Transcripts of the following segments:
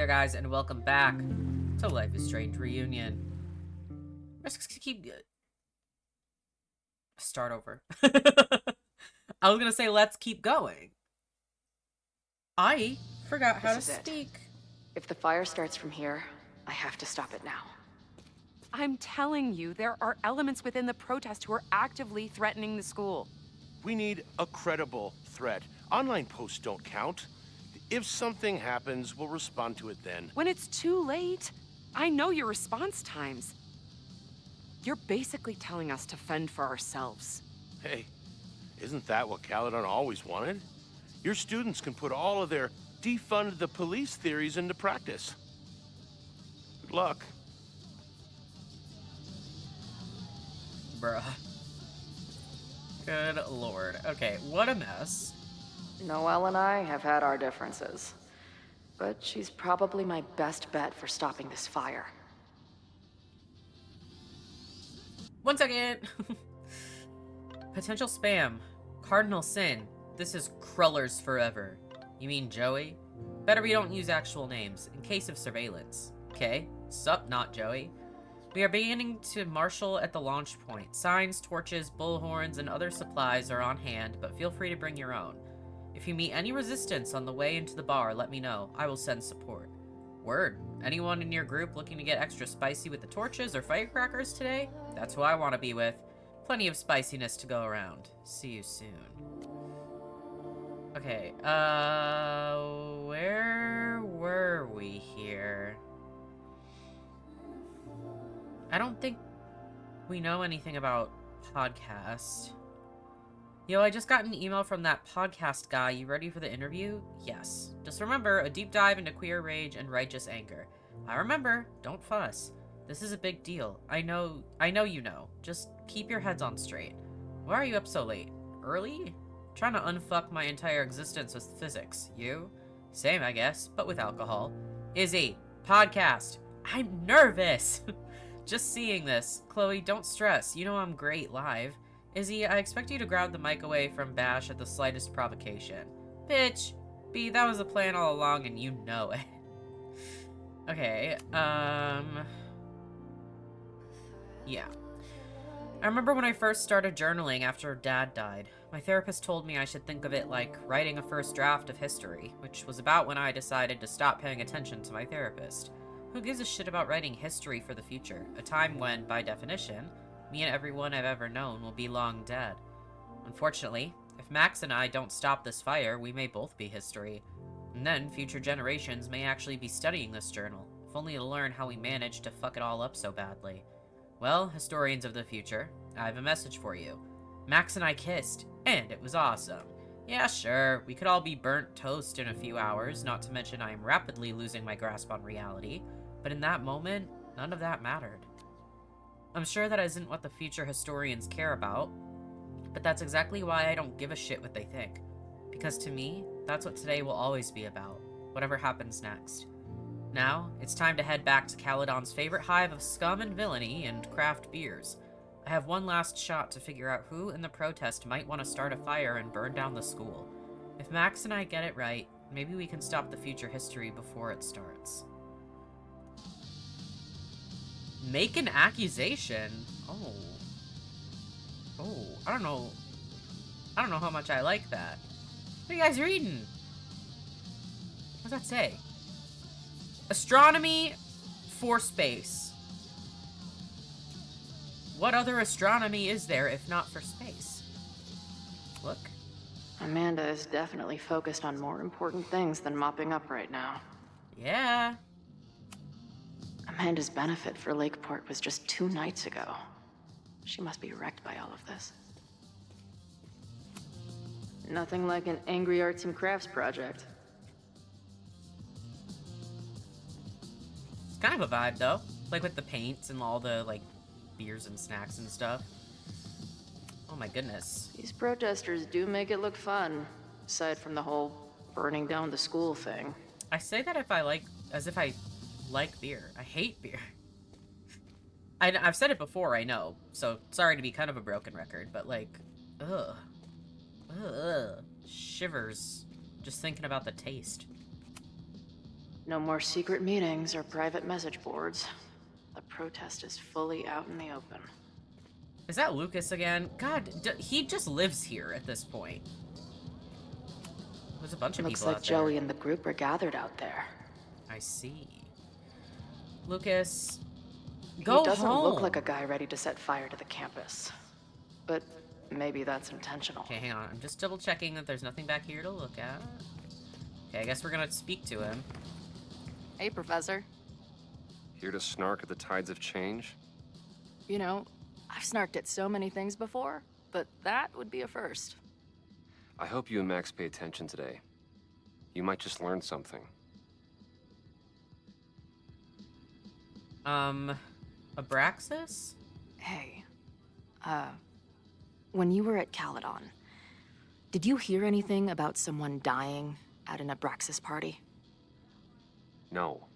there, guys, and welcome back to Life is Strange Reunion. Let's keep... Start over. I was gonna say, let's keep going. I forgot how to speak. If the fire starts from here, I have to stop it now. I'm telling you, there are elements within the protest who are actively threatening the school. We need a credible threat. Online posts don't count. If something happens, we'll respond to it then. When it's too late, I know your response times. You're basically telling us to fend for ourselves. Hey, isn't that what Caledon always wanted? Your students can put all of their defund the police theories into practice. Good luck. Bruh. Good lord. Okay, what a mess. Noelle and I have had our differences, but she's probably my best bet for stopping this fire. 1 second. Potential spam. Cardinal sin. This is Crullers forever. You mean Joey? Better we don't use actual names, in case of surveillance. Okay, sup not Joey. We are beginning to marshal at the launch point. Signs, torches, bullhorns, and other supplies are on hand, but feel free to bring your own. If you meet any resistance on the way into the bar, let me know. I will send support. Word. Anyone in your group looking to get extra spicy with the torches or firecrackers today? That's who I want to be with. Plenty of spiciness to go around. See you soon. Okay, where were we here? I don't think we know anything about podcast. Yo, I just got an email from that podcast guy. You ready for the interview? Yes. Just remember, a deep dive into queer rage and righteous anger. I remember. Don't fuss. This is a big deal. I know you know. Just keep your heads on straight. Why are you up so late? Early? Trying to unfuck my entire existence with physics. You? Same, I guess, but with alcohol. Izzy, podcast. I'm nervous. Just seeing this. Chloe, don't stress. You know I'm great live. Izzy, I expect you to grab the mic away from Bash at the slightest provocation. Bitch! B, that was the plan all along and you know it. Okay, yeah. I remember when I first started journaling after Dad died. My therapist told me I should think of it like writing a first draft of history, which was about when I decided to stop paying attention to my therapist. Who gives a shit about writing history for the future? A time when, by definition, me and everyone I've ever known will be long dead. Unfortunately, if Max and I don't stop this fire, we may both be history. And then future generations may actually be studying this journal, if only to learn how we managed to fuck it all up so badly. Well, historians of the future, I have a message for you. Max and I kissed, and it was awesome. Yeah, sure, we could all be burnt toast in a few hours, not to mention I am rapidly losing my grasp on reality, but in that moment, none of that mattered. I'm sure that isn't what the future historians care about, but that's exactly why I don't give a shit what they think. Because to me, that's what today will always be about, whatever happens next. Now, it's time to head back to Caledon's favorite hive of scum and villainy and craft beers. I have one last shot to figure out who in the protest might want to start a fire and burn down the school. If Max and I get it right, maybe we can stop the future history before it starts. Make an accusation? Oh. Oh, I don't know how much I like that. What are you guys reading? What does that say? Astronomy for space. What other astronomy is there if not for space? Look. Amanda is definitely focused on more important things than mopping up right now. Yeah. Amanda's benefit for Lakeport was just 2 nights ago. She must be wrecked by all of this. Nothing like an angry arts and crafts project. It's kind of a vibe, though. Like with the paints and all the, like, beers and snacks and stuff. Oh my goodness. These protesters do make it look fun, aside from the whole burning down the school thing. I say that as if I like beer. I hate beer. I've said it before, I know, so sorry to be kind of a broken record, but like, ugh. Ugh. Shivers just thinking about the taste. No more secret meetings or private message boards. The protest is fully out in the open. Is that Lucas again? God, he just lives here at this point. There's a bunch of Looks people like out there. Joey and the group are gathered out there. I see. Lucas, He go doesn't home. look like a guy ready to set fire to the campus. But maybe that's intentional. Okay, hang on. I'm just double checking that there's nothing back here to look at. Okay, I guess we're gonna speak to him. Hey, Professor. Here to snark at the tides of change? You know, I've snarked at so many things before, but that would be a first. I hope you and Max pay attention today. You might just learn something. Abraxas? Hey, when you were at Caledon, did you hear anything about someone dying at an Abraxas party? No.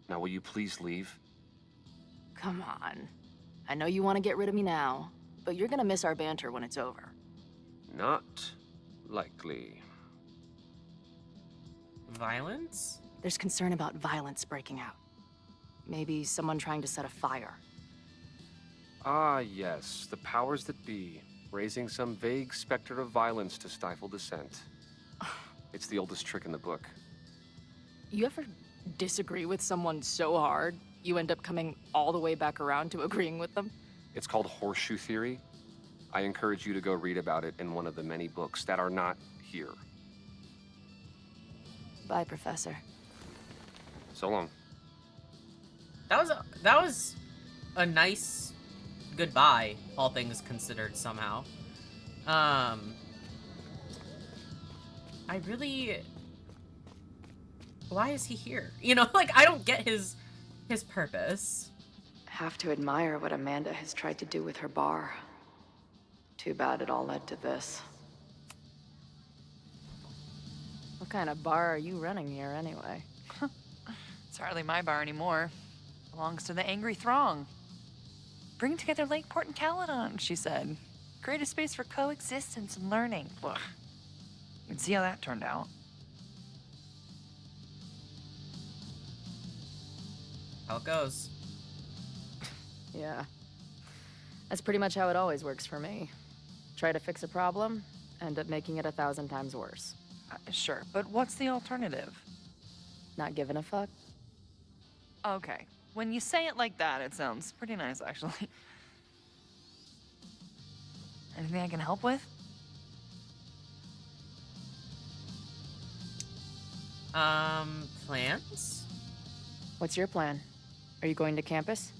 Now will you please leave? Come on. I know you want to get rid of me now, but you're gonna miss our banter when it's over. Not likely. Violence? There's concern about violence breaking out. Maybe someone trying to set a fire. Ah, yes. The powers that be. Raising some vague specter of violence to stifle dissent. It's the oldest trick in the book. You ever disagree with someone so hard, you end up coming all the way back around to agreeing with them? It's called horseshoe theory. I encourage you to go read about it in one of the many books that are not here. Bye, Professor. So long. That was a nice goodbye, all things considered, somehow. I really... Why is he here? You know, like, I don't get his purpose. Have to admire what Amanda has tried to do with her bar. Too bad it all led to this. What kind of bar are you running here, anyway? It's hardly my bar anymore. Belongs to the Angry Throng. Bring together Lakeport and Caledon, she said. Create a space for coexistence and learning. Ugh. You can see how that turned out. How it goes. Yeah. That's pretty much how it always works for me. Try to fix a problem, end up making it 1,000 times worse. Sure, but what's the alternative? Not giving a fuck? Okay, when you say it like that, it sounds pretty nice, actually. Anything I can help with? Plans? What's your plan? Are you going to campus?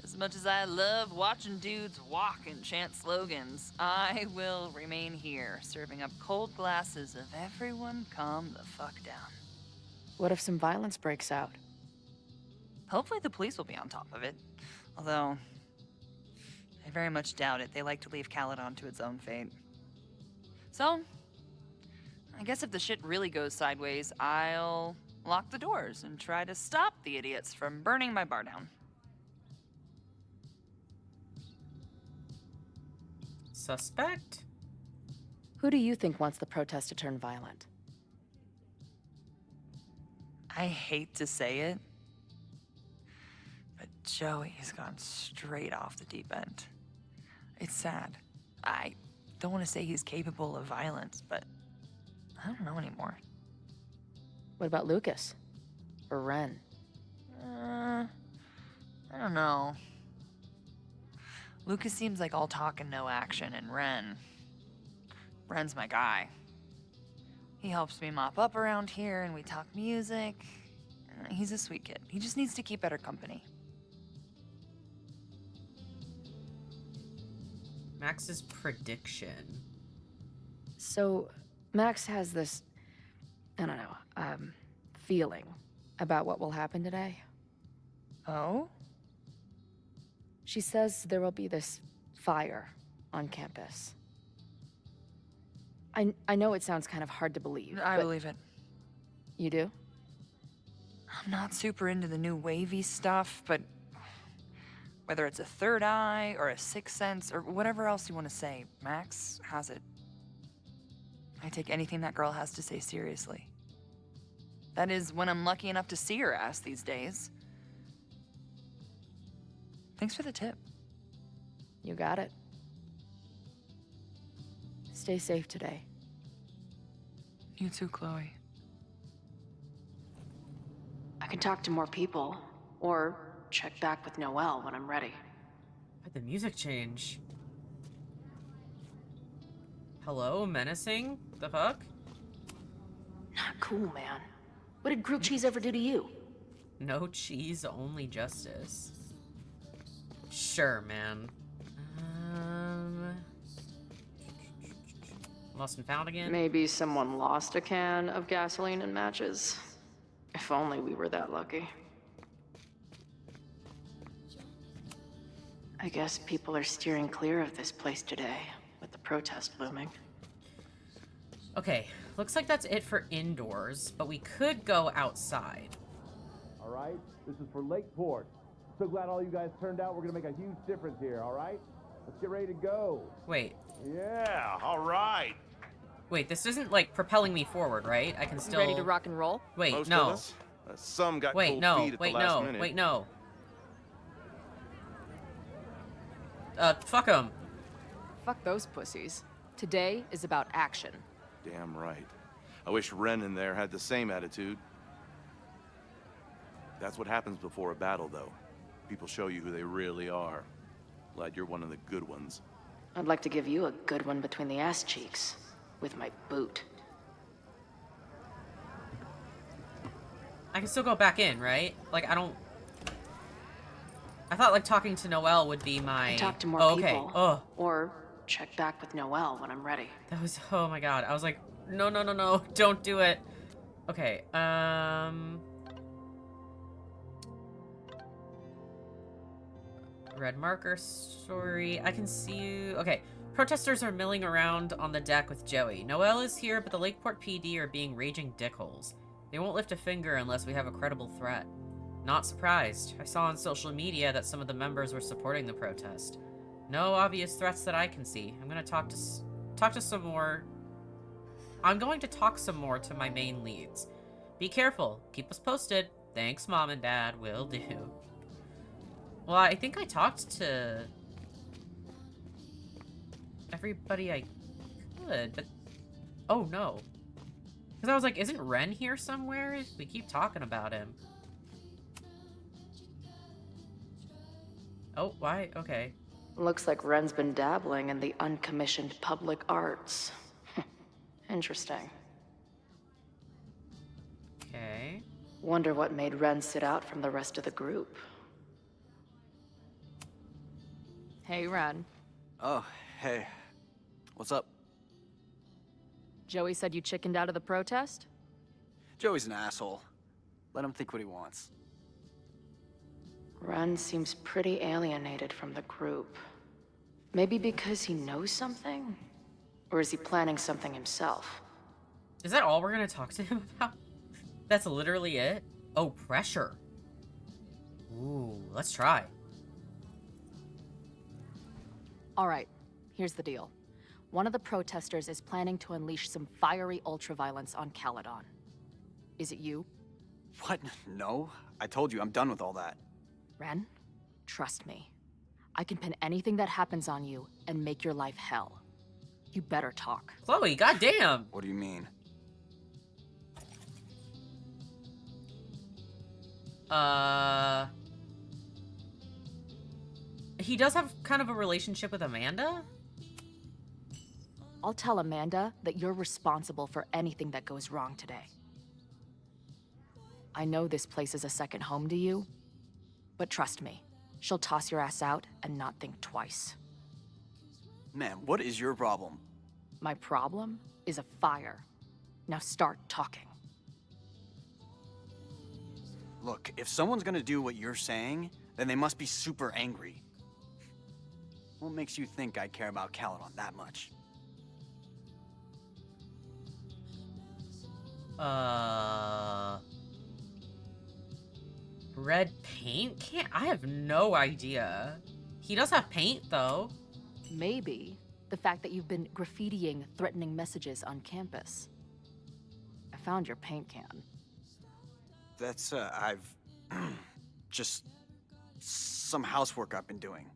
As much as I love watching dudes walk and chant slogans, I will remain here, serving up cold glasses of everyone calm the fuck down. What if some violence breaks out? Hopefully the police will be on top of it. Although, I very much doubt it. They like to leave Caledon to its own fate. So, I guess if the shit really goes sideways, I'll lock the doors and try to stop the idiots from burning my bar down. Suspect? Who do you think wants the protest to turn violent? I hate to say it, but Joey has gone straight off the deep end. It's sad. I don't want to say he's capable of violence, but I don't know anymore. What about Lucas? Or Ren? I don't know. Lucas seems like all talk and no action, and Ren's my guy. He helps me mop up around here, and we talk music. He's a sweet kid. He just needs to keep better company. Max's prediction. So, Max has this, I don't know, feeling about what will happen today. Oh? She says there will be this fire on campus. I know it sounds kind of hard to believe. I but believe it. You do? I'm not super into the new wavy stuff, but whether it's a third eye or a sixth sense or whatever else you want to say, Max has it. I take anything that girl has to say seriously. That is, when I'm lucky enough to see her ass these days. Thanks for the tip. You got it. Stay safe today. You too, Chloe. I can talk to more people, or check back with Noelle when I'm ready. Why'd the music change? Hello, menacing? What the fuck? Not cool, man. What did grilled cheese ever do to you? No cheese, only justice. Sure, man. Lost and found again? Maybe someone lost a can of gasoline and matches. If only we were that lucky. I guess people are steering clear of this place today, with the protest looming. Okay, looks like that's it for indoors, but we could go outside. All right? This is for Lakeport. So glad all you guys turned out. We're gonna make a huge difference here, all right? Let's get ready to go. Wait, Yeah, all right. wait, this isn't like propelling me forward, right? I can still... Ready to rock and roll? Wait, Most no. of us. Some got Wait, cold no. feet at Wait, the last no. minute. Wait, no. Fuck them. Fuck those pussies. Today is about action. Damn right. I wish Ren in there had the same attitude. That's what happens before a battle, though. People show you who they really are. Glad you're one of the good ones. I'd like to give you a good one between the ass cheeks. With my boot. I can still go back in, right? Like, I don't... I thought, like, talking to Noelle would be my... Talk to more oh, okay. people. Oh, Or check back with Noelle when I'm ready. that was... Oh, my God. I was like, no, no, no, no. Don't do it. Okay, Red marker story. I can see you... Okay. Protesters are milling around on the deck with Joey. Noelle is here, but the Lakeport PD are being raging dickholes. They won't lift a finger unless we have a credible threat. Not surprised. I saw on social media that some of the members were supporting the protest. No obvious threats that I can see. I'm gonna talk to some more... I'm going to talk some more to my main leads. Be careful. Keep us posted. Thanks, Mom and Dad. Will do. Well, I think I talked to... everybody I could, but... Oh, no. Because I was like, isn't Ren here somewhere? We keep talking about him. Oh, why? Okay. Looks like Ren's been dabbling in the uncommissioned public arts. Interesting. Okay. Wonder what made Ren sit out from the rest of the group. Hey, Ren. Oh, hey. What's up? Joey said you chickened out of the protest? Joey's an asshole. Let him think what he wants. Ren seems pretty alienated from the group. Maybe because he knows something? Or is he planning something himself? Is that all we're gonna talk to him about? That's literally it? Oh, pressure. Ooh, let's try. All right, here's the deal. One of the protesters is planning to unleash some fiery ultraviolence on Caledon. Is it you? What? No. I told you, I'm done with all that. Ren, trust me. I can pin anything that happens on you and make your life hell. You better talk. Chloe, goddamn! What do you mean? He does have kind of a relationship with Amanda? I'll tell Amanda that you're responsible for anything that goes wrong today. I know this place is a second home to you, but trust me, she'll toss your ass out and not think twice. Man, what is your problem? My problem is a fire. Now start talking. Look, if someone's gonna do what you're saying, then they must be super angry. What makes you think I care about Caledon that much? Red paint? I have no idea. He does have paint, though. Maybe the fact that you've been graffitiing threatening messages on campus. I found your paint can. That's, I've... just... some housework I've been doing.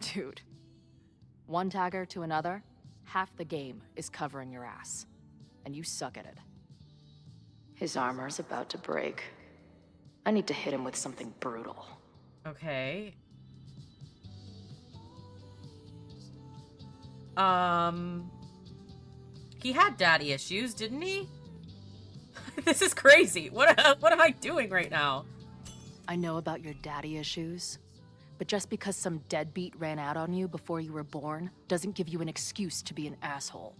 Dude. One tagger to another, half the game is covering your ass. And you suck at it. His armor's about to break. I need to hit him with something brutal. Okay. He had daddy issues, didn't he? This is crazy. What am I doing right now? I know about your daddy issues, but just because some deadbeat ran out on you before you were born doesn't give you an excuse to be an asshole.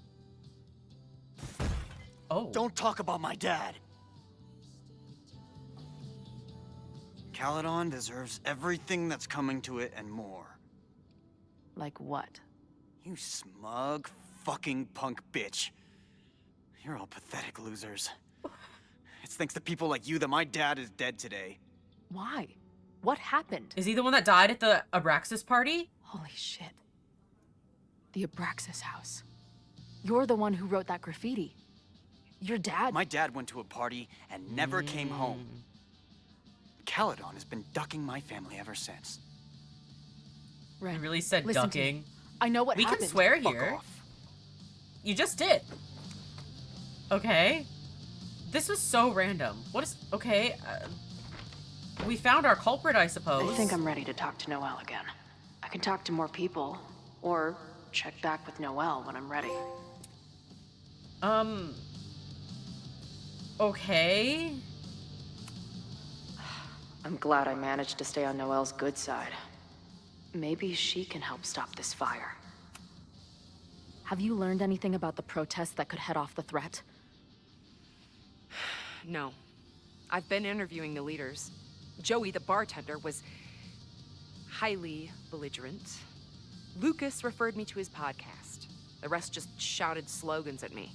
Oh. Don't talk about my dad! Caledon deserves everything that's coming to it and more. Like what? You smug, fucking punk bitch. You're all pathetic losers. It's thanks to people like you that my dad is dead today. Why? What happened? Is he the one that died at the Abraxas party? Holy shit. The Abraxas house. You're the one who wrote that graffiti. Your dad... My dad went to a party and never came home. Caledon has been ducking my family ever since. Ren, He really said listen to me. ducking. I know what We happened. can swear Fuck here. off. You just did. Okay. This was so random. What is... Okay, we found our culprit, I suppose. I think I'm ready to talk to Noelle again. I can talk to more people, or check back with Noelle when I'm ready. Okay. I'm glad I managed to stay on Noelle's good side. Maybe she can help stop this fire. Have you learned anything about the protests that could head off the threat? No. I've been interviewing the leaders. Joey, the bartender, was highly belligerent. Lucas referred me to his podcast. The rest just shouted slogans at me.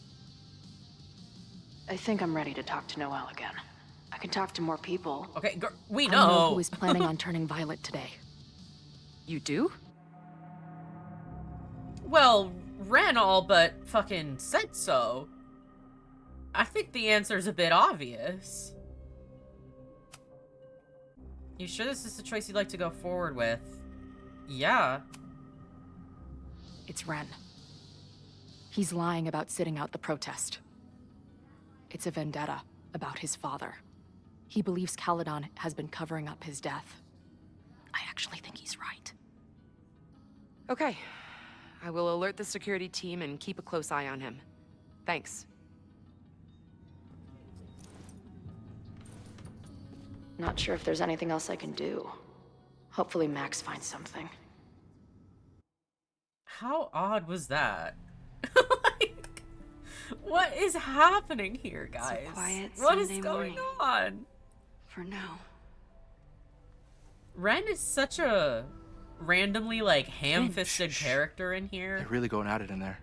I think I'm ready to talk to Noelle again. I can talk to more people. Okay, we I know know. who is planning on turning violet today. You do? Well, Ren all but fucking said so. I think the answer's a bit obvious. You sure this is the choice you'd like to go forward with? Yeah. It's Ren. He's lying about sitting out the protest. It's a vendetta about his father. He believes Caledon has been covering up his death. I actually think he's right. Okay. I will alert the security team and keep a close eye on him. Thanks. Not sure if there's anything else I can do. Hopefully Max finds something. How odd was that? Like, what is happening here, guys? quiet What is Sunday going morning. on? For now. Ren is such a randomly, like, ham-fisted character in here. They're really going at it in there.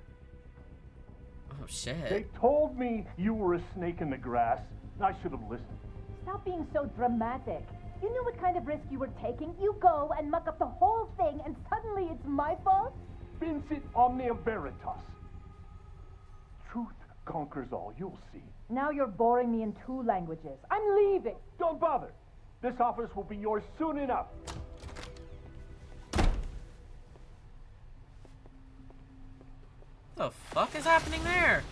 Oh, shit. They told me you were a snake in the grass. I should have listened. Stop being so dramatic. You knew what kind of risk you were taking. You go and muck up the whole thing, and suddenly it's my fault? Vincit omnia veritas. Truth conquers all, you'll see. Now you're boring me in 2 languages. I'm leaving. Don't bother. This office will be yours soon enough. What the fuck is happening there?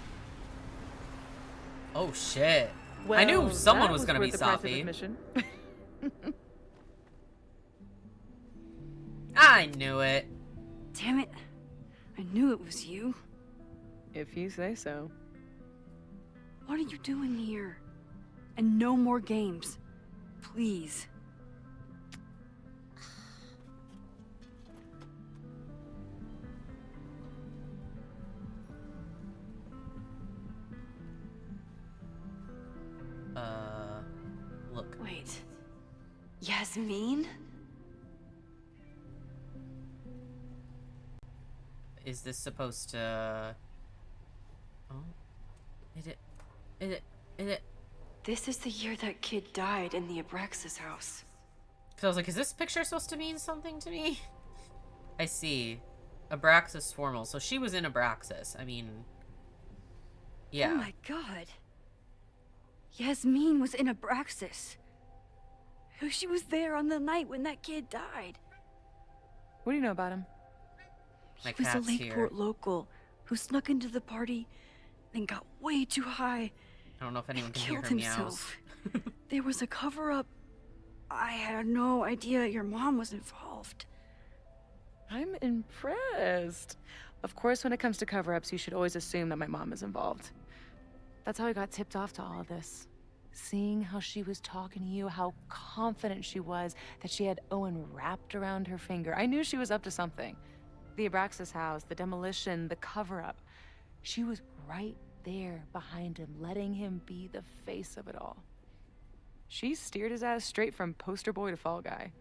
Oh, shit. Well, I knew someone that was gonna worth be the price of Safi. admission. I knew it. Damn it. I knew it was you. If you say so. What are you doing here? And no more games. Please. Look. Wait. Yasmin? Is this supposed to... Oh? Is it... This is the year that kid died in the Abraxas house. Because I was like, is this picture supposed to mean something to me? I see. Abraxas formal. So she was in Abraxas. I mean... Yeah. Oh my god. Yasmin was in Abraxas. She was there on the night when that kid died. What do you know about him? My He was a cat's Lakeport here. local who snuck into the party, then got way too high. I don't know if anyone and can hear killed her meows. himself. There was a cover-up. I had no idea your mom was involved. I'm impressed. Of course, when it comes to cover-ups, you should always assume that my mom is involved. That's how I got tipped off to all of this. Seeing how she was talking to you, how confident she was that she had Owen wrapped around her finger. I knew she was up to something. The Abraxas house, the demolition, the cover-up. She was right there behind him, letting him be the face of it all. She steered his ass straight from poster boy to fall guy.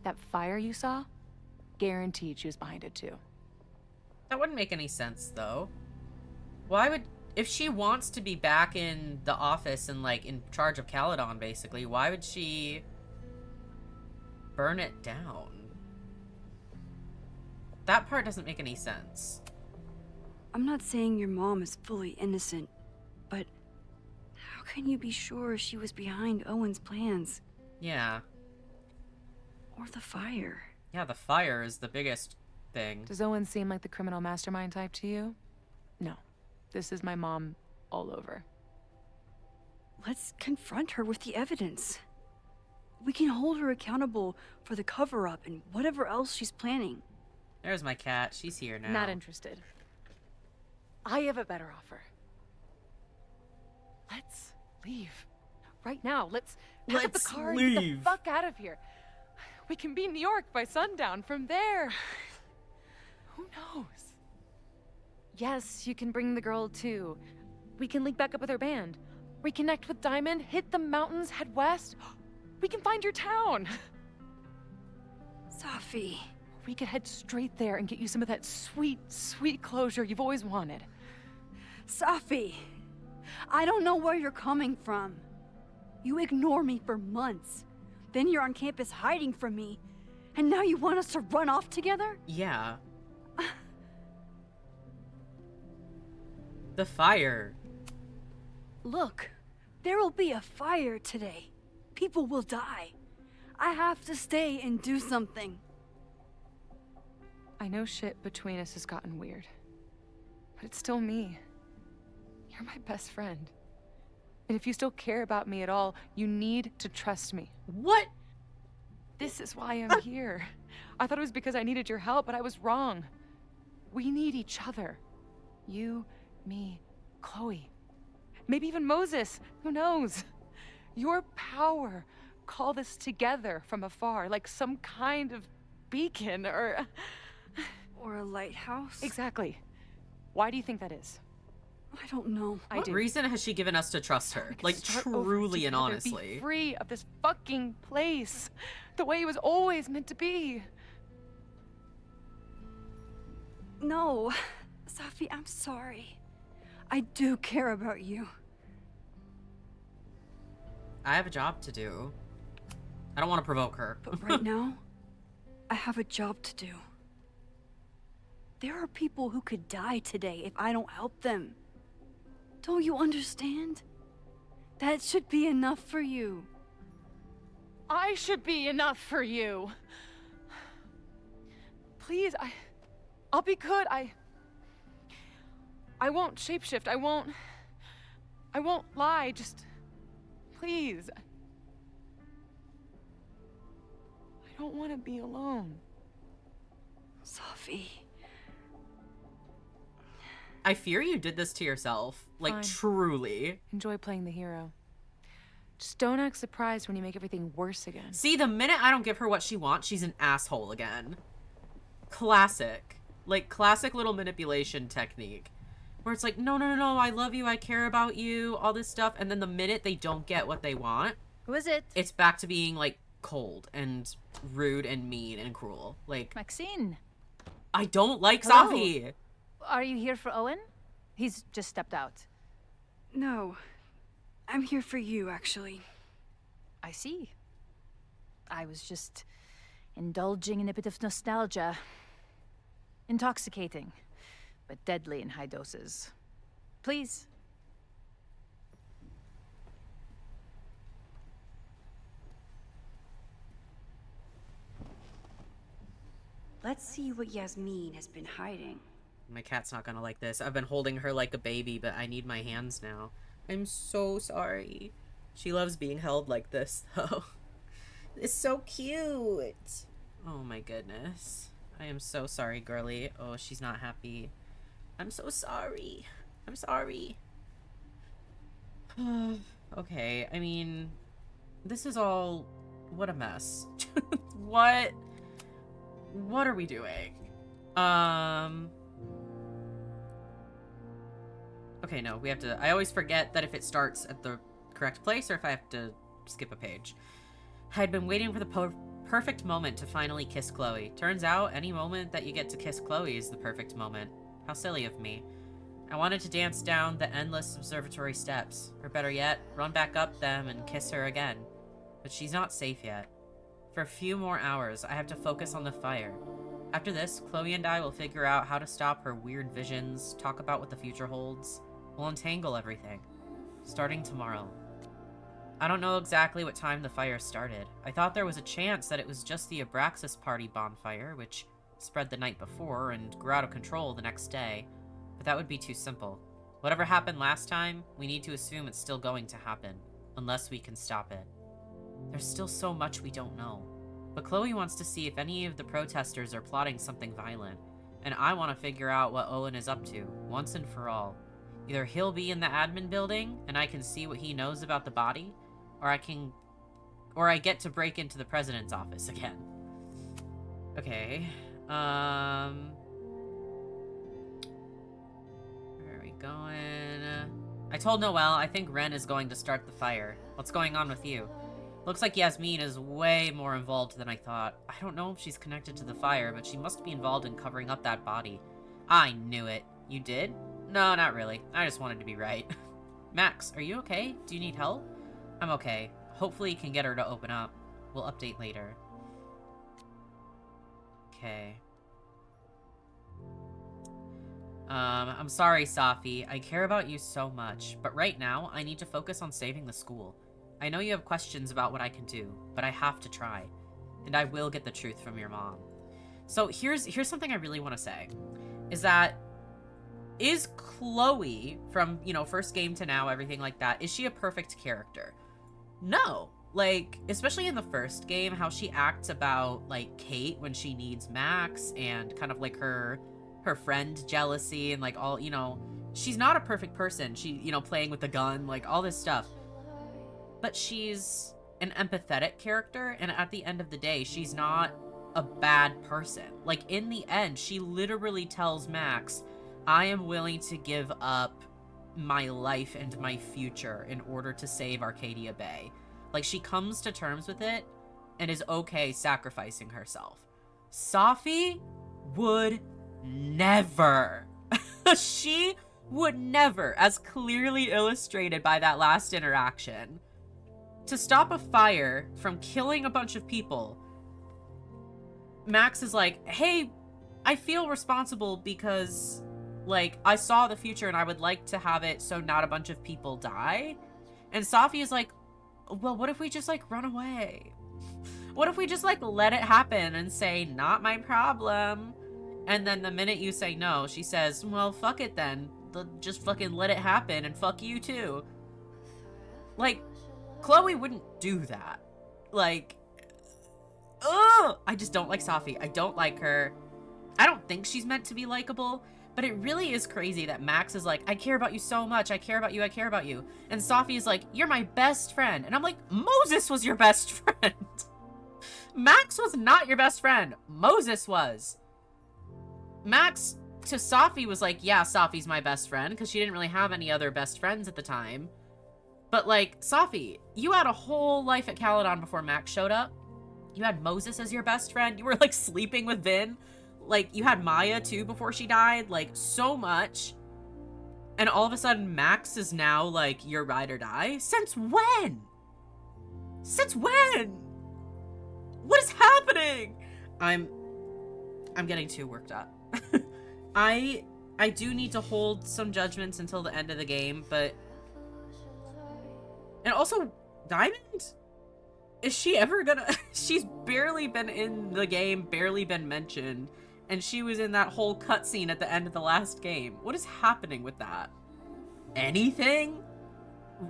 That fire you saw? Guaranteed she was behind it too. That wouldn't make any sense, though. Why would... If she wants to be back in the office and, like, in charge of Caledon, basically, why would she burn it down? That part doesn't make any sense. I'm not saying your mom is fully innocent, but how can you be sure she was behind Owen's plans? Yeah. Or the fire? Yeah, the fire is the biggest thing. Does Owen seem like the criminal mastermind type to you? No. This is my mom all over. Let's confront her with the evidence. We can hold her accountable for the cover-up and whatever else she's planning. There's my cat. She's here now. Not interested. I have a better offer. Let's leave. Right now. Let's pack up the car and get the fuck out of here. We can be in New York by sundown. From there, who knows? Yes, you can bring the girl too. We can link back up with her band. Reconnect with Diamond, hit the mountains, head west. We can find your town. Safi. We could head straight there and get you some of that sweet, sweet closure you've always wanted. Safi, I don't know where you're coming from. You ignore me for months. Then you're on campus hiding from me. And now you want us to run off together? Yeah. The fire. Look, there will be a fire today. People will die. I have to stay and do something. I know shit between us has gotten weird. But it's still me. You're my best friend. And if you still care about me at all, you need to trust me. What? This is why I'm here. I thought it was because I needed your help, but I was wrong. We need each other. You, me, Chloe. Maybe even Moses. Who knows? Your power called us together from afar, like some kind of beacon or... Or a lighthouse? Exactly. Why do you think that is? I don't know. What reason has she given us to trust her? Like, Start over truly and together, honestly. Be free of this fucking place. The way it was always meant to be. No. Safi, I'm sorry. I do care about you. I have a job to do. I don't want to provoke her. But right now, I have a job to do. There are people who could die today if I don't help them. Don't you understand? That should be enough for you. I should be enough for you. Please, I'll be good. I won't shapeshift. I won't lie. Just please. I don't want to be alone. Safi. I fear you did this to yourself. Like, Fine. truly. Enjoy playing the hero. Just don't act surprised when you make everything worse again. See, the minute I don't give her what she wants, she's an asshole again. Classic. Like, classic little manipulation technique. Where it's like, no, no, no, no, I love you, I care about you, all this stuff. And then the minute they don't get what they want... Who is it? It's back to being, like, cold and rude and mean and cruel. Like... Maxine. I don't like Hello. Safi. Are you here for Owen? He's just stepped out. No. I'm here for you, actually. I see. I was just indulging in a bit of nostalgia. Intoxicating, but deadly in high doses. Please, Let's see what Yasmin has been hiding. My cat's not gonna like this. I've been holding her like a baby, but I need my hands now. I'm so sorry. She loves being held like this, though. It's so cute. Oh my goodness. I am so sorry, girly. Oh, she's not happy. I'm so sorry. I'm sorry. Okay, I mean, this is all... What a mess. What are we doing? Okay, no, we have to... I always forget that if it starts at the correct place or if I have to skip a page. I had been waiting for the perfect moment to finally kiss Chloe. Turns out, any moment that you get to kiss Chloe is the perfect moment. How silly of me. I wanted to dance down the endless observatory steps, or better yet, run back up them and kiss her again. But she's not safe yet. For a few more hours, I have to focus on the fire. After this, Chloe and I will figure out how to stop her weird visions, talk about what the future holds. We'll untangle everything. Starting tomorrow. I don't know exactly what time the fire started. I thought there was a chance that it was just the Abraxas party bonfire, which spread the night before and grew out of control the next day. But that would be too simple. Whatever happened last time, we need to assume it's still going to happen, unless we can stop it. There's still so much we don't know. But Chloe wants to see if any of the protesters are plotting something violent, and I want to figure out what Owen is up to, once and for all. Either he'll be in the admin building, and I can see what he knows about the body, or I get to break into the president's office again. Okay, where are we going? I told Noelle I think Ren is going to start the fire. What's going on with you? Looks like Yasmin is way more involved than I thought. I don't know if she's connected to the fire, but she must be involved in covering up that body. I knew it. You did? No, not really. I just wanted to be right. Max, are you okay? Do you need help? I'm okay. Hopefully you can get her to open up. We'll update later. Okay. I'm sorry, Safi. I care about you so much, but right now, I need to focus on saving the school. I know you have questions about what I can do, but I have to try. And I will get the truth from your mom. So here's something I really want to say. Is Chloe, from, you know, first game to now, everything like that, is she a perfect character? No. Like, especially in the first game, how she acts about, like, Kate when she needs Max, and kind of, like, her friend jealousy, and, like, all, you know, she's not a perfect person. She, you know, playing with the gun, like, all this stuff. But she's an empathetic character, and at the end of the day, she's not a bad person. Like, in the end, she literally tells Max, I am willing to give up my life and my future in order to save Arcadia Bay. Like, she comes to terms with it and is okay sacrificing herself. Safi would never. She would never, as clearly illustrated by that last interaction. To stop a fire from killing a bunch of people, Max is like, hey, I feel responsible because, like, I saw the future and I would like to have it so not a bunch of people die. And Safi is like, well, what if we just, like, run away? What if we just, like, let it happen and say, not my problem? And then the minute you say no, she says, well, fuck it then. Just fucking let it happen and fuck you too. Like, Chloe wouldn't do that. Like, ugh! I just don't like Safi. I don't like her. I don't think she's meant to be likable, but it really is crazy that Max is like, I care about you so much. I care about you. I care about you. And Safi is like, you're my best friend. And I'm like, Moses was your best friend. Max was not your best friend. Moses was. Max to Safi was like, yeah, Safi's my best friend, because she didn't really have any other best friends at the time. But, like, Safi, you had a whole life at Caledon before Max showed up. You had Moses as your best friend. You were, like, sleeping with Vin. Like, you had Maya, too, before she died. Like, so much. And all of a sudden, Max is now, like, your ride or die? Since when? Since when? What is happening? I'm getting too worked up. I do need to hold some judgments until the end of the game, but... And also, Diamond? Is she ever gonna... She's barely been in the game, barely been mentioned, And she was in that whole cutscene at the end of the last game. What is happening with that? Anything?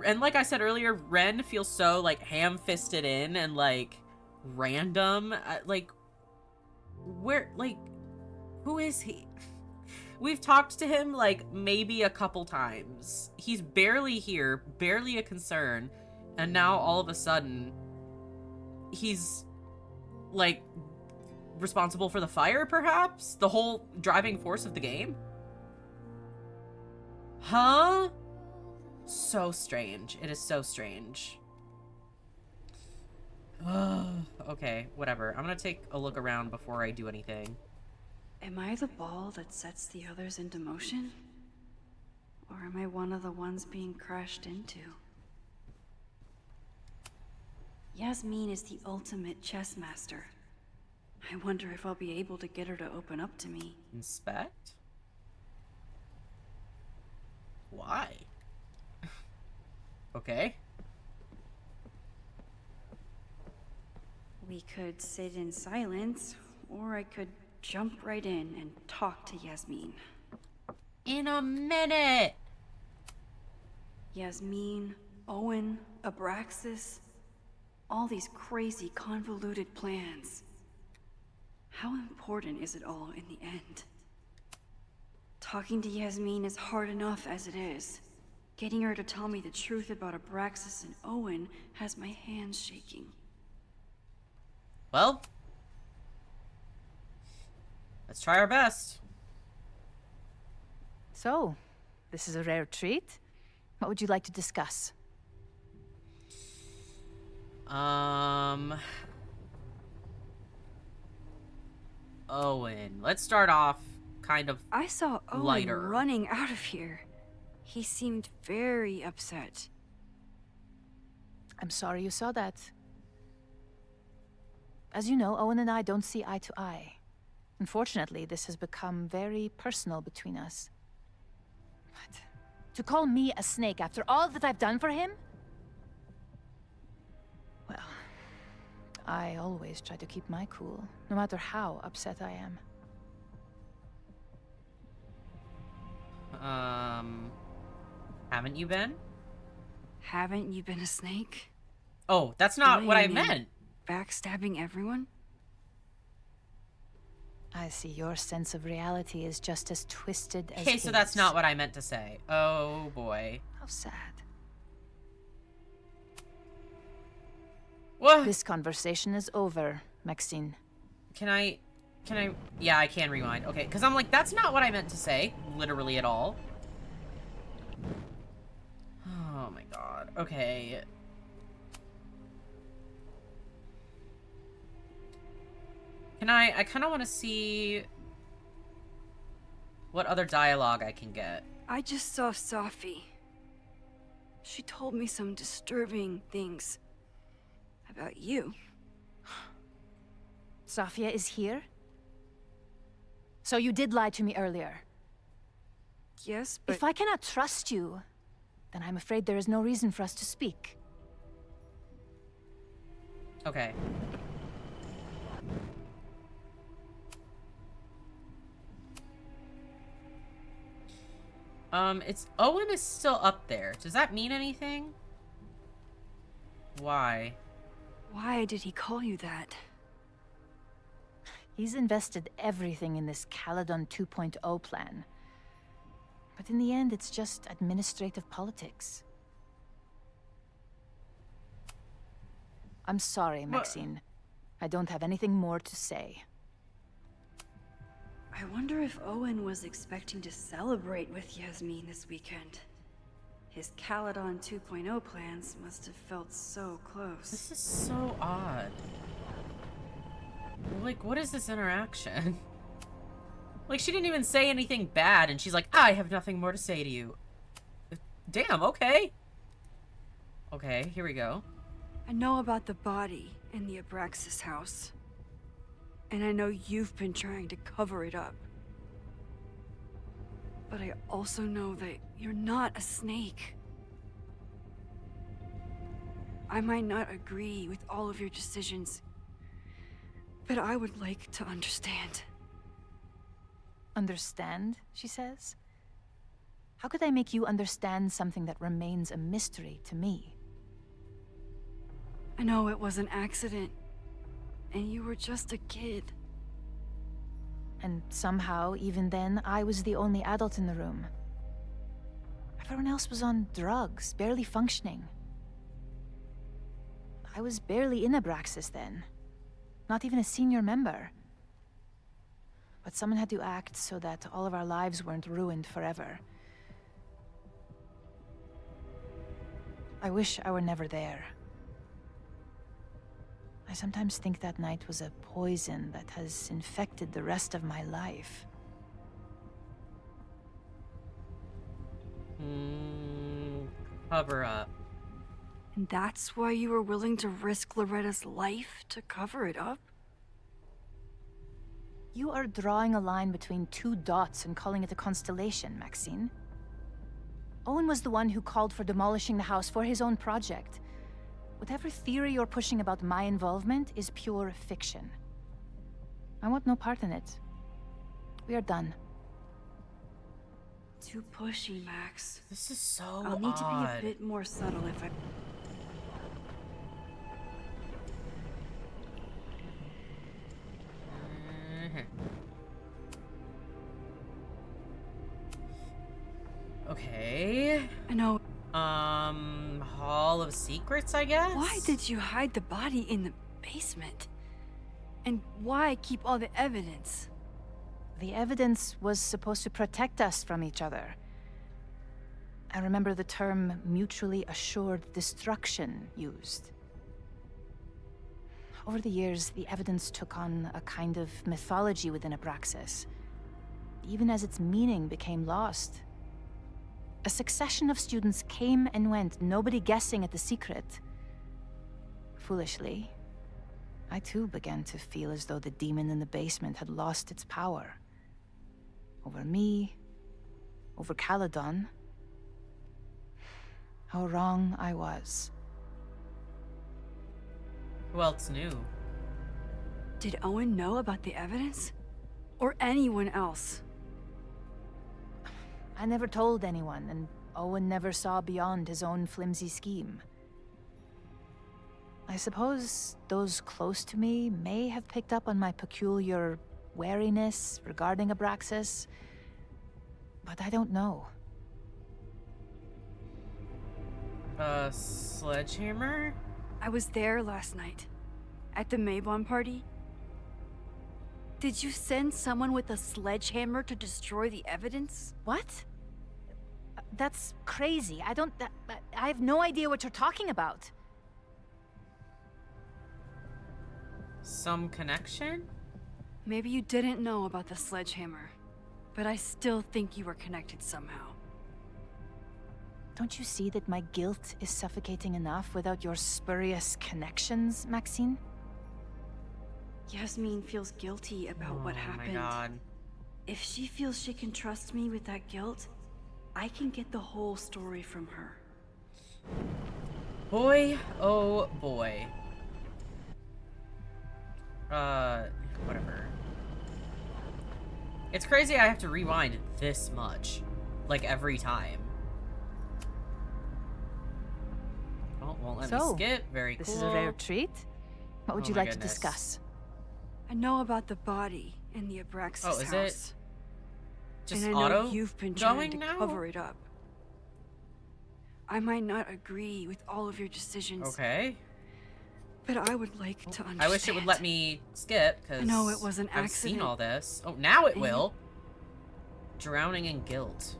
And like I said earlier, Ren feels so, like, ham-fisted in and, like, random. Like, where, like, who is he? We've talked to him, like, maybe a couple times. He's barely here, barely a concern. And now, all of a sudden, he's, like, responsible for the fire, perhaps? The whole driving force of the game? Huh? So strange. It is so strange. Okay, whatever. I'm gonna take a look around before I do anything. Am I the ball that sets the others into motion? Or am I one of the ones being crashed into? Yasmin is the ultimate chess master. I wonder if I'll be able to get her to open up to me. Inspect? Why? Okay. We could sit in silence, or I could jump right in and talk to Yasmin. In a minute! Yasmin, Owen, Abraxas, all these crazy, convoluted plans. How important is it all in the end? Talking to Yasmin is hard enough as it is. Getting her to tell me the truth about Abraxas and Owen has my hands shaking. Well, let's try our best. So, this is a rare treat. What would you like to discuss? Owen. Let's start off kind of I saw Owen lighter. running out of here. He seemed very upset. I'm sorry you saw that. As you know, Owen and I don't see eye to eye. Unfortunately, this has become very personal between us. But to call me a snake after all that I've done for him? Well, I always try to keep my cool, no matter how upset I am. Haven't you been? Haven't you been a snake? Oh, that's not what I Lying and meant. Backstabbing everyone? I see your sense of reality is just as twisted as Okay, so that's his. not what I meant to say. Oh, boy. How sad. What? This conversation is over, Maxine. Can I... Yeah, I can rewind. Okay, because I'm like, that's not what I meant to say. Literally at all. Oh, my God. Okay. I kind of want to see what other dialogue I can get. I just saw Safi. She told me some disturbing things about you. Safia is here? So you did lie to me earlier. Yes, but If I cannot trust you, then I'm afraid there is no reason for us to speak. Okay. It's Owen is still up there. Does that mean anything? Why? why did he call you that? He's invested everything in this Caledon 2.0 plan. But in the end, it's just administrative politics. I'm sorry, Maxine. I don't have anything more to say. I wonder if Owen was expecting to celebrate with Yasmin this weekend. His Caledon 2.0 plans must have felt so close. This is so odd. Like, what is this interaction? Like, she didn't even say anything bad, and she's like, I have nothing more to say to you. Damn, okay. Okay, here we go. I know about the body in the Abraxas house. And I know you've been trying to cover it up. But I also know that you're not a snake. I might not agree with all of your decisions, but I would like to understand. Understand, she says? How could I make you understand something that remains a mystery to me? I know it was an accident, and you were just a kid. And somehow, even then, I was the only adult in the room. Everyone else was on drugs, barely functioning. I was barely in Abraxas then. Not even a senior member. But someone had to act so that all of our lives weren't ruined forever. I wish I were never there. I sometimes think that night was a poison that has infected the rest of my life. Cover up. And that's why you were willing to risk Loretta's life to cover it up? You are drawing a line between two dots and calling it a constellation, Maxine. Owen was the one who called for demolishing the house for his own project. Whatever theory you're pushing about my involvement is pure fiction. I want no part in it. We are done. Too pushy, Max. This is so I'll need to be odd. a bit more subtle if I... Okay. I know. Hall of Secrets, I guess? Why did you hide the body in the basement? And why keep all the evidence? The evidence was supposed to protect us from each other. I remember the term mutually assured destruction used. Over the years, the evidence took on a kind of mythology within Abraxas, even as its meaning became lost. A succession of students came and went, nobody guessing at the secret. Foolishly, I too began to feel as though the demon in the basement had lost its power. Over me, over Caledon. How wrong I was. Who else knew? Did Owen know about the evidence? Or anyone else? I never told anyone, and Owen never saw beyond his own flimsy scheme. I suppose those close to me may have picked up on my peculiar wariness regarding Abraxas, but I don't know. Sledgehammer? I was there last night, at the Maybon party. Did you send someone with a sledgehammer to destroy the evidence? What? That's crazy. I have no idea what you're talking about. Some connection? Maybe you didn't know about the sledgehammer, but I still think you were connected somehow. Don't you see that my guilt is suffocating enough without your spurious connections, Maxine? Yasmin feels guilty about what happened. Oh my god. If she feels she can trust me with that guilt, I can get the whole story from her. Boy, oh boy. Whatever. It's crazy I have to rewind this much. Like, every time. Oh, won't let me skip. Very cool. This is a rare treat. What would you like to goodness. discuss? I know about the body in the Abraxas house. Oh, is it just and I know auto you've been going trying to now? cover it up. I might not agree with all of your decisions. Okay. But I would like to understand. I wish it would let me skip, because I know it was an I've accident. seen all this. Oh, now it And- will. Drowning in guilt.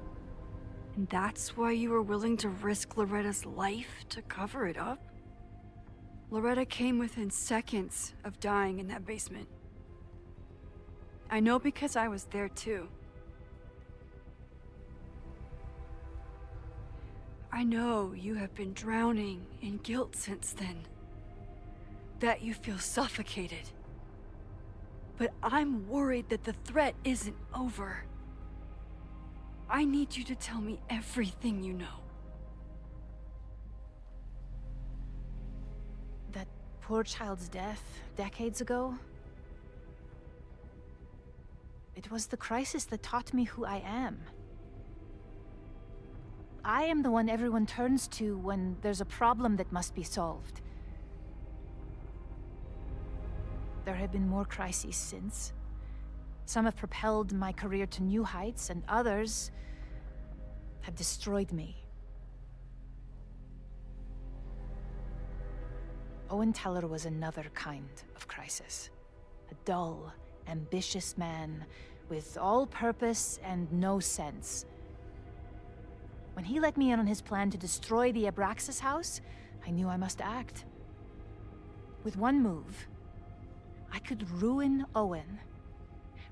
And that's why you were willing to risk Loretta's life to cover it up? Loretta came within seconds of dying in that basement. I know because I was there too. I know you have been drowning in guilt since then. That you feel suffocated. But I'm worried that the threat isn't over. I need you to tell me everything you know. That poor child's death decades ago? It was the crisis that taught me who I am. I am the one everyone turns to when there's a problem that must be solved. There have been more crises since. Some have propelled my career to new heights, and others have destroyed me. Owen Teller was another kind of crisis. A dull, ambitious man with all purpose and no sense. When he let me in on his plan to destroy the Abraxas house, I knew I must act. With one move, I could ruin Owen,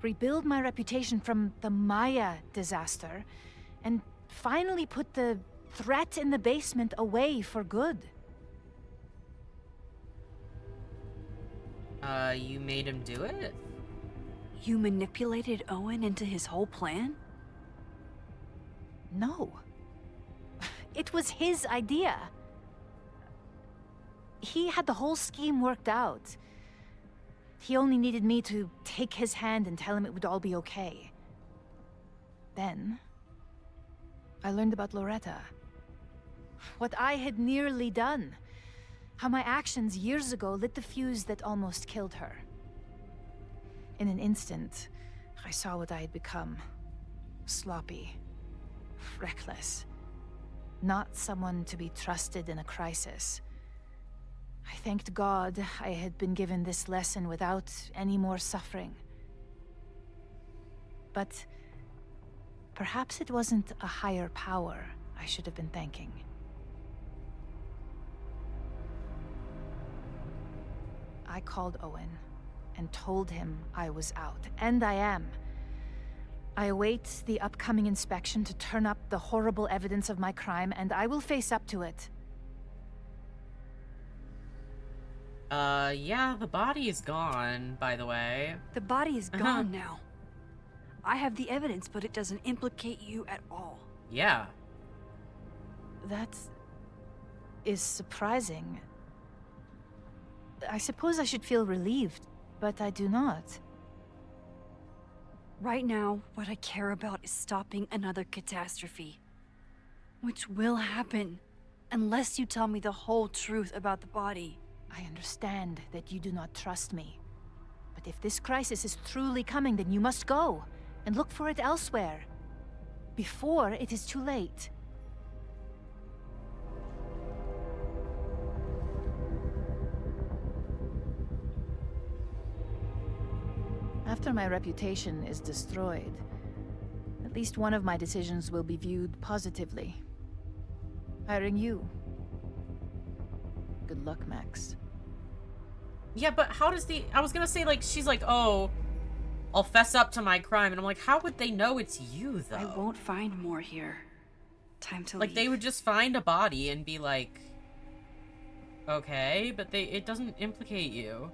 rebuild my reputation from the Maya disaster, and finally put the threat in the basement away for good. You made him do it? You manipulated Owen into his whole plan? No. It was his idea. He had the whole scheme worked out. He only needed me to take his hand and tell him it would all be okay. Then, I learned about Loretta. What I had nearly done. How my actions years ago lit the fuse that almost killed her. In an instant, I saw what I had become. Sloppy. Reckless. Not someone to be trusted in a crisis. I thanked God I had been given this lesson without any more suffering. But perhaps it wasn't a higher power I should have been thanking. I called Owen and told him I was out, and I am. I await the upcoming inspection to turn up the horrible evidence of my crime, and I will face up to it. Yeah, the body is gone, by the way. The body is gone now. I have the evidence, but it doesn't implicate you at all. Yeah. That is surprising. I suppose I should feel relieved, but I do not. Right now, what I care about is stopping another catastrophe. Which will happen, unless you tell me the whole truth about the body. I understand that you do not trust me. But if this crisis is truly coming, then you must go, and look for it elsewhere. Before it is too late. After my reputation is destroyed, at least one of my decisions will be viewed positively. Hiring you. Good luck, Max. Yeah, but how does I was gonna say, like, she's like, oh, I'll fess up to my crime. And I'm like, how would they know it's you, though? I won't find more here. Time to leave. Like, they would just find a body and be like, okay, but it doesn't implicate you.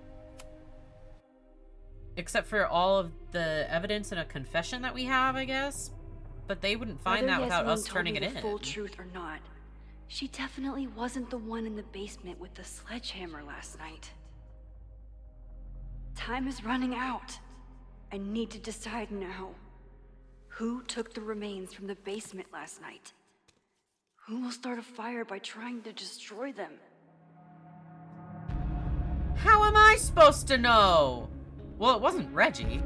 Except for all of the evidence and a confession that we have, I guess. But they wouldn't find that without us turning it in. Whether Yasmin told me the full truth or not, she definitely wasn't the one in the basement with the sledgehammer last night. Time is running out. I need to decide now. Who took the remains from the basement last night? Who will start a fire by trying to destroy them? How am I supposed to know? Well, it wasn't Reggie.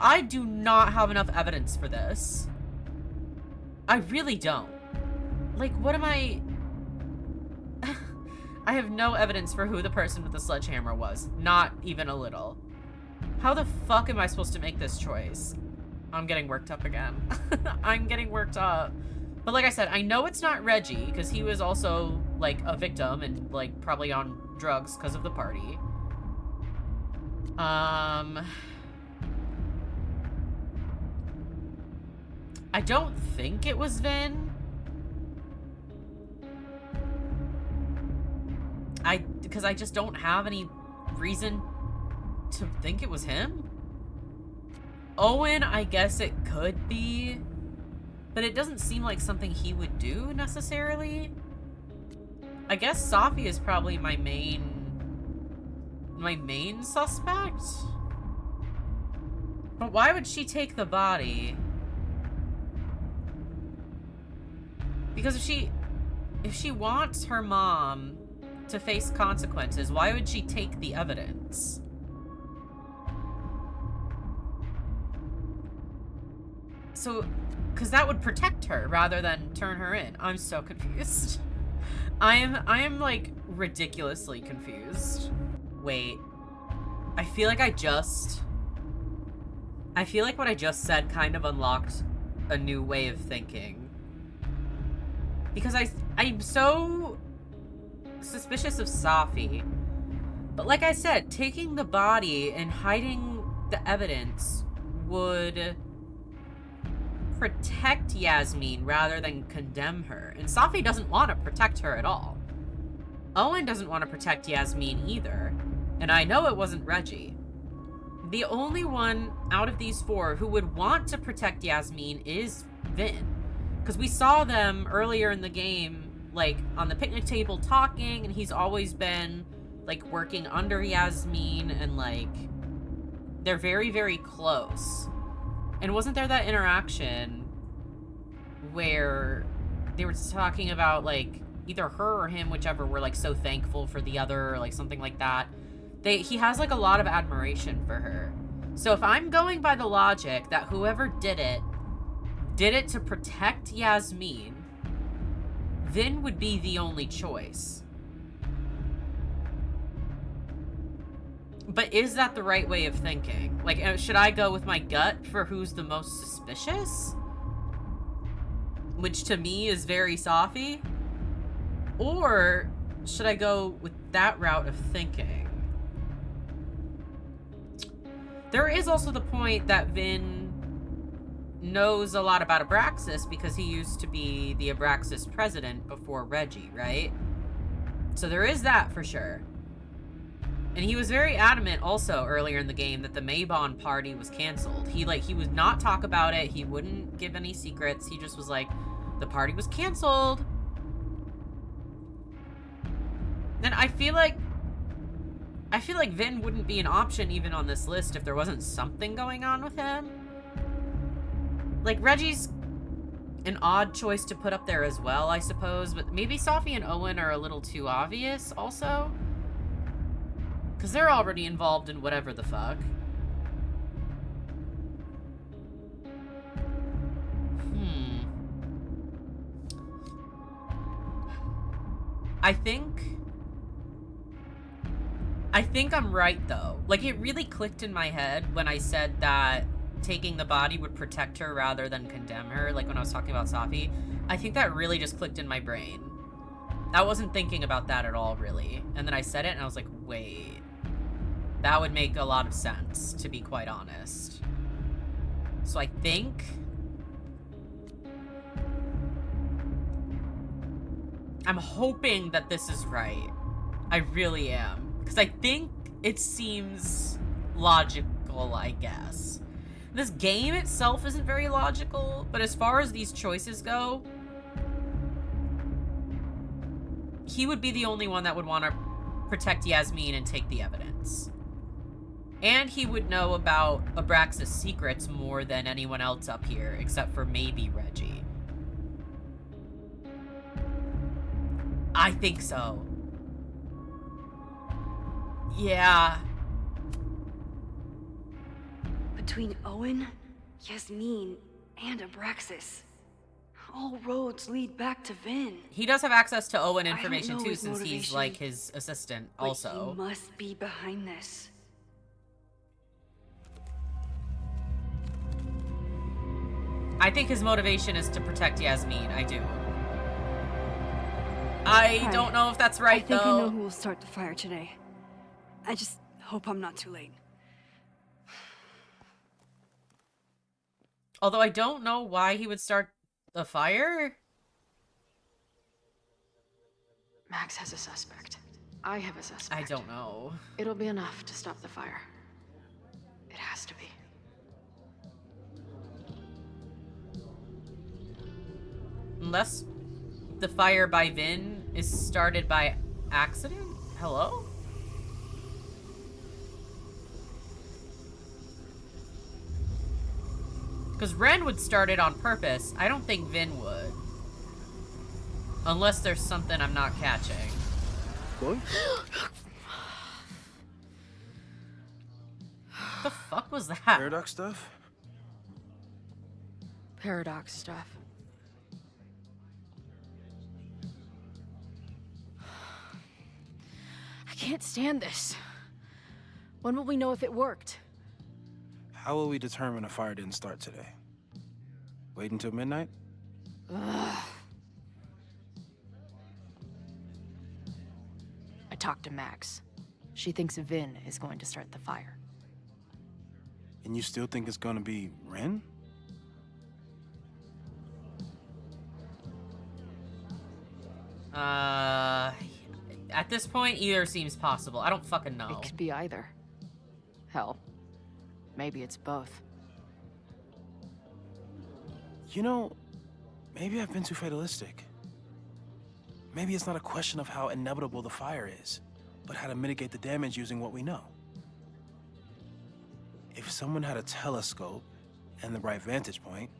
I do not have enough evidence for this. I really don't. Like, what am I... I have no evidence for who the person with the sledgehammer was. Not even a little. How the fuck am I supposed to make this choice? I'm getting worked up again. I'm getting worked up. But like I said, I know it's not Reggie, because he was also, like, a victim and, like, probably on drugs because of the party. I don't think it was Vin. Because I just don't have any reason to think it was him. Owen, I guess it could be. but it doesn't seem like something he would do necessarily. I guess Safi is probably my main suspect. But why would she take the body? Because if she wants her mom to face consequences, why would she take the evidence? So, because that would protect her rather than turn her in. I'm so confused. I am like ridiculously confused. Wait. I feel like what I just said kind of unlocked a new way of thinking. Because I'm so suspicious of Safi. But like I said, taking the body and hiding the evidence would protect Yasmin rather than condemn her. And Safi doesn't want to protect her at all. Owen doesn't want to protect Yasmin either. And I know it wasn't Reggie. The only one out of these four who would want to protect Yasmin is Vin. Because we saw them earlier in the game, like, on the picnic table talking, and he's always been, like, working under Yasmin, and, like, they're very, very close. And wasn't there that interaction where they were talking about, like, either her or him, whichever, were, like, so thankful for the other, or, like, something like that? He has, like, a lot of admiration for her. So if I'm going by the logic that whoever did it to protect Yasmin, Vin would be the only choice. But is that the right way of thinking? Like, should I go with my gut for who's the most suspicious? Which to me is very Safi? Or should I go with that route of thinking? There is also the point that Vin knows a lot about Abraxas because he used to be the Abraxas president before Reggie, right? So there is that for sure. And he was very adamant also earlier in the game that the Maybon party was canceled. He would not talk about it. He wouldn't give any secrets. He just was like, the party was canceled. And I feel like Vin wouldn't be an option even on this list if there wasn't something going on with him. Like, Reggie's an odd choice to put up there as well, I suppose, but maybe Safi and Owen are a little too obvious also. Because they're already involved in whatever the fuck. I think I'm right, though. Like, it really clicked in my head when I said that taking the body would protect her rather than condemn her, like when I was talking about Safi. I think that really just clicked in my brain. I wasn't thinking about that at all, really. And then I said it, and I was like, wait. That would make a lot of sense, to be quite honest. So I think... I'm hoping that this is right. I really am. Because I think it seems logical, I guess. This game itself isn't very logical, but as far as these choices go, he would be the only one that would want to protect Yasmin and take the evidence. And he would know about Abraxas' secrets more than anyone else up here, except for maybe Reggie. I think so. Yeah. Between Owen, Yasmin, and Abraxas, all roads lead back to Vin. He does have access to Owen information I don't know too, his since he's motivation, like his assistant but also. he must be behind this. I think his motivation is to protect Yasmin. I do. I don't know if that's right, I think though. I know who will start the fire today. I just hope I'm not too late. Although I don't know why he would start the fire. Max has a suspect. I have a suspect. I don't know. It'll be enough to stop the fire. It has to be. Unless the fire by Vin is started by accident? Hello? Because Ren would start it on purpose. I don't think Vin would. Unless there's something I'm not catching. Chloe? What the fuck was that? Paradox stuff? Paradox stuff. I can't stand this. When will we know if it worked? How will we determine a fire didn't start today? Wait until midnight? Ugh. I talked to Max. She thinks Vin is going to start the fire. And you still think it's gonna be Ren? At this point, either seems possible. I don't fucking know. It could be either. Hell, maybe it's both. You know, maybe I've been too fatalistic. Maybe it's not a question of how inevitable the fire is, but how to mitigate the damage using what we know. If someone had a telescope and the right vantage point,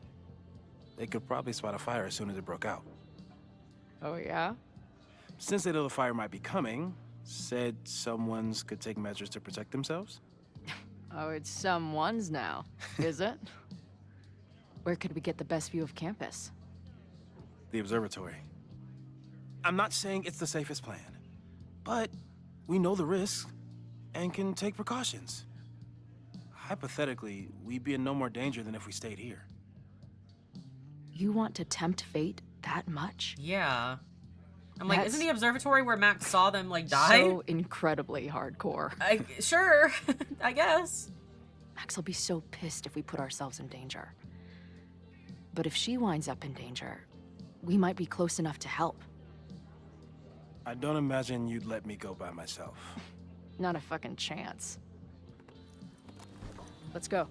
they could probably spot a fire as soon as it broke out. Oh, yeah? Since they know the fire might be coming, said someone's could take measures to protect themselves? Oh, it's someone's now, is it? Where could we get the best view of campus? The observatory. I'm not saying it's the safest plan, but we know the risks and can take precautions. Hypothetically, we'd be in no more danger than if we stayed here. You want to tempt fate that much? Yeah. I'm like, isn't the observatory where Max saw them, like, die? So incredibly hardcore. Sure, I guess. Max will be so pissed if we put ourselves in danger. But if she winds up in danger, we might be close enough to help. I don't imagine you'd let me go by myself. Not a fucking chance. Let's go.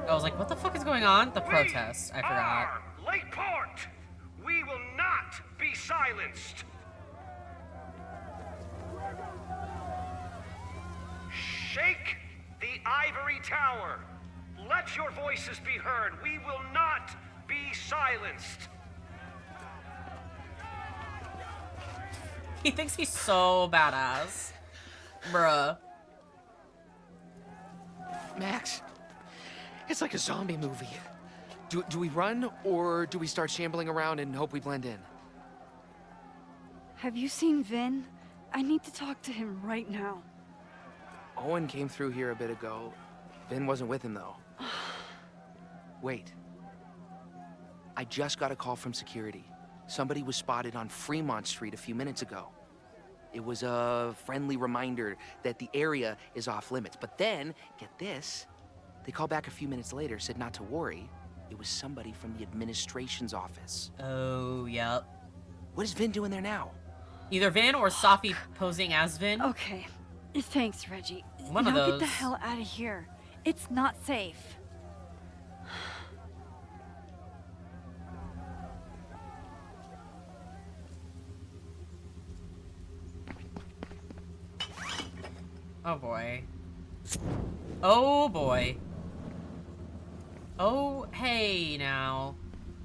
I was like, what the fuck is going on? The protest. I forgot. Lakeport! We will not be silenced! Shake the ivory tower! Let your voices be heard! We will not be silenced! He thinks he's so badass. Bruh. Max, it's like a zombie movie. Do we run, or do we start shambling around and hope we blend in? Have you seen Vin? I need to talk to him right now. Owen came through here a bit ago. Vin wasn't with him, though. Wait. I just got a call from security. Somebody was spotted on Fremont Street a few minutes ago. It was a friendly reminder that the area is off limits. But then, get this, they called back a few minutes later, said not to worry. It was somebody from the administration's office. Oh, yep. What is Vin doing there now? Either Vin or Safi posing as Vin. Okay. Thanks, Reggie. One of now those. Get the hell out of here. It's not safe. Oh boy. Oh boy. Oh, hey now.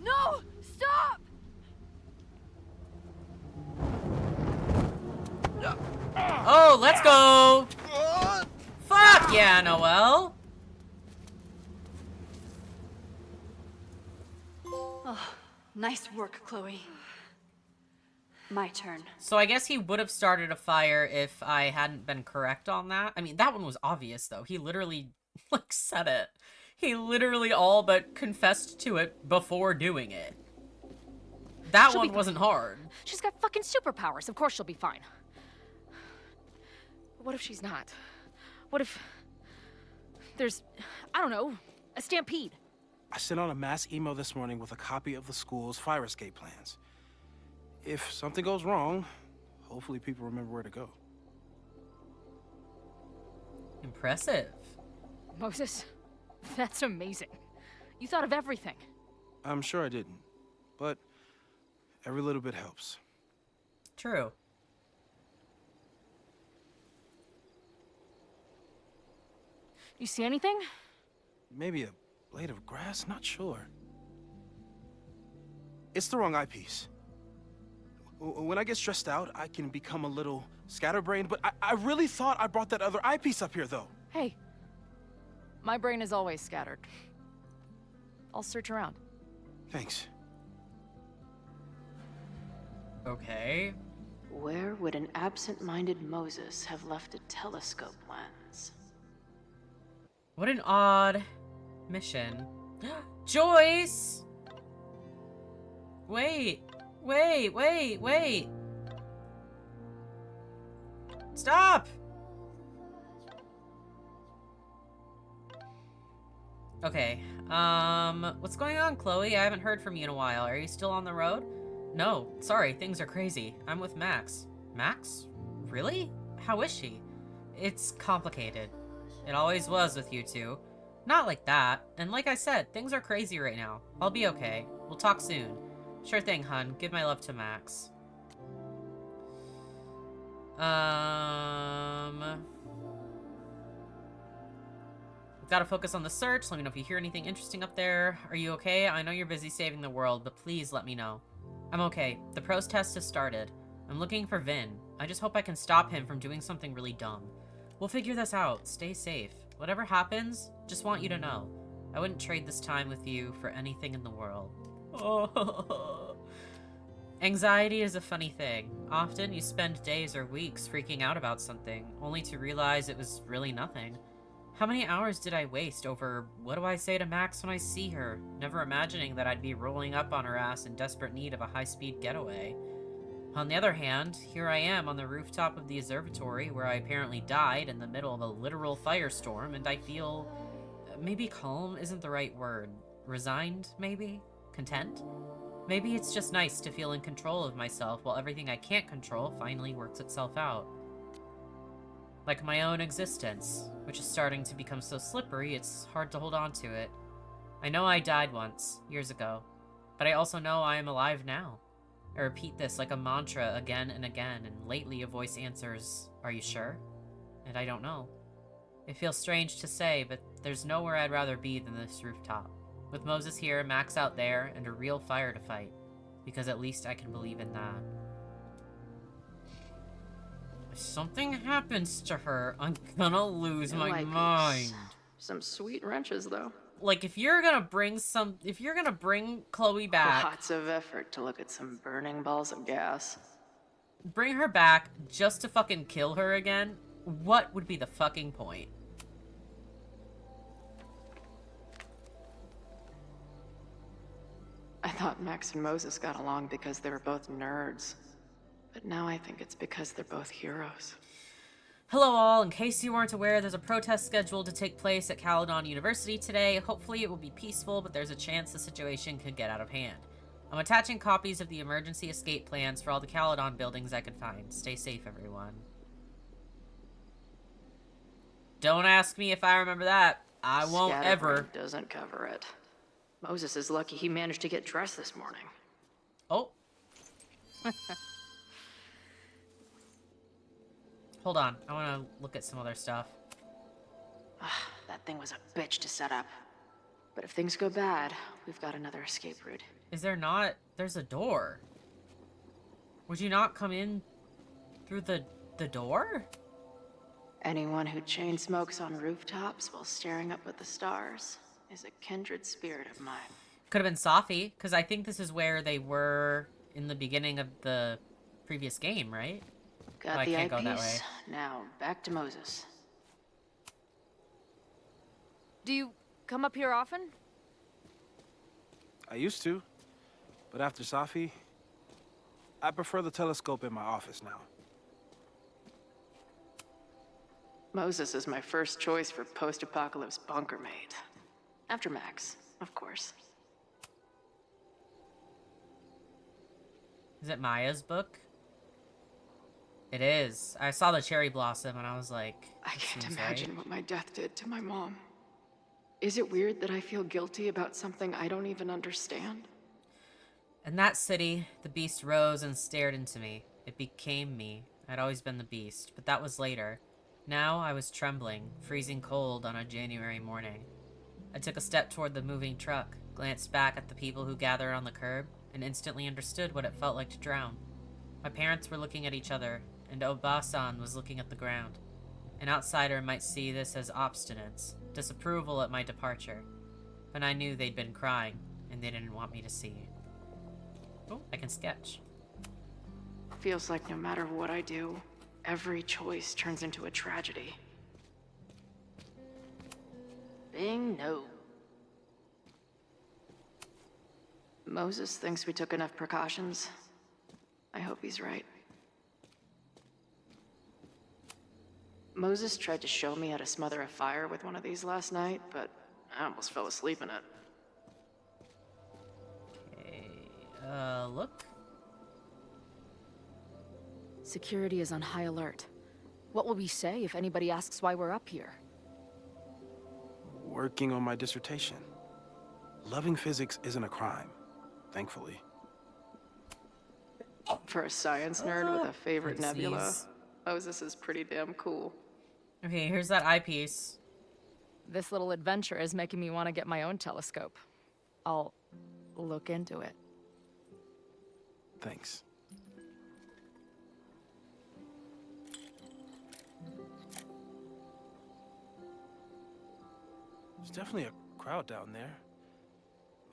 No! Stop! Oh, let's go! Fuck yeah, Noel! Oh, nice work, Chloe. My turn. So I guess he would have started a fire if I hadn't been correct on that. I mean, that one was obvious, though. He literally, like, said it. He literally all but confessed to it before doing it. That one wasn't hard. She's got fucking superpowers. Of course she'll be fine. What if she's not? What if there's, I don't know, a stampede? I sent out a mass email this morning with a copy of the school's fire escape plans. If something goes wrong, hopefully people remember where to go. Impressive. Moses, that's amazing. You thought of everything. I'm sure I didn't, but every little bit helps. True. You see anything? Maybe a blade of grass? Not sure. It's the wrong eyepiece. When I get stressed out, I can become a little scatterbrained, but I really thought I brought that other eyepiece up here, though. Hey, my brain is always scattered. I'll search around. Thanks. Okay. Where would an absent-minded Moses have left a telescope lens? What an odd mission. Joyce! Wait. Wait. Stop! Okay, what's going on, Chloe? I haven't heard from you in a while. Are you still on the road? No, sorry, things are crazy. I'm with Max. Max? Really? How is she? It's complicated. It always was with you two. Not like that. And like I said, things are crazy right now. I'll be okay. We'll talk soon. Sure thing, hun. Give my love to Max. Gotta focus on the search. Let me know if you hear anything interesting up there. Are you okay? I know you're busy saving the world, but please let me know. I'm okay. The protest has started. I'm looking for Vin. I just hope I can stop him from doing something really dumb. We'll figure this out. Stay safe. Whatever happens, just want you to know. I wouldn't trade this time with you for anything in the world. Oh. Anxiety is a funny thing. Often you spend days or weeks freaking out about something, only to realize it was really nothing. How many hours did I waste over what do I say to Max when I see her, never imagining that I'd be rolling up on her ass in desperate need of a high-speed getaway. On the other hand, here I am on the rooftop of the observatory where I apparently died in the middle of a literal firestorm, and I feel... maybe calm isn't the right word. Resigned, maybe? Content? Maybe it's just nice to feel in control of myself while everything I can't control finally works itself out. Like my own existence, which is starting to become so slippery it's hard to hold on to it. I know I died once, years ago, but I also know I am alive now. I repeat this like a mantra again and again, and lately a voice answers, "Are you sure?" And I don't know. It feels strange to say, but there's nowhere I'd rather be than this rooftop. With Moses here, Max out there, and a real fire to fight. Because at least I can believe in that. If something happens to her, I'm gonna lose my mind. Some sweet wrenches, though. Like, if you're gonna bring Chloe back... Lots of effort to look at some burning balls of gas. Bring her back just to fucking kill her again, what would be the fucking point? I thought Max and Moses got along because they were both nerds. But now I think it's because they're both heroes. Hello all, in case you weren't aware, there's a protest scheduled to take place at Caledon University today. Hopefully it will be peaceful, but there's a chance the situation could get out of hand. I'm attaching copies of the emergency escape plans for all the Caledon buildings I could find. Stay safe, everyone. Don't ask me if I remember that. I won't ever. Doesn't cover it. Moses is lucky he managed to get dressed this morning. Oh. Hold on, I want to look at some other stuff. That thing was a bitch to set up. But if things go bad, we've got another escape route. Is there not? There's a door. Would you not come in through the door? Anyone who chain smokes on rooftops while staring up at the stars is a kindred spirit of mine. Could have been Safi, because I think this is where they were in the beginning of the previous game, right? Got the eyepiece. Go that way. Now, back to Moses. Do you come up here often? I used to, but after Safi, I prefer the telescope in my office now. Moses is my first choice for post-apocalypse bunker mate. After Max. of course. Is it Maya's book? It is. I saw the cherry blossom and I was like, I can't seems imagine right. what my death did to my mom. Is it weird that I feel guilty about something I don't even understand? In that city, the beast rose and stared into me. It became me. I'd always been the beast, but that was later. Now I was trembling, freezing cold on a January morning. I took a step toward the moving truck, glanced back at the people who gathered on the curb, and instantly understood what it felt like to drown. My parents were looking at each other, and Obasan was looking at the ground. An outsider might see this as obstinance, disapproval at my departure, but I knew they'd been crying, and they didn't want me to see. Oh, I can sketch. Feels like no matter what I do, every choice turns into a tragedy. Bing, no. Moses thinks we took enough precautions. I hope he's right. Moses tried to show me how to smother a fire with one of these last night, but I almost fell asleep in it. Okay, look. Security is on high alert. What will we say if anybody asks why we're up here? Working on my dissertation. Loving physics isn't a crime, thankfully. For a science nerd with a favorite Let's nebula, sneeze. Moses is pretty damn cool. Okay, here's that eyepiece. This little adventure is making me want to get my own telescope. I'll look into it. Thanks. There's definitely a crowd down there.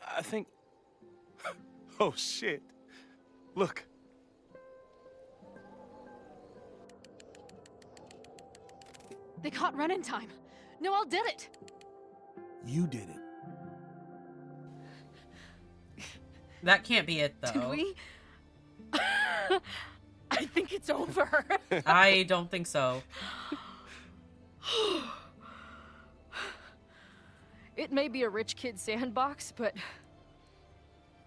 I think... Oh, shit. Look. They caught Ren in time. Noel did it. You did it. That can't be it, though. Did we? I think it's over. I don't think so. It may be a rich kid sandbox, but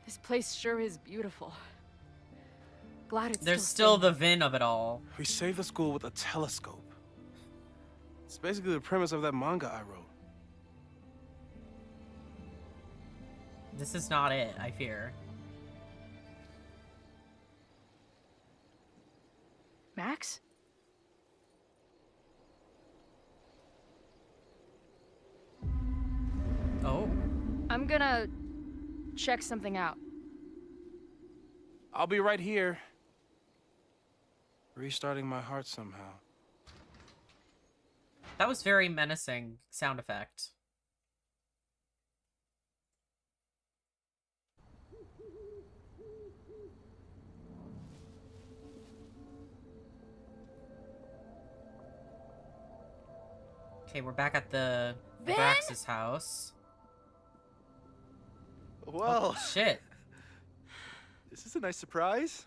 this place sure is beautiful. Glad it's There's still the Vin of it all. We saved the school with a telescope. It's basically the premise of that manga I wrote. This is not it, I fear. Max? Oh. I'm gonna check something out. I'll be right here. Restarting my heart somehow. That was very menacing sound effect. Okay, we're back at the Vin? Brax's house. Well, Oh, shit. this is a nice surprise.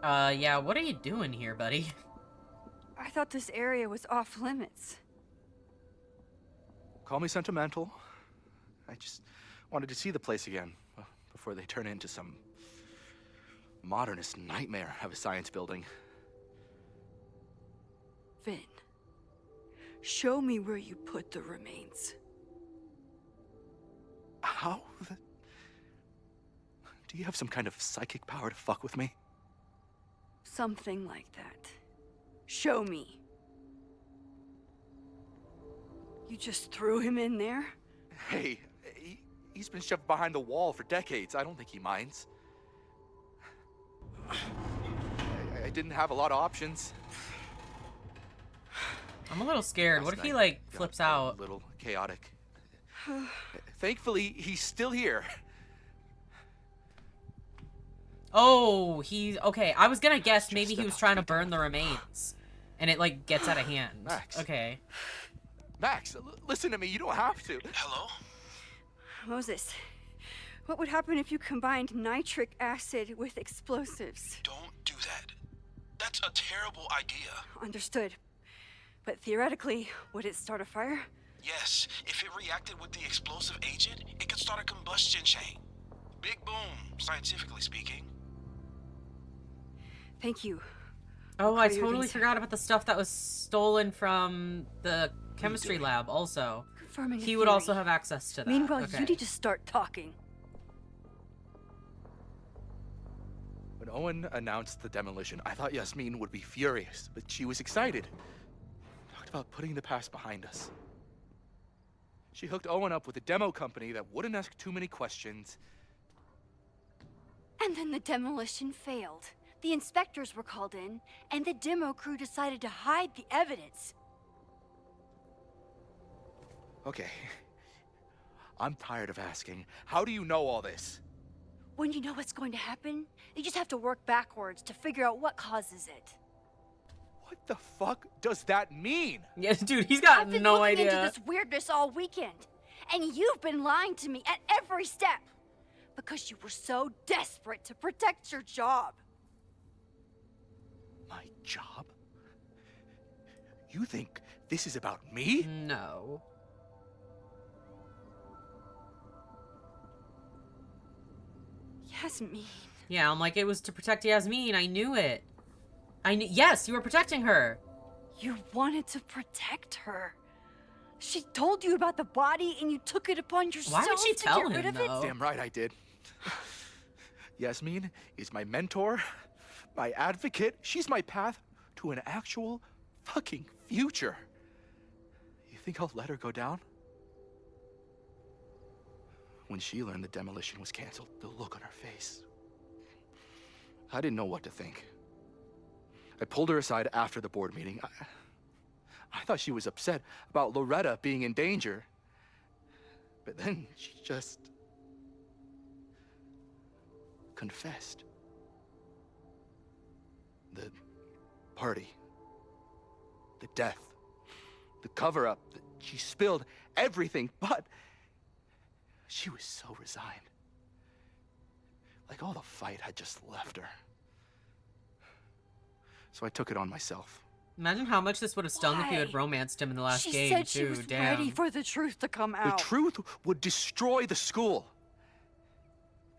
Yeah, what are you doing here, buddy? I thought this area was off limits. Call me sentimental. I just wanted to see the place again before they turn into some modernist nightmare of a science building. Vin, show me where you put the remains. How the... Do you have some kind of psychic power to fuck with me? Something like that. Show me. You just threw him in there? Hey, he's been shoved behind the wall for decades. I don't think he minds. I didn't have a lot of options. I'm a little scared. What if he, Last like, night flips got out? A little chaotic. Thankfully, he's still here. Oh, he's... Okay, I was gonna guess maybe he step was up trying to to burn the remains. And it, like, gets out of hand. Max. Okay. Max, listen to me. You don't have to. Hello? Moses, what would happen if you combined nitric acid with explosives? Don't do that. That's a terrible idea. Understood. But theoretically, would it start a fire? Yes, if it reacted with the explosive agent, it could start a combustion chain. Big boom, scientifically speaking. Thank you. Oh, I'll I call you totally these- forgot about the stuff that was stolen from the chemistry lab also. Confirming a He would theory. also have access to that. Meanwhile, Okay. you need to start talking. When Owen announced the demolition, I thought Yasmin would be furious, but she was excited. Talked about putting the past behind us. She hooked Owen up with a demo company that wouldn't ask too many questions. And then the demolition failed. The inspectors were called in, and the demo crew decided to hide the evidence. Okay. I'm tired of asking. How do you know all this? When you know what's going to happen, you just have to work backwards to figure out what causes it. What the fuck does that mean? Yeah, dude, he's got I've been no looking idea. into this weirdness all weekend, and you've been lying to me at every step because you were so desperate to protect your job. My job? You think this is about me? No. Yasmin. Yeah, I'm like, it was to protect Yasmin. I knew it. I knew. Yes, you were protecting her. You wanted to protect her. She told you about the body, and you took it upon yourself Why would she to tell get rid him, of it. though? Damn right I did. Yasmin is my mentor, my advocate. She's my path to an actual fucking future. You think I'll let her go down? When she learned the demolition was canceled, the look on her face. I didn't know what to think. I pulled her aside after the board meeting. I thought she was upset about Loretta being in danger. But then she just confessed. The party, the death, the cover-up, she spilled everything, but she was so resigned. Like all the fight had just left her. So I took it on myself. Imagine how much this would have stung if you had Why? romanced him in the last She game, said too. she was Damn. ready for the truth to come The out. truth would destroy the school.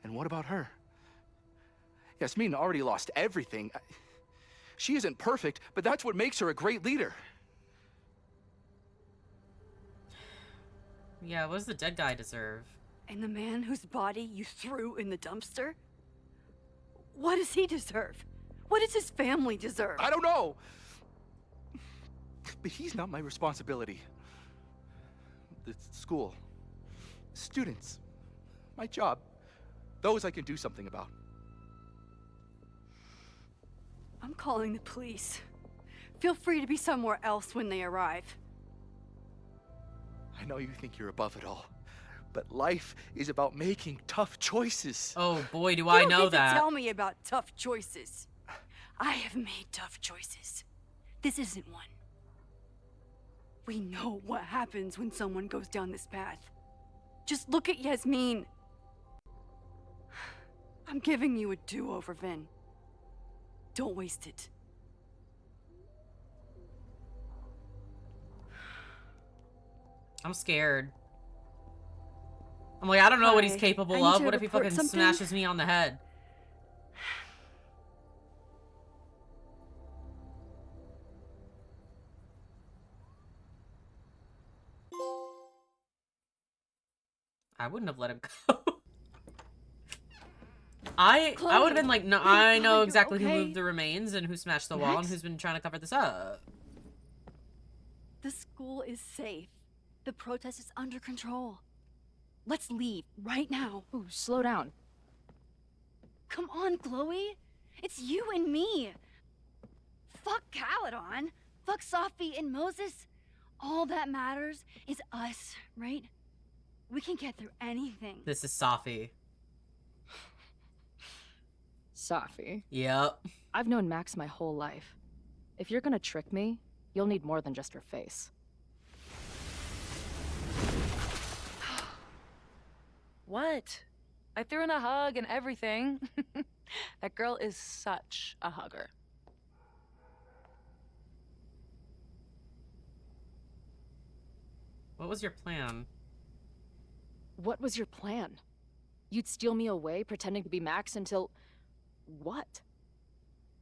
And what about her? Yasmin already lost everything. She isn't perfect, but that's what makes her a great leader. Yeah, what does the dead guy deserve? And the man whose body you threw in the dumpster? What does he deserve? What does his family deserve? I don't know. But he's not my responsibility. The school, students, my job, those I can do something about. I'm calling the police. Feel free to be somewhere else when they arrive. I know you think you're above it all, but life is about making tough choices. Oh boy, do You I don't know get that. to tell me about tough choices. I have made tough choices. This isn't one. We know what happens when someone goes down this path. Just look at Yasmin. I'm giving you a do-over, Vin. Don't waste it. I'm scared. I'm like, I don't know what he's Hi, capable I need of. to What if he report fucking something. smashes me on the head? I wouldn't have let him go. I would have been like, no, I know Chloe, exactly who okay? moved the remains and who smashed the wall and Max? who's been trying to cover this up. The school is safe. The protest is under control. Let's leave right now. Ooh, slow down. Come on, Chloe. It's you and me. Fuck Caledon. Fuck Sophie and Moses. All that matters is us, right? We can get through anything. This is Safi. Safi. Yep. I've known Max my whole life. If you're gonna trick me, you'll need more than just her face. What? I threw in a hug and everything. That girl is such a hugger. What was your plan? What was your plan? You'd steal me away, pretending to be Max until... what?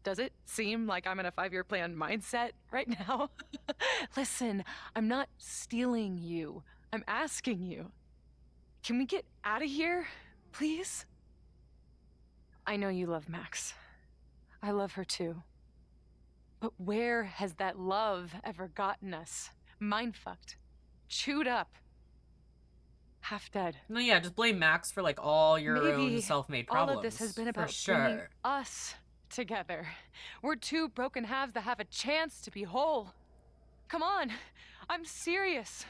Does it seem like I'm in a 5-year plan mindset right now? Listen, I'm not stealing you. I'm asking you. Can we get out of here, please? I know you love Max. I love her too. But where has that love ever gotten us? Mind-fucked. Chewed up. Half dead. No, yeah, just blame Max for like all your own Maybe self-made all problems. of this has been for about sure. bringing us together. We're two broken halves that have a chance to be whole. Come on, I'm serious.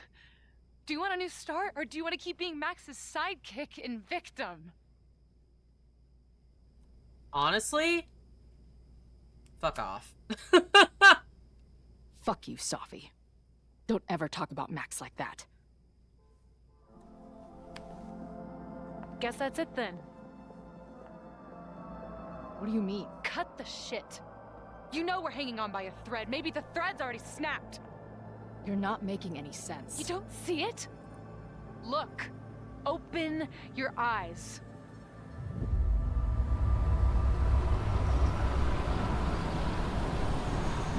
Do you want a new start, or do you want to keep being Max's sidekick and victim? Honestly, fuck off. Fuck you, Safi. Don't ever talk about Max like that. Guess that's it then. What do you mean? Cut the shit. You know we're hanging on by a thread. Maybe the thread's already snapped. You're not making any sense. You don't see it? Look. Open your eyes.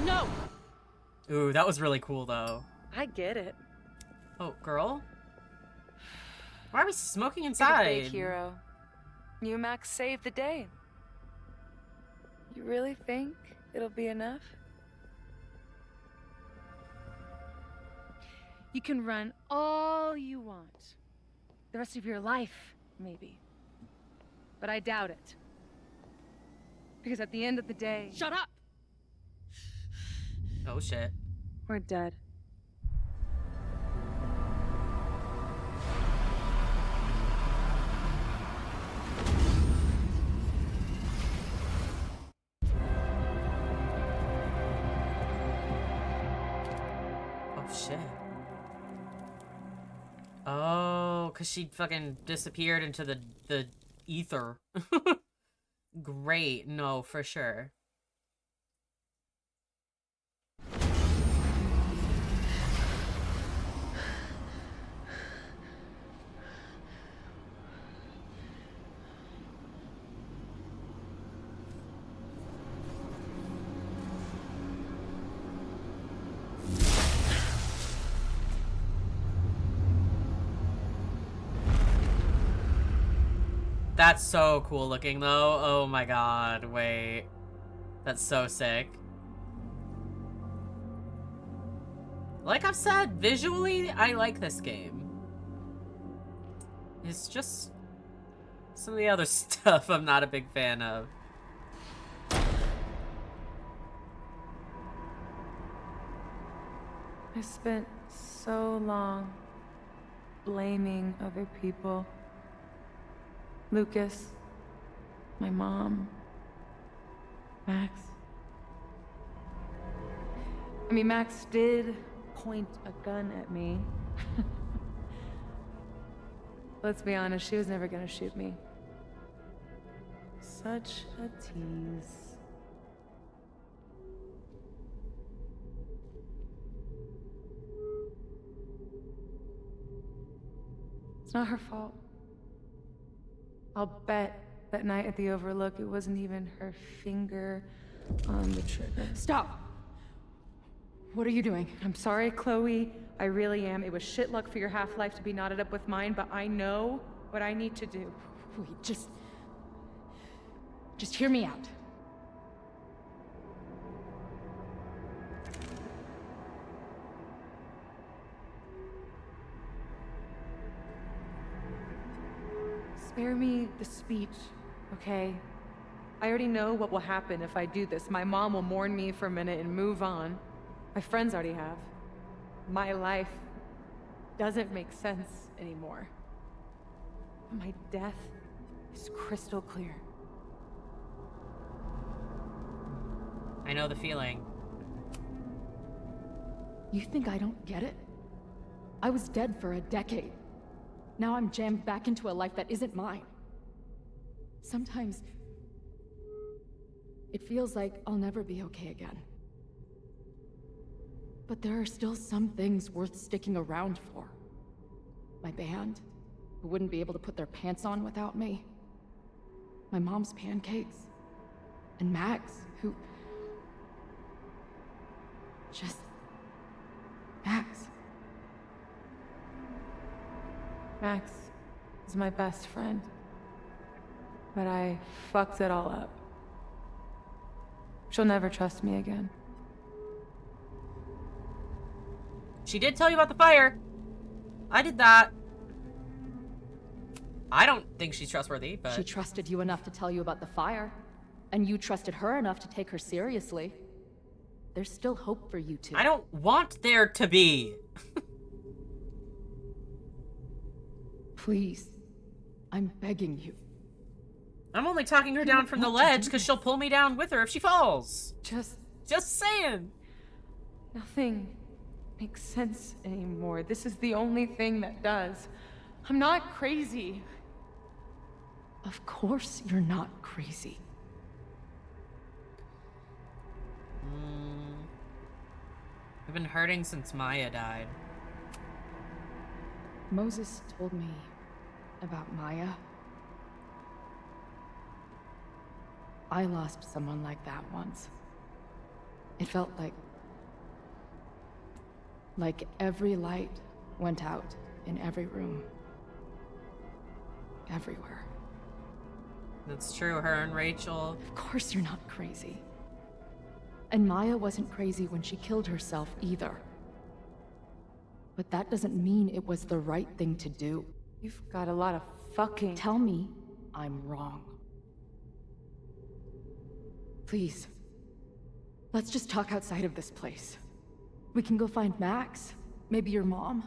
No! Ooh, that was really cool though. I get it. Oh, girl? Why are we smoking You're inside? the big hero. You and Max saved the day. You really think it'll be enough? You can run all you want. The rest of your life, maybe. But I doubt it. Because at the end of the day... Shut up! Oh shit. We're dead. Oh shit. Oh, cause she fucking disappeared into the ether. Great. No, for sure. That's so cool looking though. Oh my god, wait. That's so sick. Like I've said, visually, I like this game. It's just some of the other stuff I'm not a big fan of. I spent so long blaming other people. Lucas, my mom, Max. I mean, Max did point a gun at me. Let's be honest, she was never gonna shoot me. Such a tease. It's not her fault. I'll bet that night at the Overlook it wasn't even her finger on the trigger. Stop! What are you doing? I'm sorry, Chloe. I really am. It was shit luck for your half-life to be knotted up with mine, but I know what I need to do. Wait, just hear me out. Spare me the speech, okay? I already know what will happen if I do this. My mom will mourn me for a minute and move on. My friends already have. My life doesn't make sense anymore. My death is crystal clear. I know the feeling. You think I don't get it? I was dead for a decade. Now I'm jammed back into a life that isn't mine. Sometimes it feels like I'll never be okay again. But there are still some things worth sticking around for. My band, who wouldn't be able to put their pants on without me. My mom's pancakes. And Max, who... just... Max. Max is my best friend. But I fucked it all up. She'll never trust me again. She did tell you about the fire. I did that. I don't think she's trustworthy, but... She trusted you enough to tell you about the fire. And you trusted her enough to take her seriously. There's still hope for you two. I don't want there to be. Please. I'm begging you. I'm only talking her down from the ledge because she'll pull me down with her if she falls. Just saying. Nothing makes sense anymore. This is the only thing that does. I'm not crazy. Of course you're not crazy. I've been hurting since Maya died. Moses told me about Maya. I lost someone like that once. It felt like every light went out in every room. Everywhere. That's true, her and Rachel. Of course you're not crazy. And Maya wasn't crazy when she killed herself either. But that doesn't mean it was the right thing to do. You've got a lot of fucking... Tell me I'm wrong. Please. Let's just talk outside of this place. We can go find Max. Maybe your mom.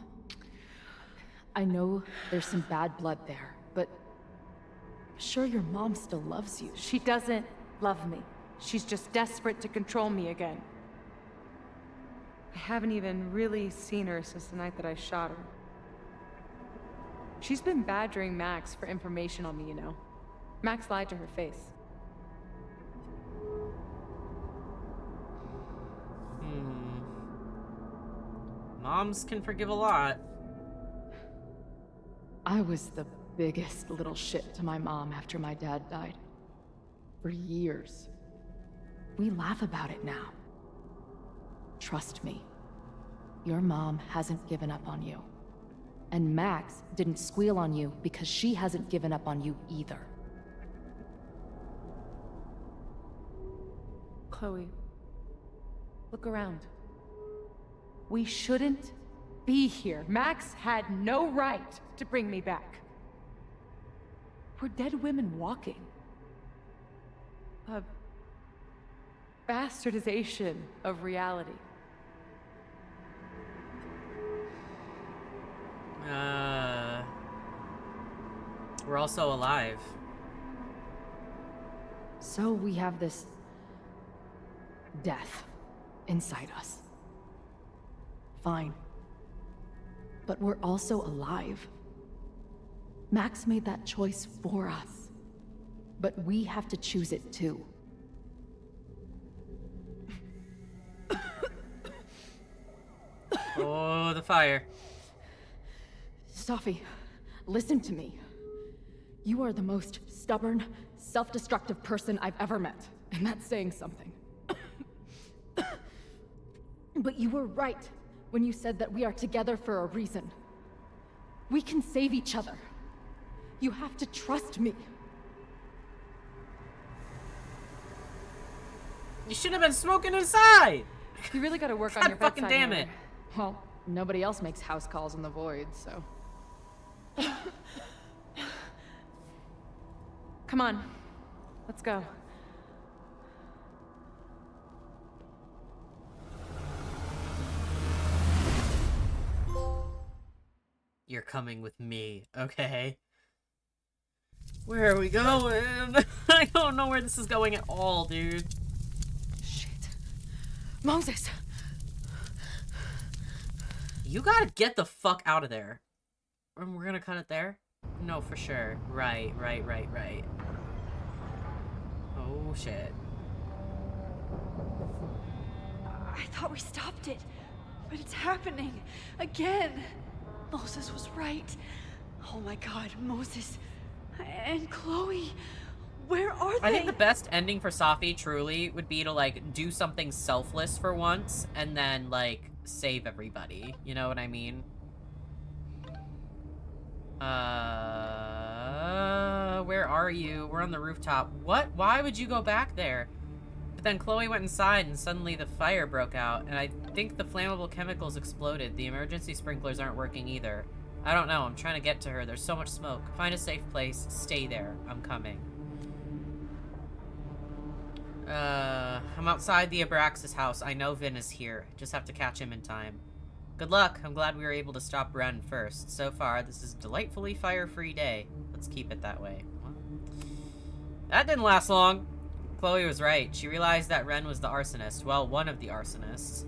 I know there's some bad blood there, but I'm sure your mom still loves you. She doesn't love me. She's just desperate to control me again. I haven't even really seen her since the night that I shot her. She's been badgering Max for information on me, you know. Max lied to her face. Moms can forgive a lot. I was the biggest little shit to my mom after my dad died. For years. We laugh about it now. Trust me. Your mom hasn't given up on you. And Max didn't squeal on you because she hasn't given up on you either. Chloe, look around. We shouldn't be here. Max had no right to bring me back. We're dead women walking. A bastardization of reality. We're also alive. So we have this death inside us. Fine. But we're also alive. Max made that choice for us. But we have to choose it too. Oh, the fire. Safi, listen to me. You are the most stubborn, self-destructive person I've ever met. And that's saying something. But you were right when you said that we are together for a reason. We can save each other. You have to trust me. You should have been smoking inside! You really gotta work on God your fucking bedside damn manner. it. Well, nobody else makes house calls in the void, so... Come on. Let's go. You're coming with me, okay? Where are we going? I don't know where this is going at all, dude. Shit. Moses! You gotta get the fuck out of there. And we're gonna cut it there? No, for sure. Right. Oh, shit. I thought we stopped it, but it's happening again. Moses was right. Oh my god, Moses and Chloe. Where are they? I think the best ending for Safi truly would be to like do something selfless for once and then like save everybody. You know what I mean? Where are you? We're on the rooftop. What? Why would you go back there? But then Chloe went inside and suddenly the fire broke out, and I think the flammable chemicals exploded. The emergency sprinklers aren't working either. I don't know. I'm trying to get to her. There's so much smoke. Find a safe place. Stay there. I'm coming. I'm outside the Abraxas house. I know Vin is here. Just have to catch him in time. Good luck. I'm glad we were able to stop Ren first. So far, this is a delightfully fire-free day. Let's keep it that way. Well, that didn't last long. Chloe was right. She realized that Ren was the arsonist. Well, one of the arsonists.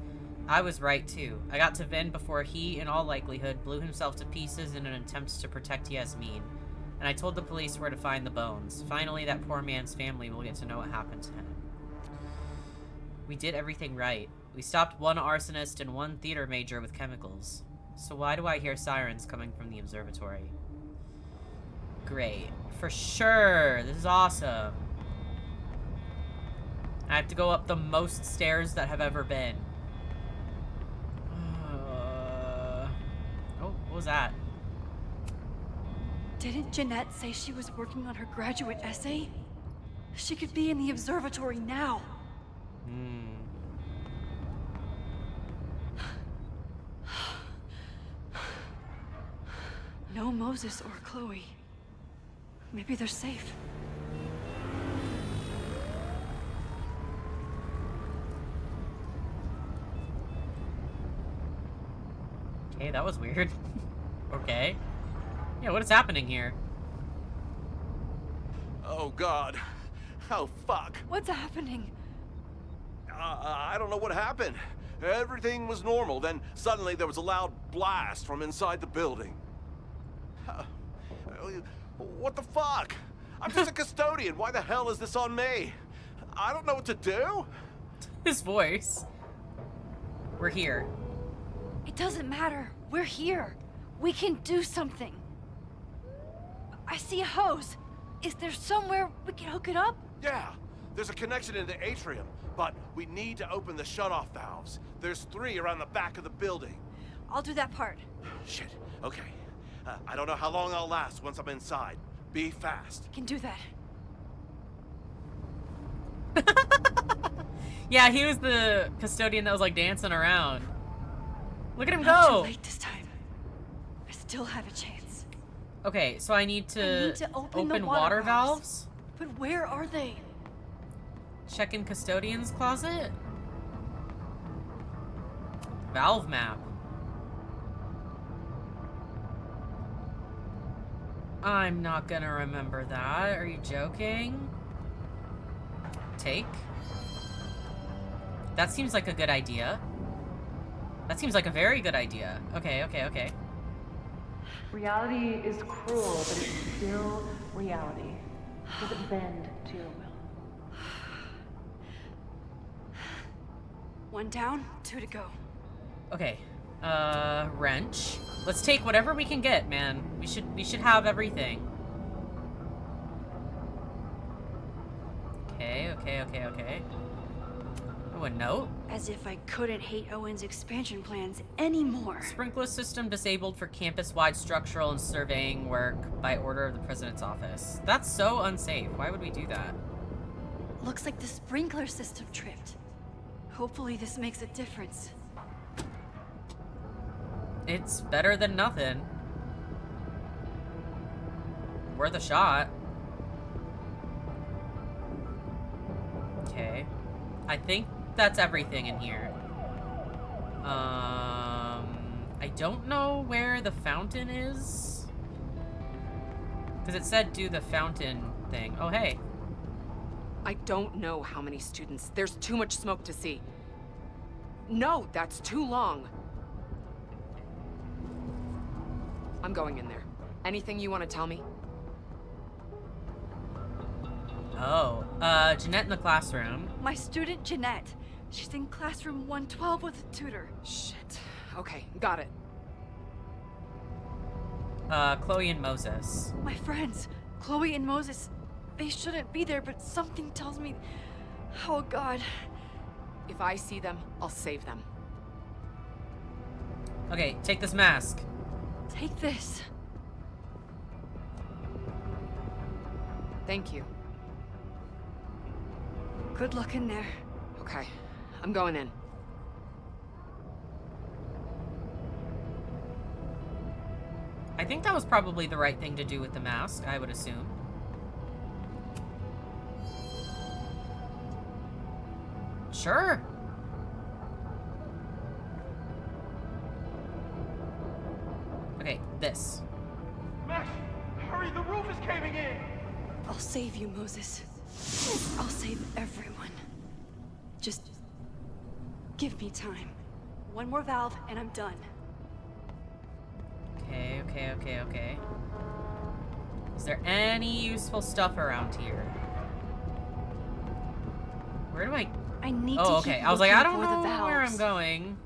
I was right, too. I got to Vin before he, in all likelihood, blew himself to pieces in an attempt to protect Yasmin. And I told the police where to find the bones. Finally, that poor man's family will get to know what happened to him. We did everything right. We stopped one arsonist and one theater major with chemicals. So why do I hear sirens coming from the observatory? Great. For sure. This is awesome. I have to go up the most stairs that have ever been. Oh, what was that? Didn't Jeanette say she was working on her graduate essay? She could be in the observatory now. No Moses or Chloe. Maybe they're safe. Okay, that was weird. Okay. Yeah, what is happening here? Oh, God. Oh, fuck. What's happening? I don't know what happened. Everything was normal, then suddenly there was a loud blast from inside the building. What the fuck? I'm just a custodian. Why the hell is this on me? I don't know what to do. His voice. We're here. It doesn't matter. We're here. We can do something. I see a hose. Is there somewhere we can hook it up? Yeah, there's a connection in the atrium, but we need to open the shutoff valves. There's 3 around the back of the building. I'll do that part. Shit, okay. I don't know how long I'll last once I'm inside. Be fast. Can do that. Yeah, he was the custodian that was like dancing around. Look at him Not go! too late this time. I still have a chance. Okay, so I need to open the water valves? But where are they? Check in custodian's closet? Valve map. I'm not gonna remember that. Are you joking? Take? That seems like a good idea. That seems like a very good idea. Okay. Reality is cruel, but it's still reality. Does it bend to your will? 1 down, 2 to go. Okay. Wrench. Let's take whatever we can get, man. We should have everything. Okay. Oh, a note? As if I couldn't hate Owen's expansion plans anymore. Sprinkler system disabled for campus-wide structural and surveying work by order of the president's office. That's so unsafe. Why would we do that? Looks like the sprinkler system tripped. Hopefully this makes a difference. It's better than nothing. Worth a shot. Okay. I think that's everything in here. I don't know where the fountain is. Because it said do the fountain thing. Oh, hey. I don't know how many students. There's too much smoke to see. No, that's too long. I'm going in there. Anything you want to tell me? Oh, Jeanette in the classroom. My student, Jeanette. She's in classroom 112 with a tutor. Shit. Okay, got it. Chloe and Moses. My friends, Chloe and Moses, they shouldn't be there, but something tells me... Oh, God. If I see them, I'll save them. Okay, take this mask. Take this. Thank you. Good luck in there. Okay, I'm going in. I think that was probably the right thing to do with the mask, I would assume. Sure. Okay, this. Max, hurry, the roof is caving in! I'll save you, Moses. I'll save everyone. Just give me time. One more valve and I'm done. Okay. Is there any useful stuff around here? Where do I... I need oh, to okay. keep I was like, I don't looking for the know where I'm valves. going.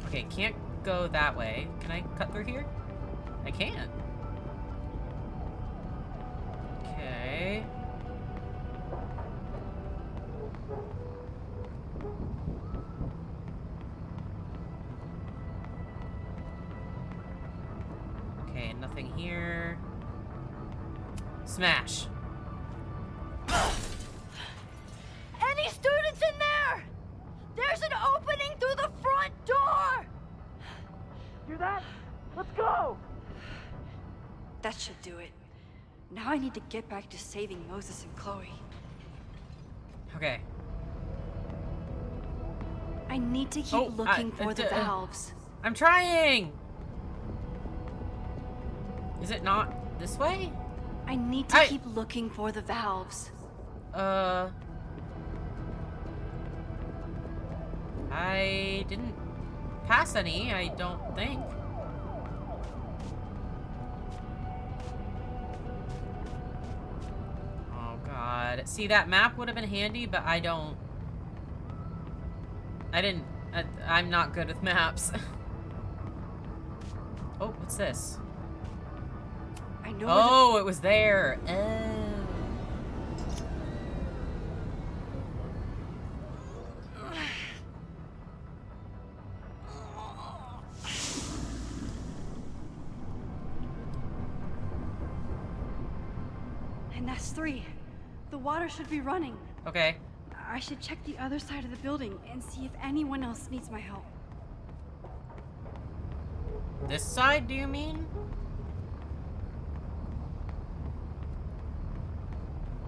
Okay, can't go that way. Can I cut through here? I can. Okay. Okay, nothing here. Smash. Any students in there? There's an opening through the front door! Hear that? Let's go! That should do it. Now I need to get back to saving Moses and Chloe. Okay. I need to keep looking for the valves. I'm trying! Is it not this way? I need to keep looking for the valves. I didn't pass any, I don't think. Oh god. See, that map would have been handy, but I'm not good with maps. Oh, what's this? I know. Oh, it was there. Oh. And that's 3. The water should be running. Okay. I should check the other side of the building and see if anyone else needs my help. This side, do you mean?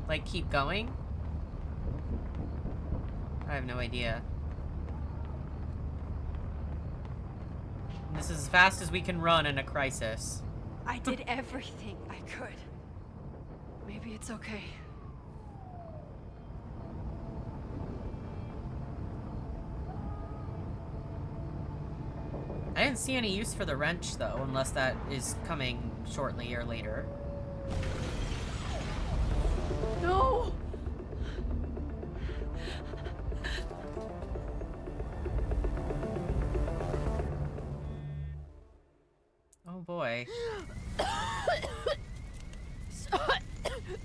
Like, keep going? I have no idea. This is as fast as we can run in a crisis. I did everything I could. Maybe it's okay. I didn't see any use for the wrench, though, unless that is coming shortly or later. No! Oh boy.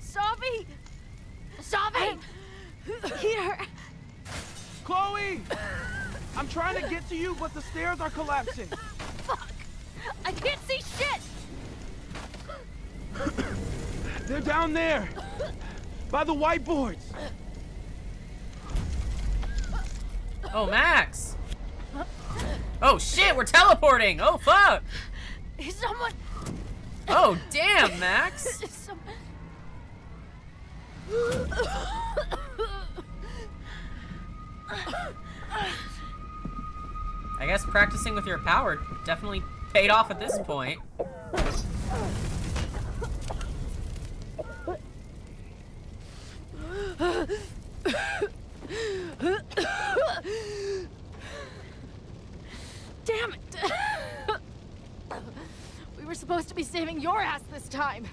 Savi! Savi! Here! Chloe! I'm trying to get to you, but the stairs are collapsing. Fuck! I can't see shit! They're down there, by the whiteboards. Oh, Max! Oh shit, we're teleporting! Oh fuck! Is someone... Oh damn, Max! I guess practicing with your power definitely paid off at this point. Damn it! We were supposed to be saving your ass this time.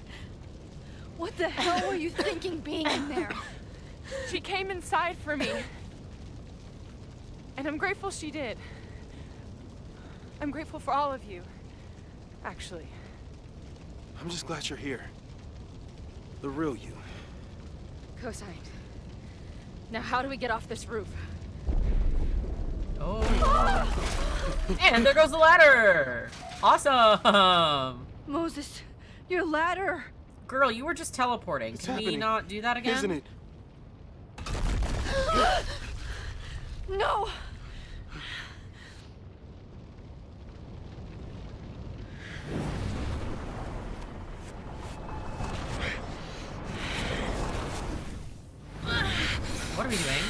What the hell were you thinking being in there? She came inside for me. And I'm grateful she did. I'm grateful for all of you. Actually. I'm just glad you're here. The real you. Co-signed. Now how do we get off this roof? Oh. And there goes the ladder! Awesome! Moses, your ladder! Girl, you were just teleporting. Can we not do that again? Isn't it? No! What are we doing?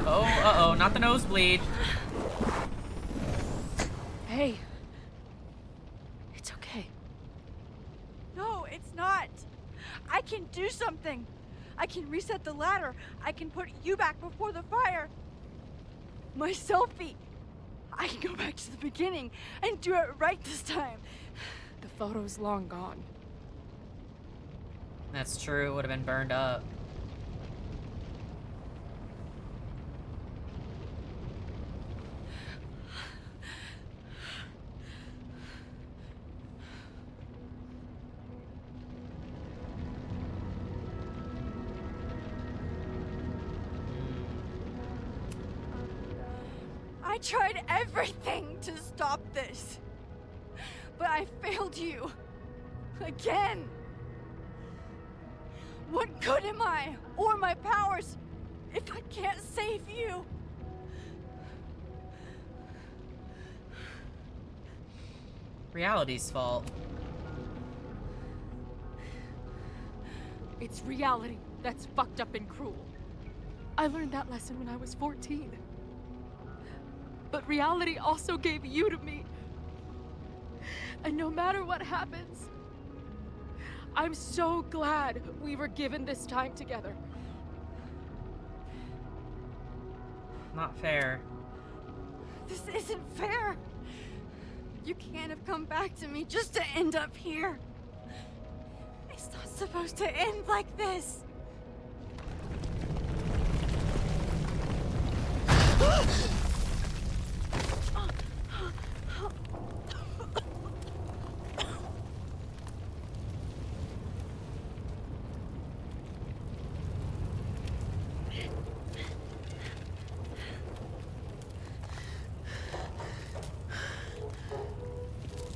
Oh, uh-oh, not the nosebleed. Hey. It's okay. No, it's not. I can do something. I can reset the ladder. I can put you back before the fire. My selfie. I can go back to the beginning and do it right this time. The photo's long gone. That's true, it would have been burned up. I tried everything to stop this. But I failed you. Again. What good am I, or my powers, if I can't save you? Reality's fault. It's reality that's fucked up and cruel. I learned that lesson when I was 14. But reality also gave you to me. And no matter what happens, I'm so glad we were given this time together. Not fair. This isn't fair. You can't have come back to me just to end up here. It's not supposed to end like this.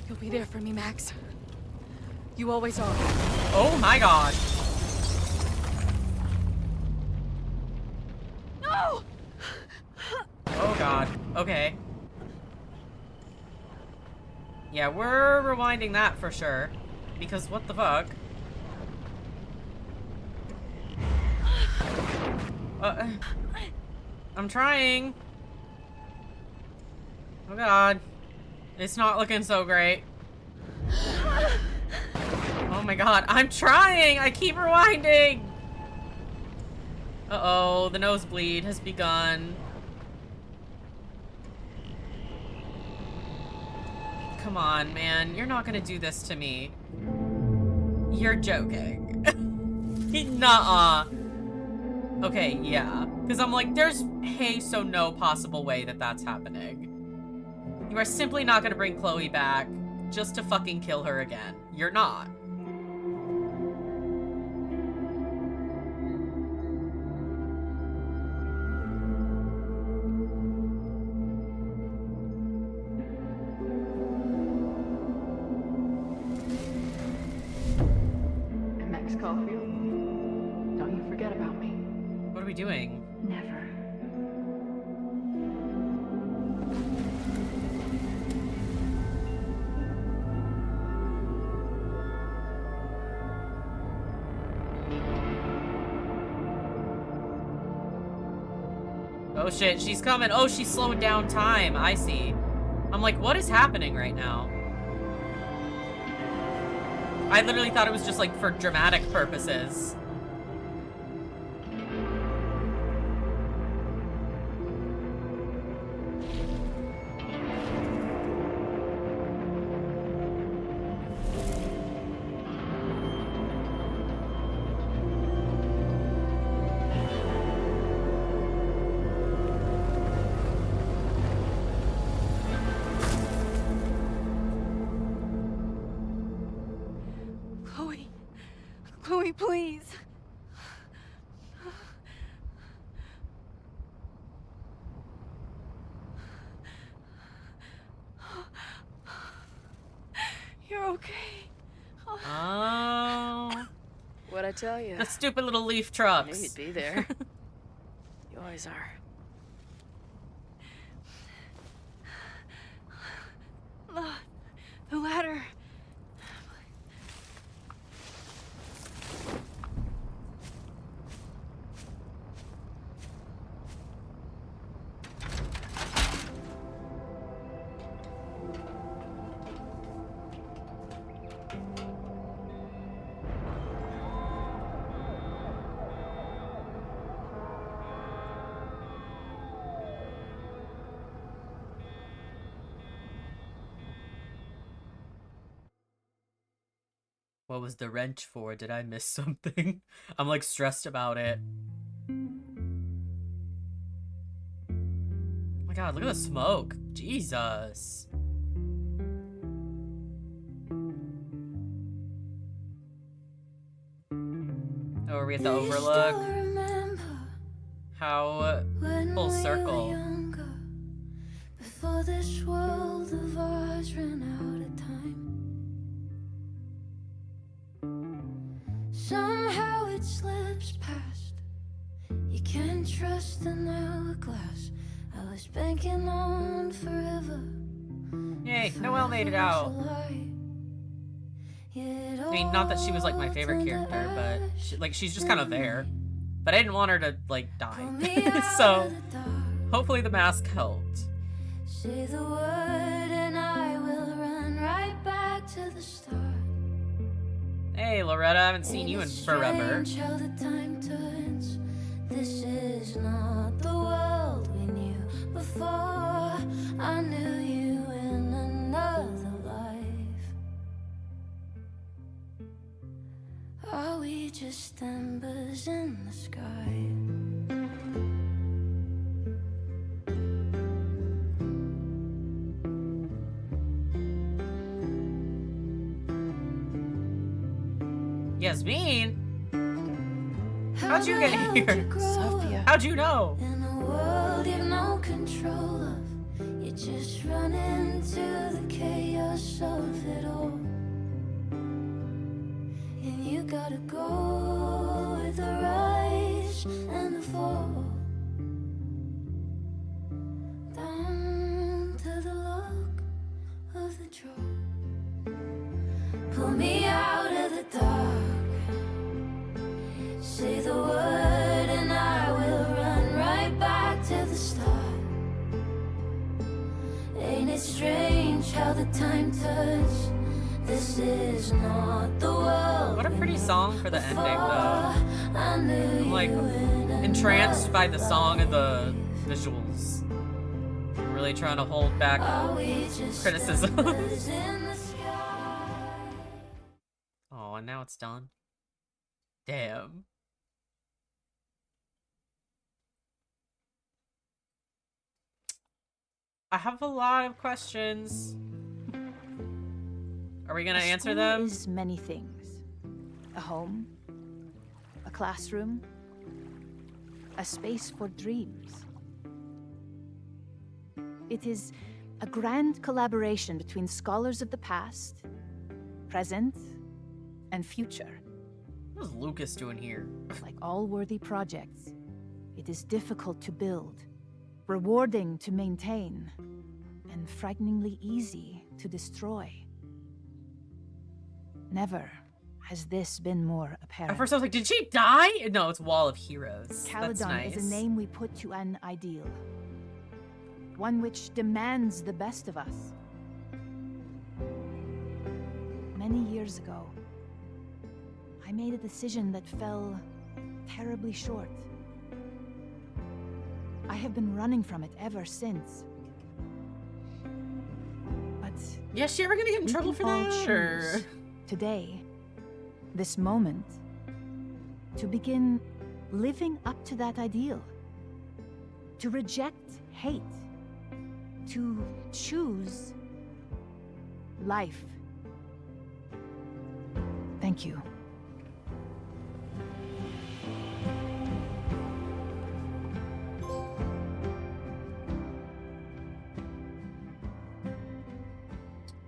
You'll be there for me, Max. You always are. Oh my god. No! Oh god. Okay. Yeah, we're rewinding that for sure. Because what the fuck? I'm trying. Oh god. It's not looking so great. Oh my god, I'm trying! I keep rewinding! Uh-oh, the nosebleed has begun. Come on, man. You're not gonna do this to me. You're joking. Nuh-uh. Okay, yeah. Because I'm like, there's so no possible way that that's happening. You are simply not gonna bring Chloe back just to fucking kill her again. You're not. Max Caulfield, don't you forget about me. What are we doing? Never. Oh shit, she's coming. Oh, she slowed down time. I see. I'm like, what is happening right now? I literally thought it was just like for dramatic purposes. please. You're okay. Oh. What'd I tell you? The stupid little leaf I trucks. knew you'd be there. You always are. The ladder. What was the wrench for? Did I miss something? I'm like stressed about it. Oh my god, look at the smoke. Jesus. Oh, are we at the Overlook? How full circle. Before this world of ours ran out of time. Somehow it slips past. You can't trust an hourglass. I was banking on forever. Yay, Noelle made it out. I mean, not that she was like my favorite character, but she's just kind of there. But I didn't want her to like die. So hopefully the mask helped. Say the word and I will run right back to the start. Hey, Loretta, I haven't seen you in forever. How the time turns. This is not the world we knew before. I knew you in another life. Are we just embers in the sky? Yasmin? How'd you get here? Sophia. How'd you know? In a world you've no control of, you just run into the chaos of it all. And you gotta go with the rise and the fall. Down to the luck of the draw. Pull me out of the dark. Say the word and I will run right back to the start. Ain't it strange how the time turns? This is not the world. What a pretty song for the ending, though. I'm like entranced by the song and the visuals. I'm really trying to hold back criticism. Oh, and now it's done. Damn. I have a lot of questions. Are we gonna answer them? Is many things. A home, a classroom, a space for dreams. It is a grand collaboration between scholars of the past, present, and future. What is Lucas doing here? Like all worthy projects, it is difficult to build, rewarding to maintain, and frighteningly easy to destroy. Never has this been more apparent. At first I was like, did she die? No, it's Wall of Heroes. That's Caledon nice. is a name we put to an ideal. One which demands the best of us. Many years ago, I made a decision that fell terribly short. I have been running from it ever since. But yeah, is she ever gonna get in trouble for that? Or today, this moment, to begin living up to that ideal. To reject hate. To choose life. Thank you.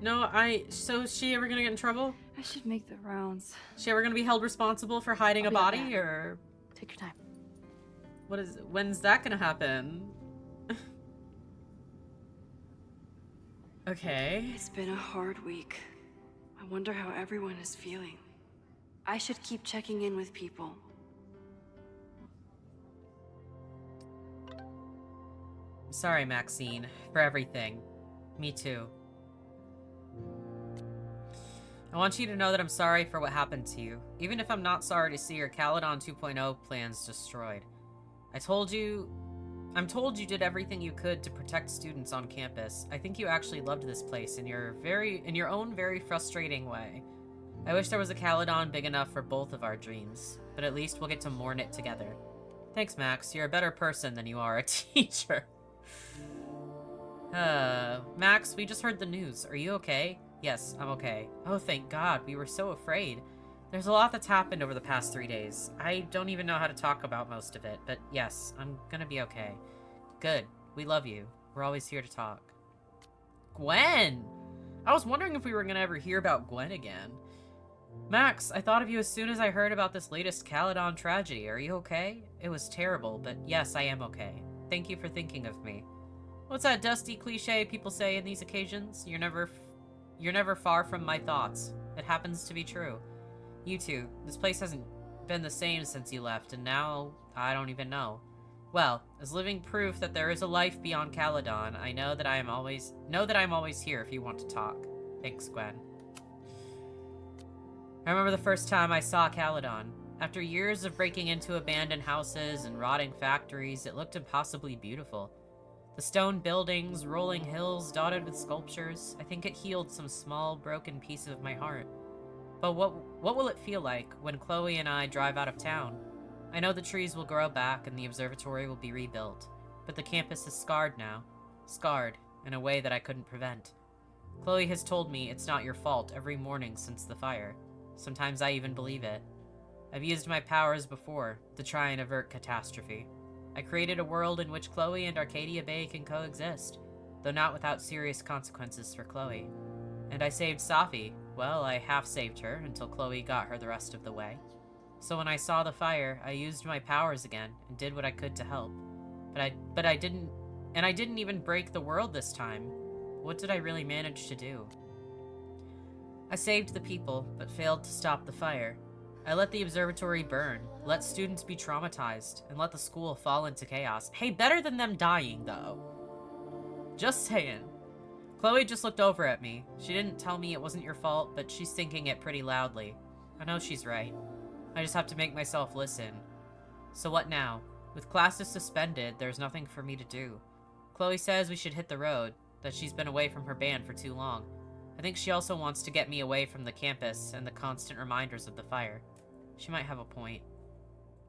No, so is she ever gonna get in trouble? I should make the rounds. Is she ever gonna be held responsible for hiding a body, or? Take your time. When's that gonna happen? Okay. It's been a hard week. I wonder how everyone is feeling. I should keep checking in with people. Sorry, Maxine, for everything. Me too. I want you to know that I'm sorry for what happened to you, even if I'm not sorry to see your Caledon 2.0 plans destroyed. I'm told you did everything you could to protect students on campus. I think you actually loved this place in your own very frustrating way. I wish there was a Caledon big enough for both of our dreams, but at least we'll get to mourn it together. Thanks, Max. You're a better person than you are a teacher. Max, we just heard the news. Are you okay? Yes, I'm okay. Oh, thank God. We were so afraid. There's a lot that's happened over the past 3 days. I don't even know how to talk about most of it, but yes, I'm gonna be okay. Good. We love you. We're always here to talk. Gwen! I was wondering if we were gonna ever hear about Gwen again. Max, I thought of you as soon as I heard about this latest Caledon tragedy. Are you okay? It was terrible, but yes, I am okay. Thank you for thinking of me. What's that dusty cliche people say in these occasions? You're never far from my thoughts. It happens to be true. You two, this place hasn't been the same since you left, and now I don't even know. Well, as living proof that there is a life beyond Caledon, I know that I'm always here if you want to talk. Thanks, Gwen. I remember the first time I saw Caledon. After years of breaking into abandoned houses and rotting factories, it looked impossibly beautiful. The stone buildings, rolling hills dotted with sculptures, I think it healed some small, broken piece of my heart. But what will it feel like when Chloe and I drive out of town? I know the trees will grow back and the observatory will be rebuilt, but the campus is scarred now. Scarred in a way that I couldn't prevent. Chloe has told me it's not your fault every morning since the fire. Sometimes I even believe it. I've used my powers before to try and avert catastrophe. I created a world in which Chloe and Arcadia Bay can coexist, though not without serious consequences for Chloe. And I saved Safi. Well, I half saved her until Chloe got her the rest of the way. So when I saw the fire, I used my powers again and did what I could to help. But I didn't even break the world this time. What did I really manage to do? I saved the people, but failed to stop the fire. I let the observatory burn, let students be traumatized, and let the school fall into chaos. Hey, better than them dying, though. Just saying. Chloe just looked over at me. She didn't tell me it wasn't your fault, but she's thinking it pretty loudly. I know she's right. I just have to make myself listen. So what now? With classes suspended, there's nothing for me to do. Chloe says we should hit the road, that she's been away from her band for too long. I think she also wants to get me away from the campus and the constant reminders of the fire. She might have a point.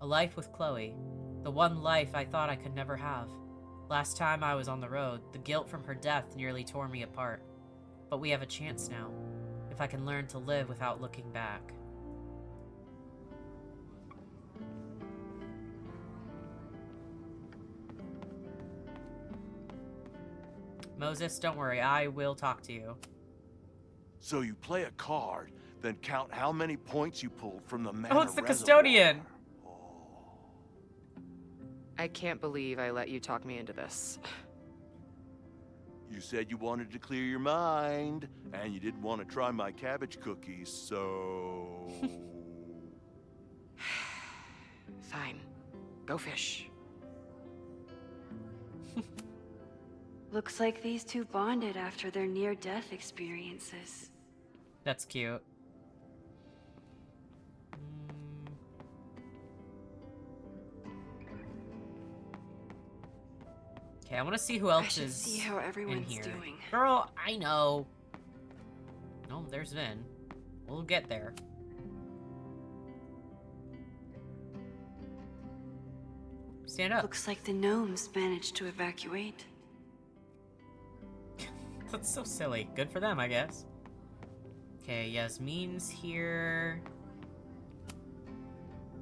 A life with Chloe. The one life I thought I could never have. Last time I was on the road, the guilt from her death nearly tore me apart. But we have a chance now, if I can learn to live without looking back. Moses, don't worry, I will talk to you. So you play a card, then count how many points you pulled from the mana Oh, it's the reservoir. custodian! I can't believe I let you talk me into this. You said you wanted to clear your mind, and you didn't want to try my cabbage cookies, so... Fine. Go fish. Looks like these two bonded after their near-death experiences. That's cute. Okay, I want to see who else is see how everyone's in here. doing. Girl, I know. Oh, there's Vin. We'll get there. Stand up. Looks like the gnomes managed to evacuate. That's so silly. Good for them, I guess. Okay, Yasmin's here.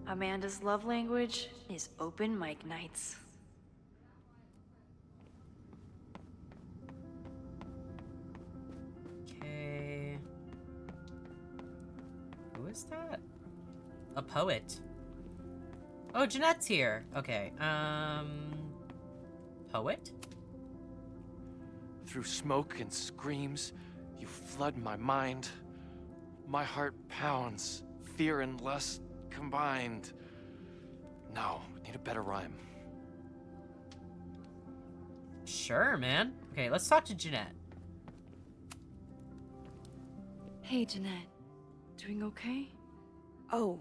Amanda's love language is open mic nights. Okay. is that? A poet. Oh, Jeanette's here. Okay, poet? Through smoke and screams, you flood my mind. My heart pounds, fear and lust combined. No, need a better rhyme. Sure, man. Okay, let's talk to Jeanette. Hey, Jeanette. Doing okay? Oh,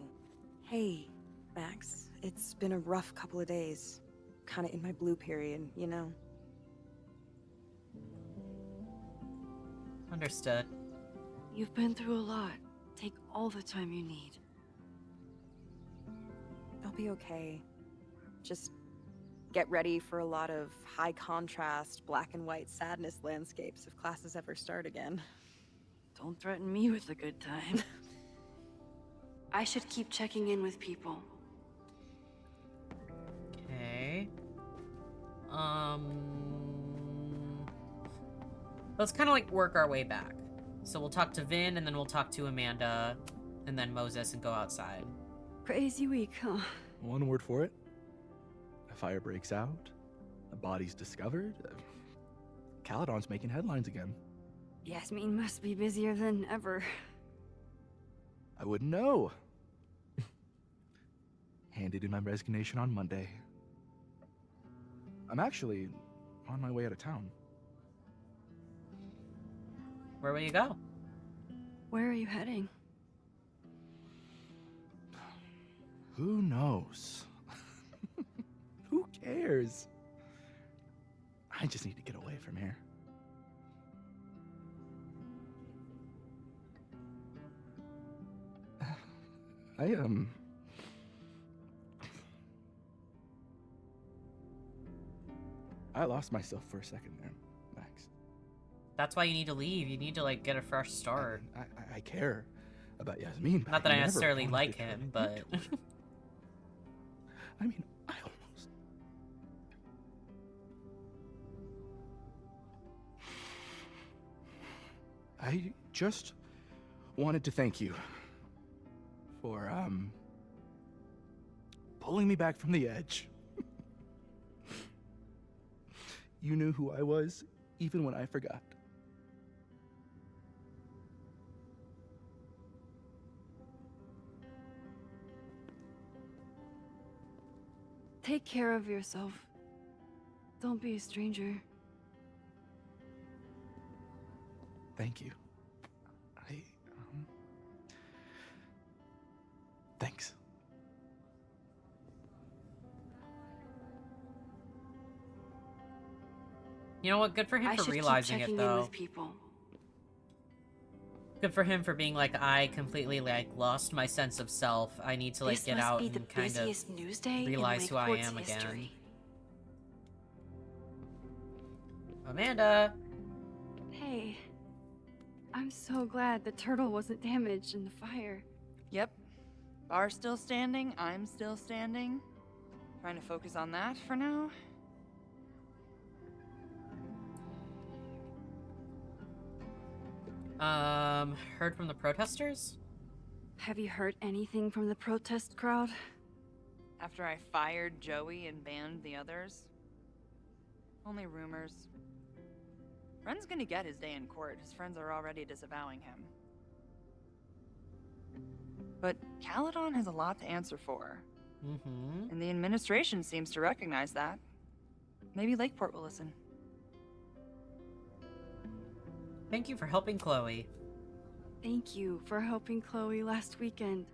hey, Max. It's been a rough couple of days. Kinda in my blue period, you know? Understood. You've been through a lot. Take all the time you need. I'll be okay. Just get ready for a lot of high contrast, black and white sadness landscapes if classes ever start again. Don't threaten me with a good time. I should keep checking in with people. Okay. Let's kind of like work our way back. So we'll talk to Vin, and then we'll talk to Amanda, and then Moses, and go outside. Crazy week, huh? One word for it. A fire breaks out. A body's discovered. Caledon's making headlines again. Yasmin must be busier than ever. I wouldn't know. Handed in my resignation on Monday. I'm actually on my way out of town. Where will you go? Where are you heading? Who knows? Who cares? I just need to get away from here. I lost myself for a second there, Max. That's why you need to leave. You need to, like, get a fresh start. I care about Yasmin. But Not that I never necessarily wanted like to turn him, it but... into her. I mean, I almost... I just wanted to thank you for, pulling me back from the edge. You knew who I was, even when I forgot. Take care of yourself. Don't be a stranger. Thank you. Thanks. You know what? Good for him I for should realizing keep it, checking in though. with people. Good for him for being like, I completely, like, lost my sense of self. I need to, like, This get must out be the and kind of busiest news day in realize who I Lakeport's am again. history. Amanda! Hey, I'm so glad the turtle wasn't damaged in the fire. Yep. Bar's still standing, I'm still standing. Trying to focus on that for now. Heard from the protesters? Have you heard anything from the protest crowd? After I fired Joey and banned the others? Only rumors. Ren's gonna get his day in court. His friends are already disavowing him. But Caledon has a lot to answer for. Mm-hmm. And the administration seems to recognize that. Maybe Lakeport will listen. Thank you for helping Chloe. Thank you for helping Chloe last weekend.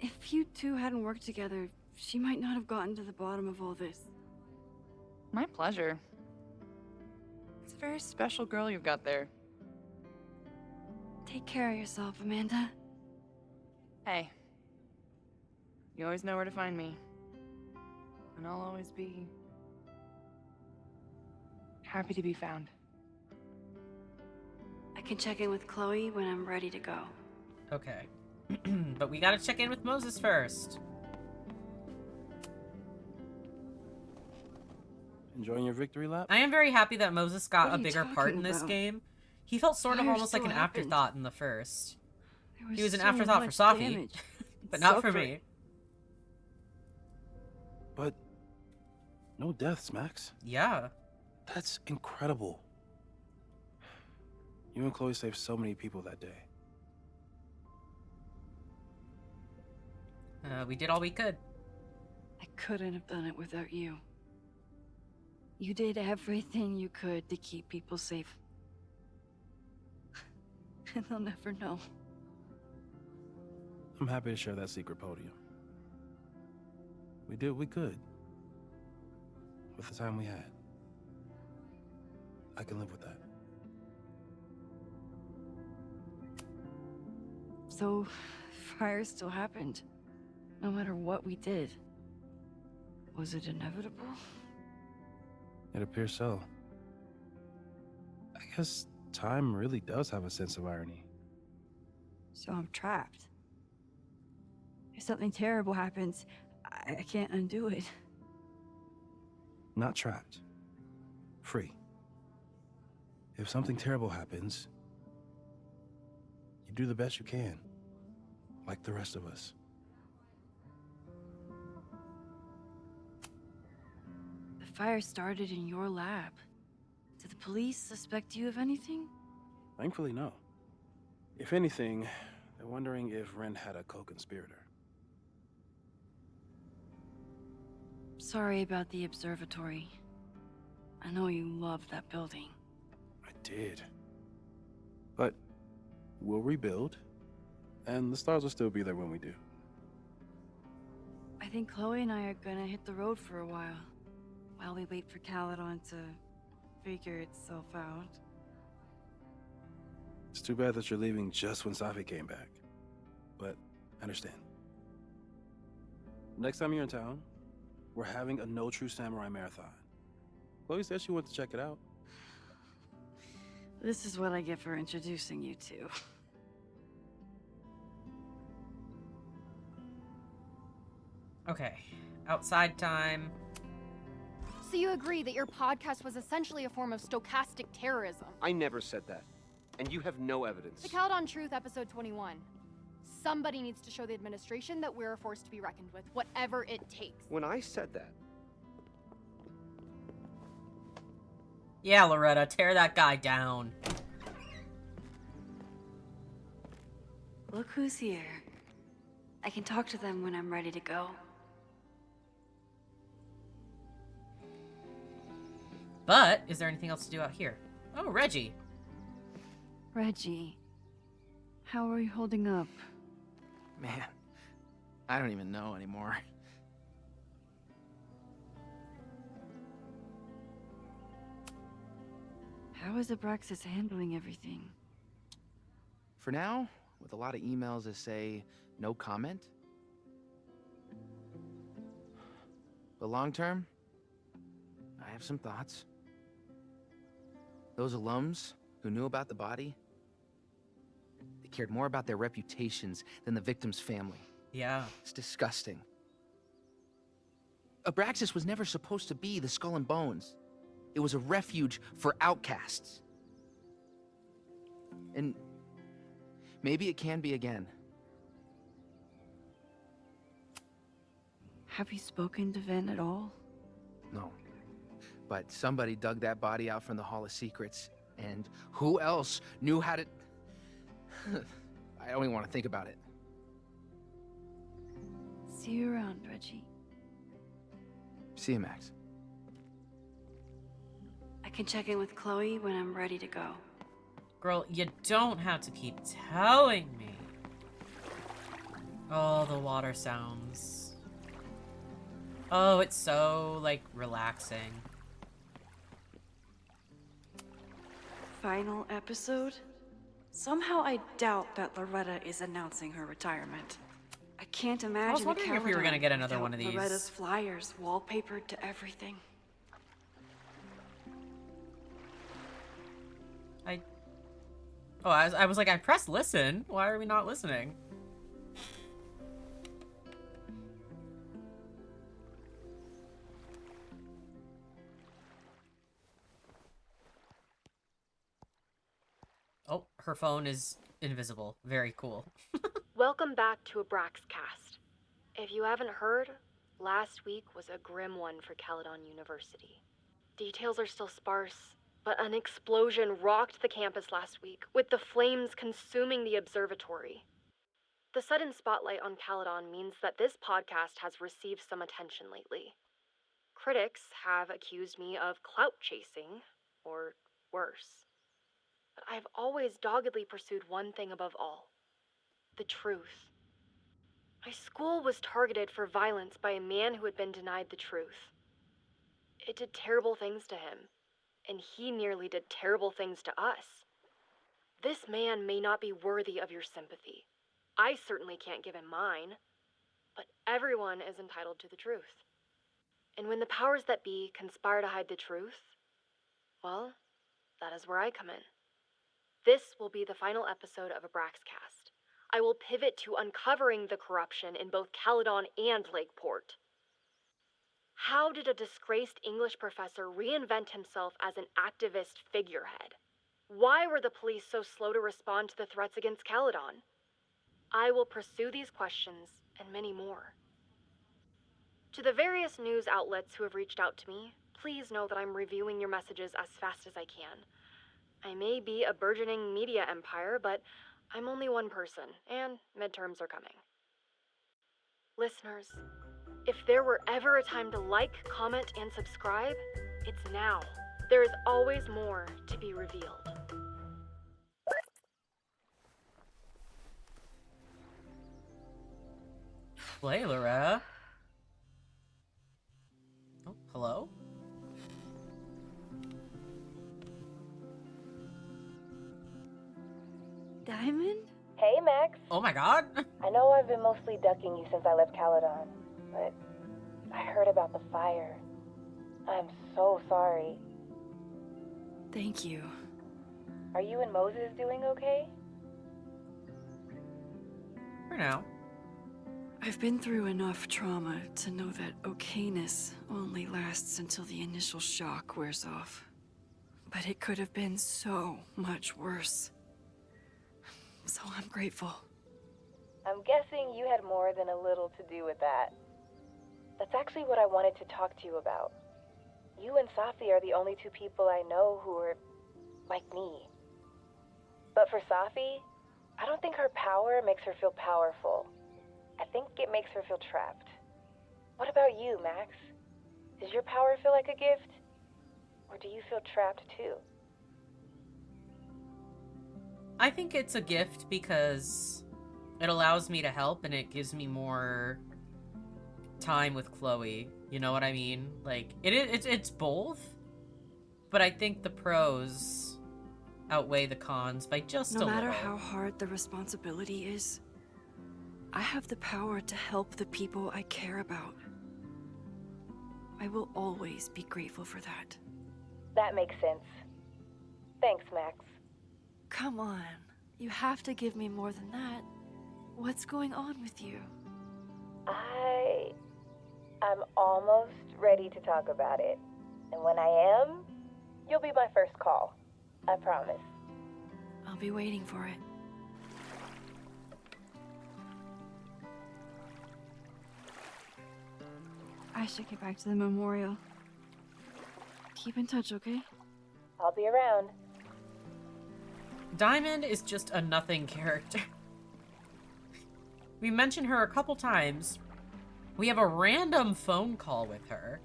If you two hadn't worked together, she might not have gotten to the bottom of all this. My pleasure. It's a very special girl you've got there. Take care of yourself, Amanda. Hey. You always know where to find me. And I'll always be... happy to be found. I can check in with Chloe when I'm ready to go. Okay. But we gotta check in with Moses first. Enjoying your victory lap? I am very happy that Moses got What a are you bigger part in talking this about? game. He felt sort of Fire almost like an still happened. afterthought in the first. He was an so afterthought for much Safi, damage. but not for Suffering. me. But no deaths, Max. Yeah. That's incredible. You and Chloe saved so many people that day. We did all we could. I couldn't have done it without you. You did everything you could to keep people safe. And they'll never know. I'm happy to share that secret podium. We did what we could with the time we had. I can live with that. So, fire still happened. No matter what we did. Was it inevitable? It appears so. I guess time really does have a sense of irony. So I'm trapped. If something terrible happens, I can't undo it. Not trapped. Free. If something terrible happens, you do the best you can. Like the rest of us. The fire started in your lab. Did the police suspect you of anything? Thankfully, no. If anything, they're wondering if Ren had a co-conspirator. Sorry about the observatory. I know you loved that building. I did. But we'll rebuild, and the stars will still be there when we do. I think Chloe and I are gonna hit the road for a while we wait for Caledon to figure itself out. It's too bad that you're leaving just when Safi came back. But I understand. Next time you're in town, we're having a No True Samurai marathon. Chloe said she wanted to check it out. This is what I get for introducing you to. Okay. Outside time. So you agree that your podcast was essentially a form of stochastic terrorism? I never said that. And you have no evidence. The Caledon Truth, episode 21. Somebody needs to show the administration that we're a force to be reckoned with, whatever it takes. When I said that, Yeah, Loretta, tear that guy down. Look who's here. I can talk to them when I'm ready to go. But, is there anything else to do out here? Oh, Reggie. Reggie, how are you holding up? Man, I don't even know anymore. How is Abraxas handling everything? For now, with a lot of emails that say no comment. But long term, I have some thoughts. Those alums who knew about the body, they cared more about their reputations than the victim's family. Yeah. It's disgusting. Abraxas was never supposed to be the Skull and Bones. It was a refuge for outcasts. And maybe it can be again. Have you spoken to Ven at all? No. But somebody dug that body out from the Hall of Secrets, and who else knew how to... I don't even want to think about it. See you around, Reggie. See you, Max. I can check in with Chloe when I'm ready to go. Girl, you don't have to keep telling me. Oh, the water sounds. Oh, it's so, like, relaxing. Final episode? Somehow I doubt that Loretta is announcing her retirement. I can't imagine I was wondering if we were gonna get another without one of these. Loretta's flyers wallpapered to everything. Oh, I was like, I pressed listen. Why are we not listening? Oh, her phone is invisible. Very cool. Welcome back to Abraxcast. If you haven't heard, last week was a grim one for Caledon University. Details are still sparse, but an explosion rocked the campus last week, with the flames consuming the observatory. The sudden spotlight on Caledon means that this podcast has received some attention lately. Critics have accused me of clout chasing, or worse. But I've always doggedly pursued one thing above all: the truth. My school was targeted for violence by a man who had been denied the truth. It did terrible things to him, and he nearly did terrible things to us. This man may not be worthy of your sympathy. I certainly can't give him mine, but everyone is entitled to the truth. And when the powers that be conspire to hide the truth, well, that is where I come in. This will be the final episode of Abraxcast. I will pivot to uncovering the corruption in both Caledon and Lakeport. How did a disgraced English professor reinvent himself as an activist figurehead? Why were the police so slow to respond to the threats against Caledon? I will pursue these questions and many more. To the various news outlets who have reached out to me, please know that I'm reviewing your messages as fast as I can. I may be a burgeoning media empire, but I'm only one person, and midterms are coming. Listeners, if there were ever a time to like, comment, and subscribe, it's now. There is always more to be revealed. Play, Loretta. Oh, hello? Diamond? Hey, Max. Oh my god. I know I've been mostly ducking you since I left Caledon, but I heard about the fire. I'm so sorry. Thank you. Are you and Moses doing okay? For now. I've been through enough trauma to know that okayness only lasts until the initial shock wears off. But it could have been so much worse. So I'm grateful. I'm guessing you had more than a little to do with that. That's actually what I wanted to talk to you about. You and Safi are the only two people I know who are like me. But for Safi, I don't think her power makes her feel powerful. I think it makes her feel trapped. What about you, Max? Does your power feel like a gift? Or do you feel trapped too? I think it's a gift because it allows me to help and it gives me more time with Chloe. You know what I mean? Like, it's both, but I think the pros outweigh the cons by just a No little. matter how hard the responsibility is, I have the power to help the people I care about. I will always be grateful for that. That makes sense. Thanks, Max. Come on, you have to give me more than that. What's going on with you? I'm almost ready to talk about it. And when I am, you'll be my first call. I promise. I'll be waiting for it. I should get back to the memorial. Keep in touch, okay? I'll be around. Diamond is just a nothing character. We mentioned her a couple times. We have a random phone call with her.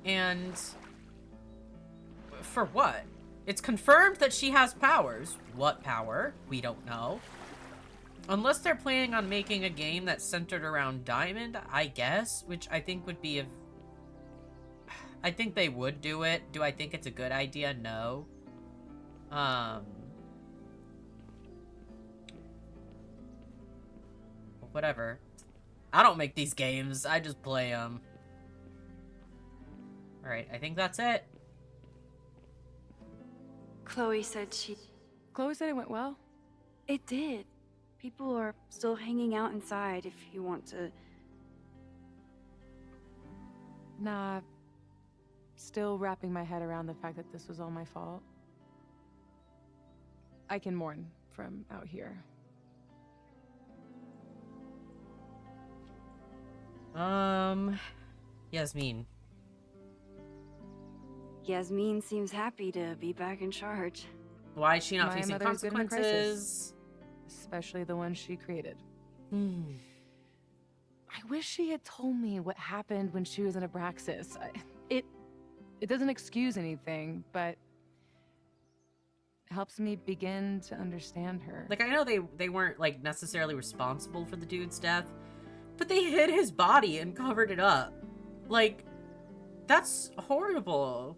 And for what? It's confirmed that she has powers. What power? We don't know. Unless they're planning on making a game that's centered around Diamond, I guess, which I think would be I think they would do it. Do I think it's a good idea? No. Whatever. I don't make these games. I just play them. Alright, I think that's it. Chloe said it went well? It did. People are still hanging out inside if you want to. Nah. Still wrapping my head around the fact that this was all my fault. I can mourn from out here. Yasmin. Yasmin seems happy to be back in charge. Why is she not My facing mother's good in a crisis, consequences? especially the one she created. Hmm. I wish she had told me what happened when she was in Abraxas. It doesn't excuse anything, but helps me begin to understand her. Like, I know they weren't, like, necessarily responsible for the dude's death, but they hid his body and covered it up. Like, that's horrible.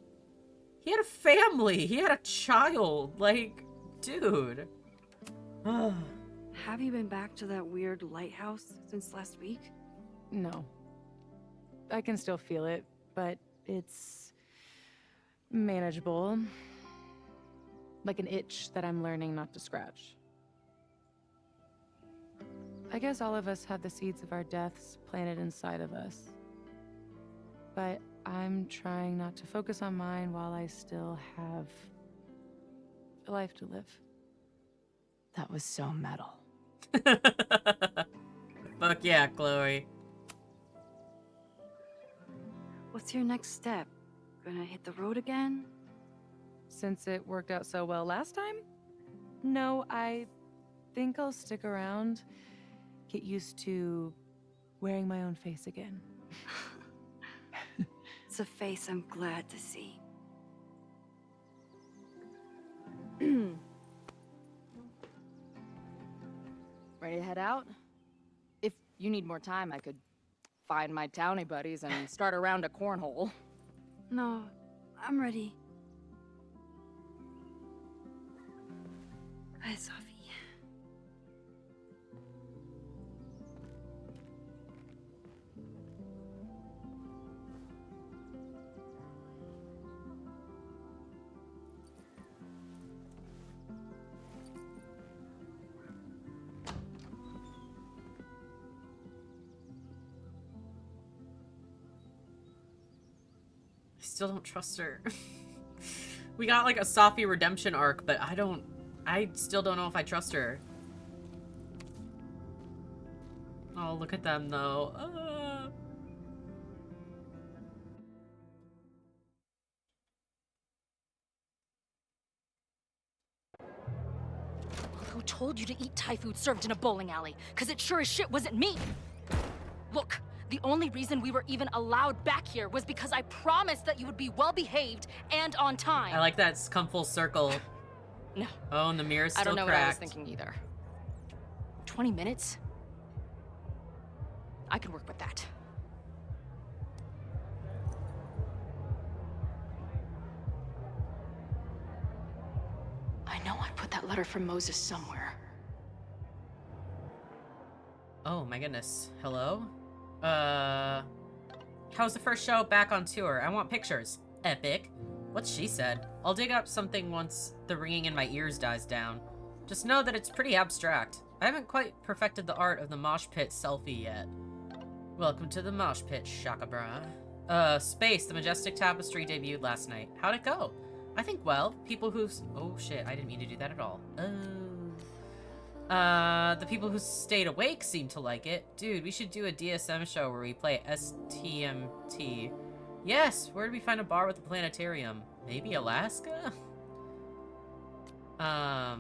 He had a family. He had a child. Like, dude. Have you been back to that weird lighthouse since last week? No. I can still feel it, but it's manageable. Like an itch that I'm learning not to scratch. I guess all of us have the seeds of our deaths planted inside of us. But I'm trying not to focus on mine while I still have a life to live. That was so metal. Fuck yeah, Chloe. What's your next step? Gonna hit the road again? Since it worked out so well last time? No, I think I'll stick around. Get used to wearing my own face again. It's a face I'm glad to see. Ready to head out? If you need more time, I could find my townie buddies and start a round of cornhole. No, I'm ready. Bye, Sophie. I still don't trust her. We got like a Safi redemption arc, but I still don't know if I trust her. Oh, look at them though. Who told you to eat Thai food served in a bowling alley? Cause it sure as shit wasn't me! Look, the only reason we were even allowed back here was because I promised that you would be well-behaved and on time. I like that it's come full circle. No. Oh, and the mirror's still I don't know cracked. what I was thinking either. 20 minutes? I could work with that. I know I put that letter from Moses somewhere. Oh my goodness. Hello? How's the first show back on tour? I want pictures. Epic. What she said. I'll dig up something once the ringing in my ears dies down. Just know that it's pretty abstract. I haven't quite perfected the art of the mosh pit selfie yet. Welcome to the mosh pit, Shaka Bra. Space, the Majestic Tapestry debuted last night. How'd it go? I think well. People who've... Oh shit, I didn't mean to do that at all. The people who stayed awake seem to like it. Dude, we should do a DSM show where we play STMT. Yes, where do we find a bar with a planetarium? Maybe Alaska? Are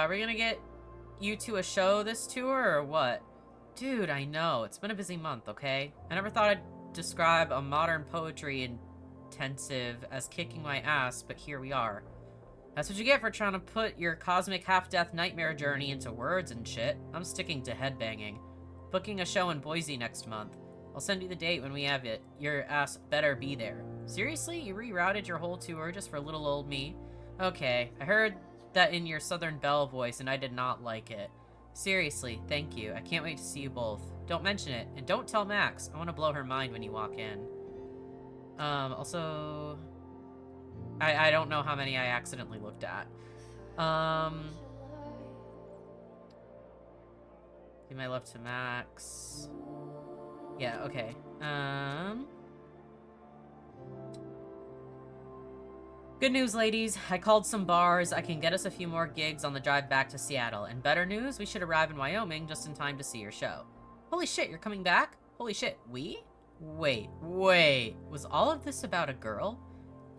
we gonna get you to a show this tour or what? Dude, I know. It's been a busy month, okay? I never thought I'd describe a modern poetry intensive as kicking my ass, but here we are. That's what you get for trying to put your cosmic half-death nightmare journey into words and shit. I'm sticking to headbanging. Booking a show in Boise next month. I'll send you the date when we have it. Your ass better be there. Seriously? You rerouted your whole tour just for little old me? Okay, I heard that in your Southern Belle voice and I did not like it. Seriously, thank you. I can't wait to see you both. Don't mention it, and don't tell Max. I want to blow her mind when you walk in. Also... I don't know how many I accidentally looked at. Give my love to Max. Yeah, okay. Good news, ladies. I called some bars. I can get us a few more gigs on the drive back to Seattle. And better news, we should arrive in Wyoming just in time to see your show. Holy shit, you're coming back? Holy shit, we? Wait. Was all of this about a girl?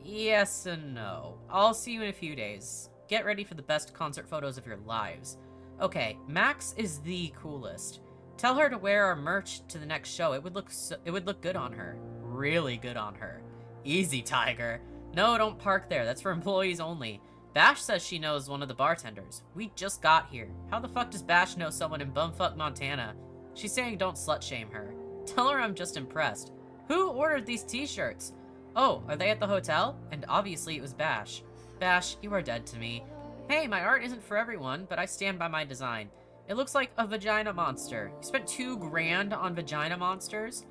Yes and no. I'll see you in a few days. Get ready for the best concert photos of your lives. Okay, Max is the coolest. Tell her to wear our merch to the next show. It would look good on her. Really good on her. Easy, Tiger. No, don't park there. That's for employees only. Bash says she knows one of the bartenders. We just got here. How the fuck does Bash know someone in bumfuck Montana? She's saying don't slut-shame her. Tell her I'm just impressed. Who ordered these t-shirts? Oh, are they at the hotel? And obviously it was Bash. Bash, you are dead to me. Hey, my art isn't for everyone, but I stand by my design. It looks like a vagina monster. You spent $2 grand on vagina monsters?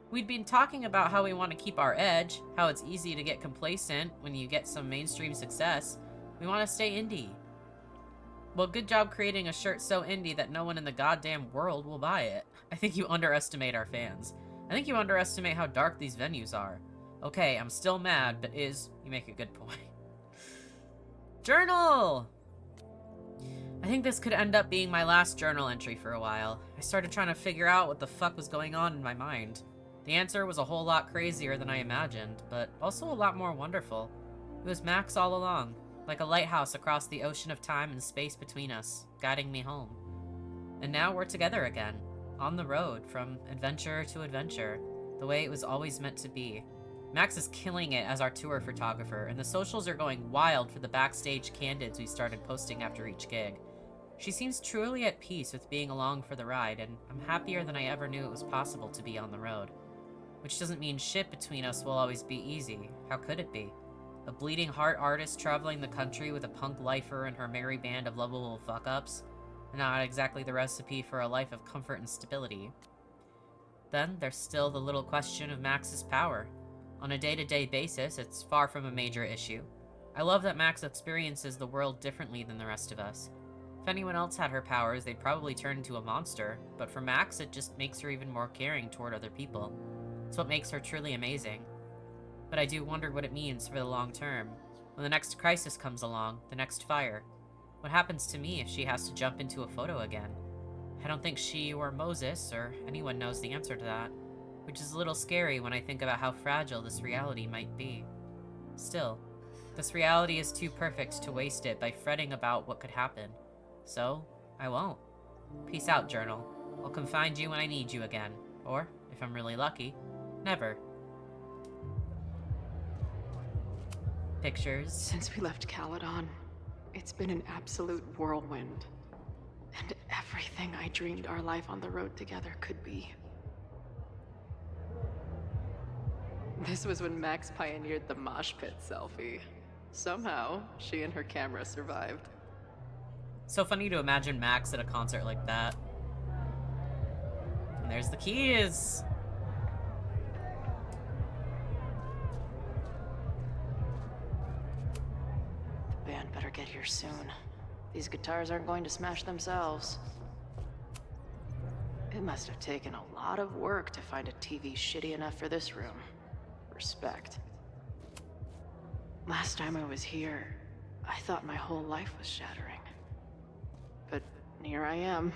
We'd been talking about how we want to keep our edge, how it's easy to get complacent when you get some mainstream success. We want to stay indie. Well, good job creating a shirt so indie that no one in the goddamn world will buy it. I think you underestimate our fans. I think you underestimate how dark these venues are. Okay, I'm still mad, but you make a good point. Journal! I think this could end up being my last journal entry for a while. I started trying to figure out what the fuck was going on in my mind. The answer was a whole lot crazier than I imagined, but also a lot more wonderful. It was Max all along, like a lighthouse across the ocean of time and space between us, guiding me home. And now we're together again, on the road, from adventure to adventure, the way it was always meant to be. Max is killing it as our tour photographer, and the socials are going wild for the backstage candids we started posting after each gig. She seems truly at peace with being along for the ride, and I'm happier than I ever knew it was possible to be on the road. Which doesn't mean shit between us will always be easy. How could it be? A bleeding heart artist traveling the country with a punk lifer and her merry band of lovable fuck-ups? Not exactly the recipe for a life of comfort and stability. Then there's still the little question of Max's power. On a day-to-day basis, it's far from a major issue. I love that Max experiences the world differently than the rest of us. If anyone else had her powers, they'd probably turn into a monster, but for Max, it just makes her even more caring toward other people. It's what makes her truly amazing. But I do wonder what it means for the long term. When the next crisis comes along, the next fire, what happens to me if she has to jump into a photo again? I don't think she or Moses or anyone knows the answer to that, which is a little scary when I think about how fragile this reality might be. Still, this reality is too perfect to waste it by fretting about what could happen. So, I won't. Peace out, Journal. I'll come find you when I need you again. Or, if I'm really lucky, never. Pictures. Since we left Caledon, it's been an absolute whirlwind. And everything I dreamed our life on the road together could be. This was when Max pioneered the mosh pit selfie. Somehow, she and her camera survived. So funny to imagine Max at a concert like that. And there's the keys! The band better get here soon. These guitars aren't going to smash themselves. It must have taken a lot of work to find a TV shitty enough for this room. Respect. Last time I was here, I thought my whole life was shattering. But here I am,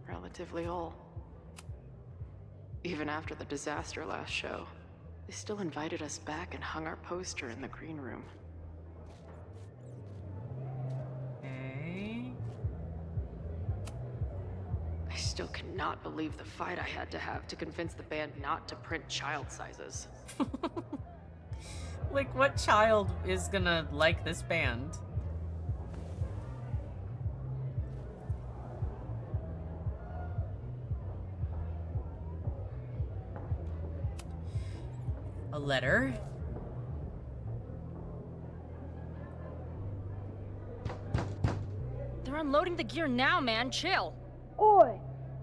relatively whole. Even after the disaster last show, they still invited us back and hung our poster in the green room. I still cannot believe the fight I had to have to convince the band not to print child sizes. Like, what child is gonna like this band? A letter? They're unloading the gear now, man. Chill. Oi!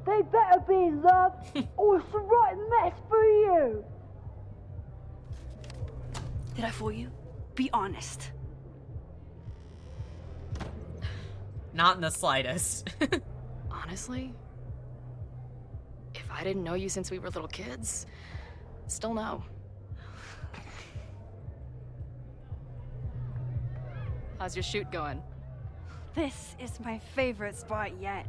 They better be in love, or it's the right mess for you! Did I fool you? Be honest. Not in the slightest. Honestly, if I didn't know you since we were little kids, still no. How's your shoot going? This is my favorite spot yet.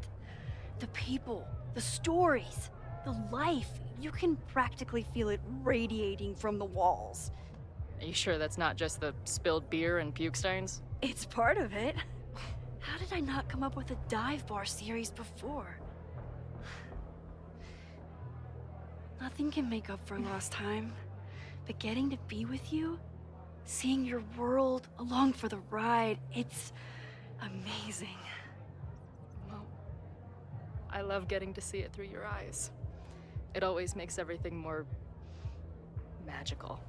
The people, the stories, the life. You can practically feel it radiating from the walls. Are you sure that's not just the spilled beer and puke stains? It's part of it. How did I not come up with a dive bar series before? Nothing can make up for lost time, but getting to be with you, seeing your world along for the ride, it's amazing. Well, I love getting to see it through your eyes. It always makes everything more magical.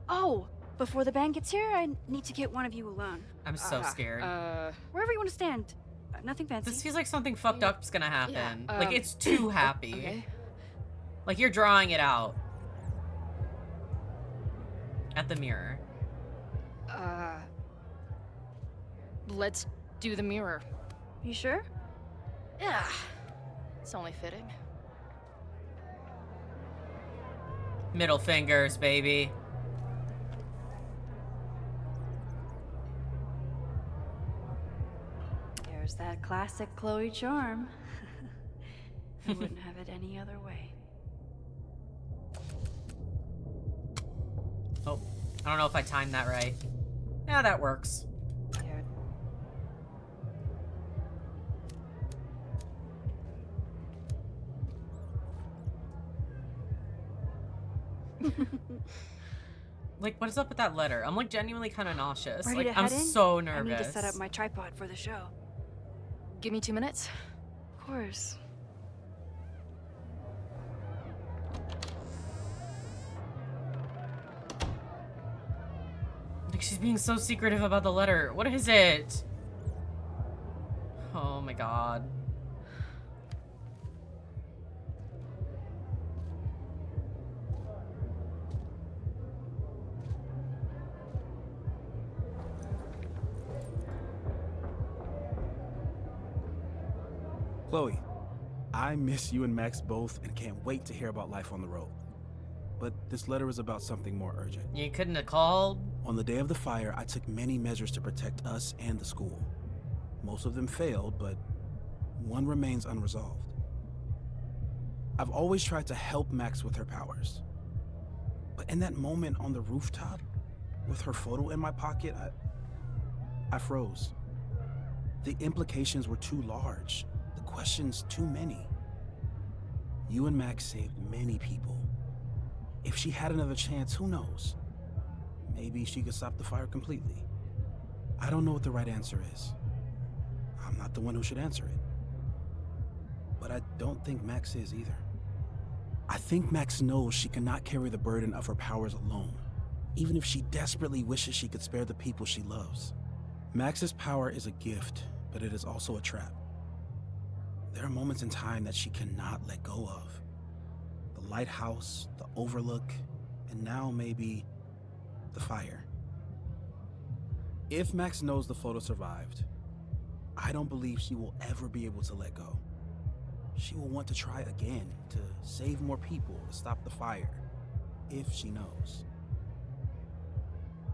Oh, before the band gets here, I need to get one of you alone. I'm so scared. Wherever you want to stand. Nothing fancy. This feels like something fucked up's gonna happen. Yeah, like, it's too happy. Okay. Like, you're drawing it out. At the mirror. Let's do the mirror. You sure? Yeah. It's only fitting. Middle fingers, baby. There's that classic Chloe charm. I wouldn't have it any other way. Oh, I don't know if I timed that right. Yeah, that works. Like, what is up with that letter? I'm like genuinely kind of nauseous. Ready Like, to I'm head in? so nervous. I need to set up my tripod for the show. Give me 2 minutes. Of course. Like, she's being so secretive about the letter. What is it? Oh my god. Chloe, I miss you and Max both and can't wait to hear about life on the road. But this letter is about something more urgent. You couldn't have called? On the day of the fire, I took many measures to protect us and the school. Most of them failed, but one remains unresolved. I've always tried to help Max with her powers. But in that moment on the rooftop, with her photo in my pocket, I froze. The implications were too large. The questions too many. You and Max saved many people. If she had another chance, who knows? Maybe she could stop the fire completely. I don't know what the right answer is. I'm not the one who should answer it. But I don't think Max is either. I think Max knows she cannot carry the burden of her powers alone, even if she desperately wishes she could spare the people she loves. Max's power is a gift, but it is also a trap. There are moments in time that she cannot let go of. The lighthouse, the overlook, and now maybe the fire. If Max knows the photo survived, I don't believe she will ever be able to let go. She will want to try again, to save more people, to stop the fire, if she knows.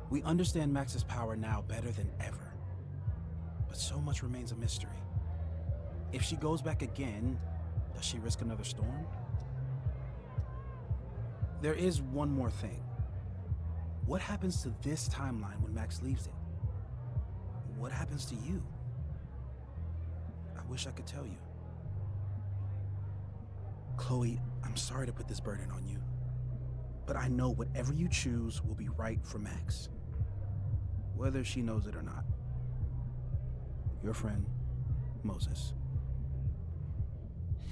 We understand Max's power now better than ever, but so much remains a mystery. If she goes back again, does she risk another storm? There is one more thing. What happens to this timeline when Max leaves it? What happens to you? I wish I could tell you. Chloe, I'm sorry to put this burden on you, but I know whatever you choose will be right for Max, whether she knows it or not. Your friend, Moses.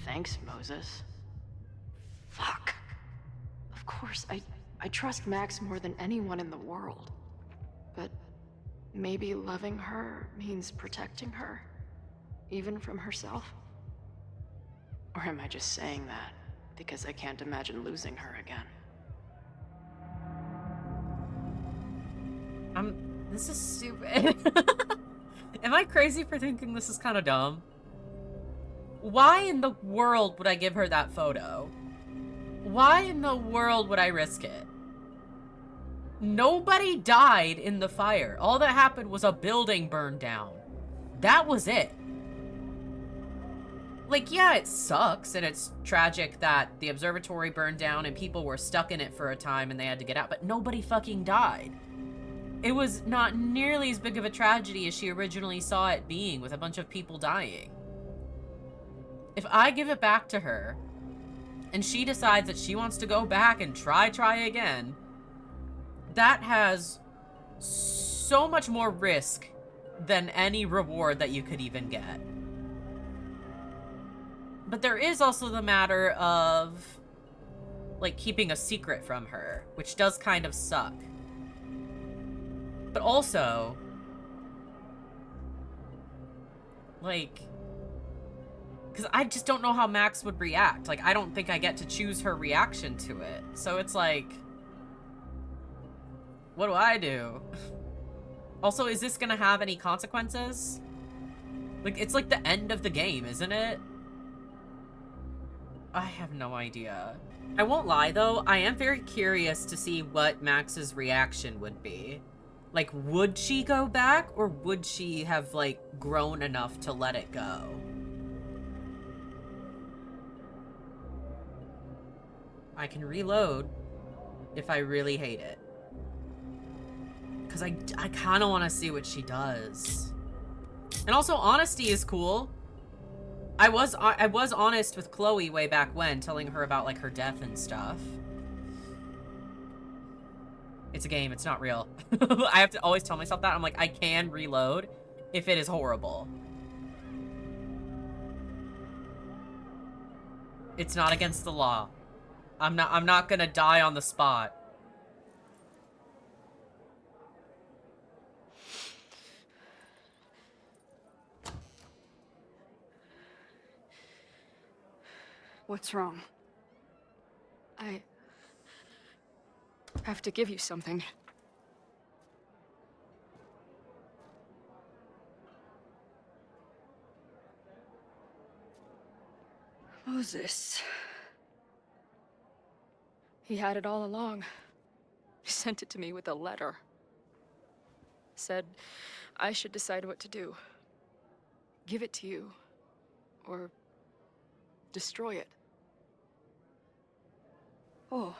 Thanks, Moses. Fuck. Of course, I trust Max more than anyone in the world. But maybe loving her means protecting her, even from herself? Or am I just saying that because I can't imagine losing her again? This is stupid. Am I crazy for thinking this is kind of dumb? Why in the world would I give her that photo? Why in the world would I risk it? Nobody died in the fire. All that happened was a building burned down. That was it. Like, yeah, it sucks, and it's tragic that the observatory burned down and people were stuck in it for a time and they had to get out, but nobody fucking died. It was not nearly as big of a tragedy as she originally saw it being, with a bunch of people dying. If I give it back to her, and she decides that she wants to go back and try again, that has so much more risk than any reward that you could even get. But there is also the matter of, like, keeping a secret from her, which does kind of suck. But also, like, because I just don't know how Max would react. Like, I don't think I get to choose her reaction to it. So it's like, what do I do? Also, is this gonna have any consequences? Like, it's like the end of the game, isn't it? I have no idea. I won't lie, though. I am very curious to see what Max's reaction would be. Like, would she go back, or would she have, like, grown enough to let it go? I can reload if I really hate it. Because I kind of want to see what she does. And also, honesty is cool. I was honest with Chloe way back when, telling her about, like, her death and stuff. It's a game, it's not real. I have to always tell myself that. I'm like, I can reload if it is horrible. It's not against the law. I'm not gonna die on the spot. What's wrong? I have to give you something. Moses. He had it all along. He sent it to me with a letter. Said I should decide what to do. Give it to you, or destroy it. Oh.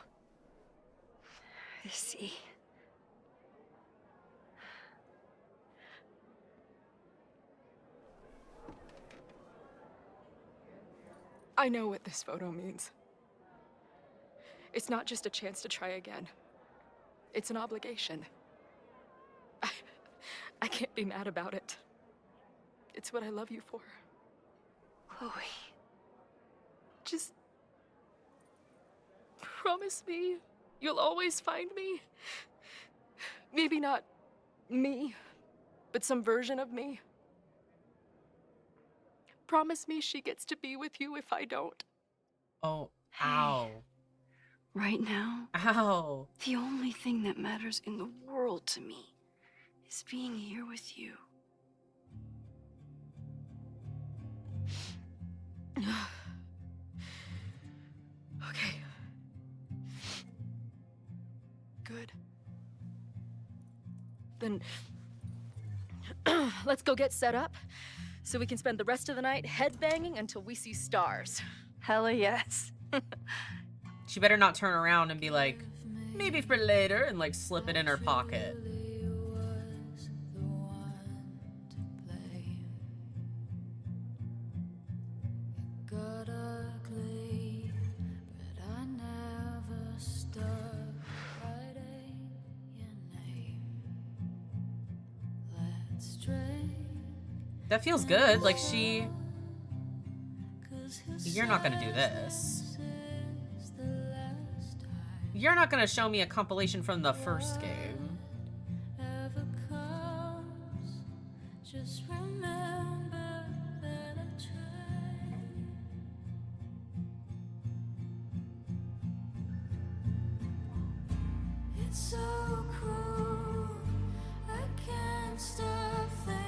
I see. I know what this photo means. It's not just a chance to try again. It's an obligation. I can't be mad about it. It's what I love you for. Chloe. Just promise me you'll always find me. Maybe not me, but some version of me. Promise me she gets to be with you if I don't. Oh, ow. Right now, ow. The only thing that matters in the world to me is being here with you. Okay. Good. Then let's go get set up so we can spend the rest of the night headbanging until we see stars. Hella yes. She better not turn around and be like, maybe for later, and like slip it in her pocket. That feels good. Like, you're not gonna do this. You're not gonna show me a compilation from the first game. Just remember that I tried. It's so cruel. I can't stop thinking.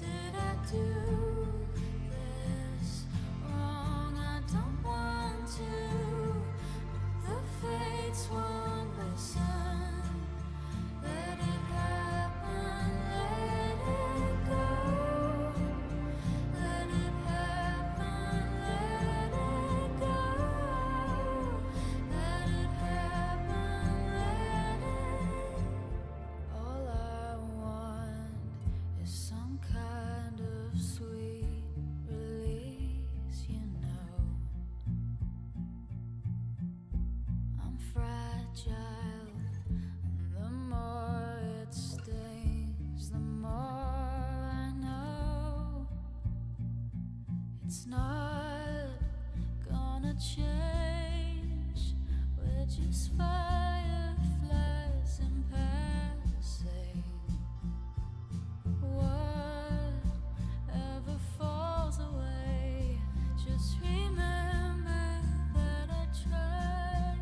Did I do this wrong? I don't want to. The fates won't listen. fragile. And the more it stings, the more I know it's not gonna change. We're just fireflies in passing. Whatever falls away, just remember that I tried.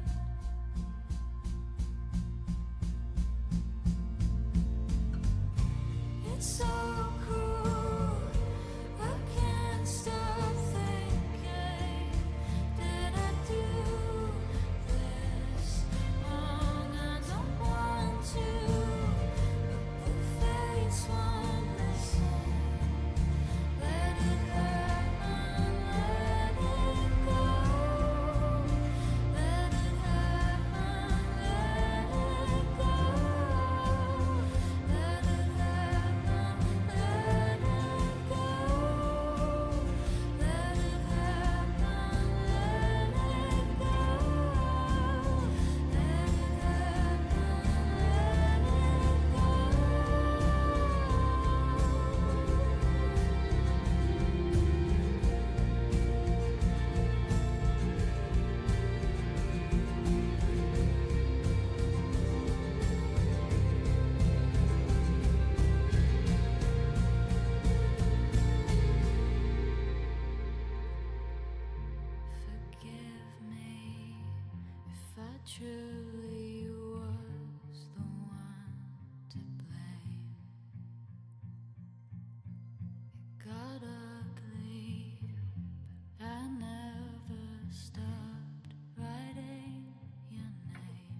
It's so cruel, I can't stop thinking. Did I do this wrong? I don't want to, but the face won't listen. Let it happen, let it go. Let it happen, let it go. Let it happen, let it go. Let it happen, let it go. Let it Forgive me if I truly was the one to blame. It got ugly, but I never stopped writing your name.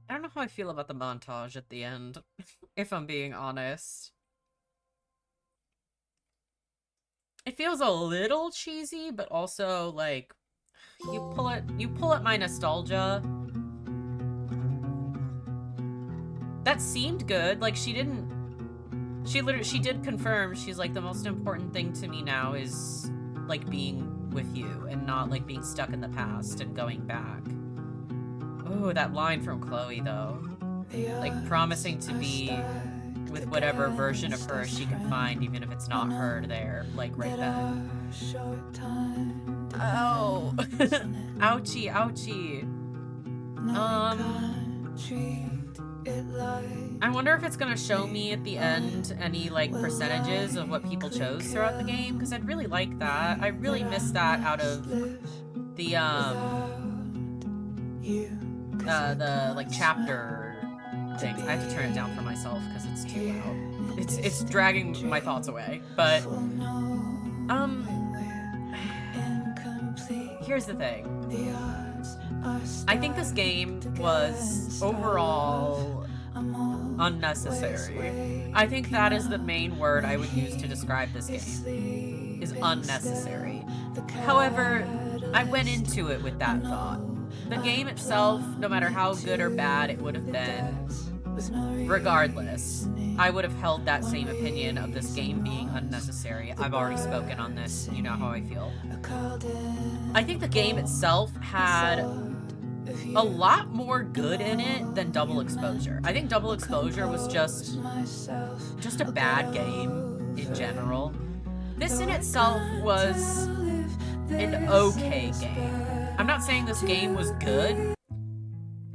I don't know how I feel about the montage at the end, if I'm being honest. It feels a little cheesy, but also like you pull at my nostalgia. That seemed good. Like she did confirm, she's like, the most important thing to me now is like being with you and not like being stuck in the past and going back. Oh, that line from Chloe though. Like promising to be with whatever version of her she can find, even if it's not her there, like right then. Oh, ouchie, ouchie. I wonder if it's gonna show me at the end any like percentages of what people chose throughout the game, because I'd really like that. I really miss that out of the like chapter thing. I have to turn it down for myself because it's too loud. It's dragging my thoughts away. But here's the thing. I think this game was overall unnecessary. I think that is the main word I would use to describe this game. Is unnecessary. However, I went into it with that thought. The game itself, no matter how good or bad it would have been, regardless, I would have held that same opinion of this game being unnecessary. I've already spoken on this, you know how I feel. I think the game itself had a lot more good in it than Double Exposure. I think Double Exposure was just a bad game in general. This in itself was an okay game. I'm not saying this game was good.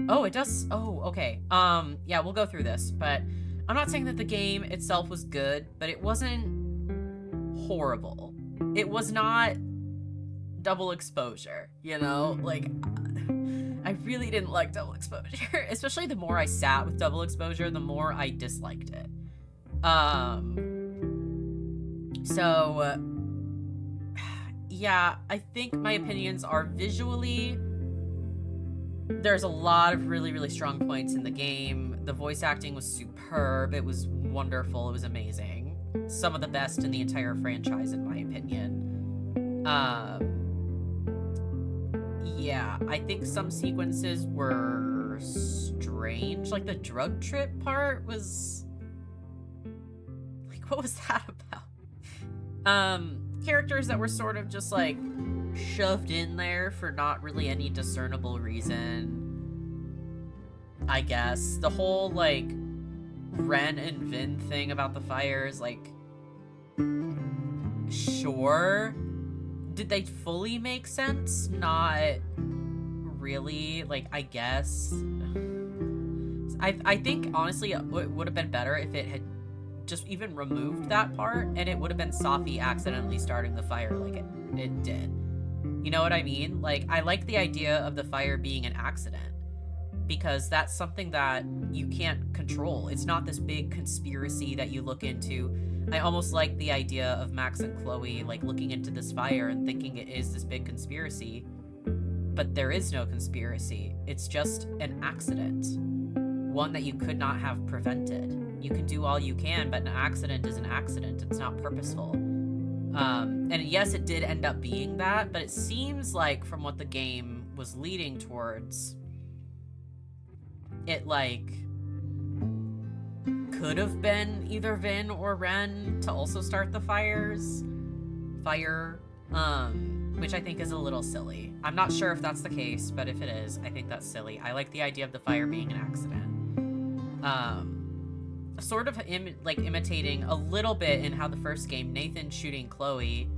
Oh, it does. Oh, okay. Yeah, we'll go through this, but I'm not saying that the game itself was good, but it wasn't horrible. It was not Double Exposure, you know? Like, I really didn't like Double Exposure. Especially the more I sat with Double Exposure, the more I disliked it. So, yeah, I think my opinions are visually, there's a lot of really, really strong points in the game. The voice acting was superb. It was wonderful. It was amazing. Some of the best in the entire franchise, in my opinion. Yeah, I think some sequences were strange. Like the drug trip part was... Like, what was that about? Characters that were sort of just like shoved in there for not really any discernible reason. I guess. The whole, like, Ren and Vin thing about the fires, like, sure. Did they fully make sense? Not really. Like, I guess. I think, honestly, it would have been better if it had just even removed that part, and it would have been Safi accidentally starting the fire like it did. You know what I mean? Like, I like the idea of the fire being an accident, because that's something that you can't control. It's not this big conspiracy that you look into. I almost like the idea of Max and Chloe, like, looking into this fire and thinking it is this big conspiracy, but there is no conspiracy. It's just an accident. One that you could not have prevented. You can do all you can, but an accident is an accident. It's not purposeful. And yes, it did end up being that, but it seems like from what the game was leading towards, it, like, could have been either Vin or Ren to also start the fire, which I think is a little silly. I'm not sure if that's the case, but if it is, I think that's silly. I like the idea of the fire being an accident. Sort of imitating a little bit in how the first game, Nathan shooting Chloe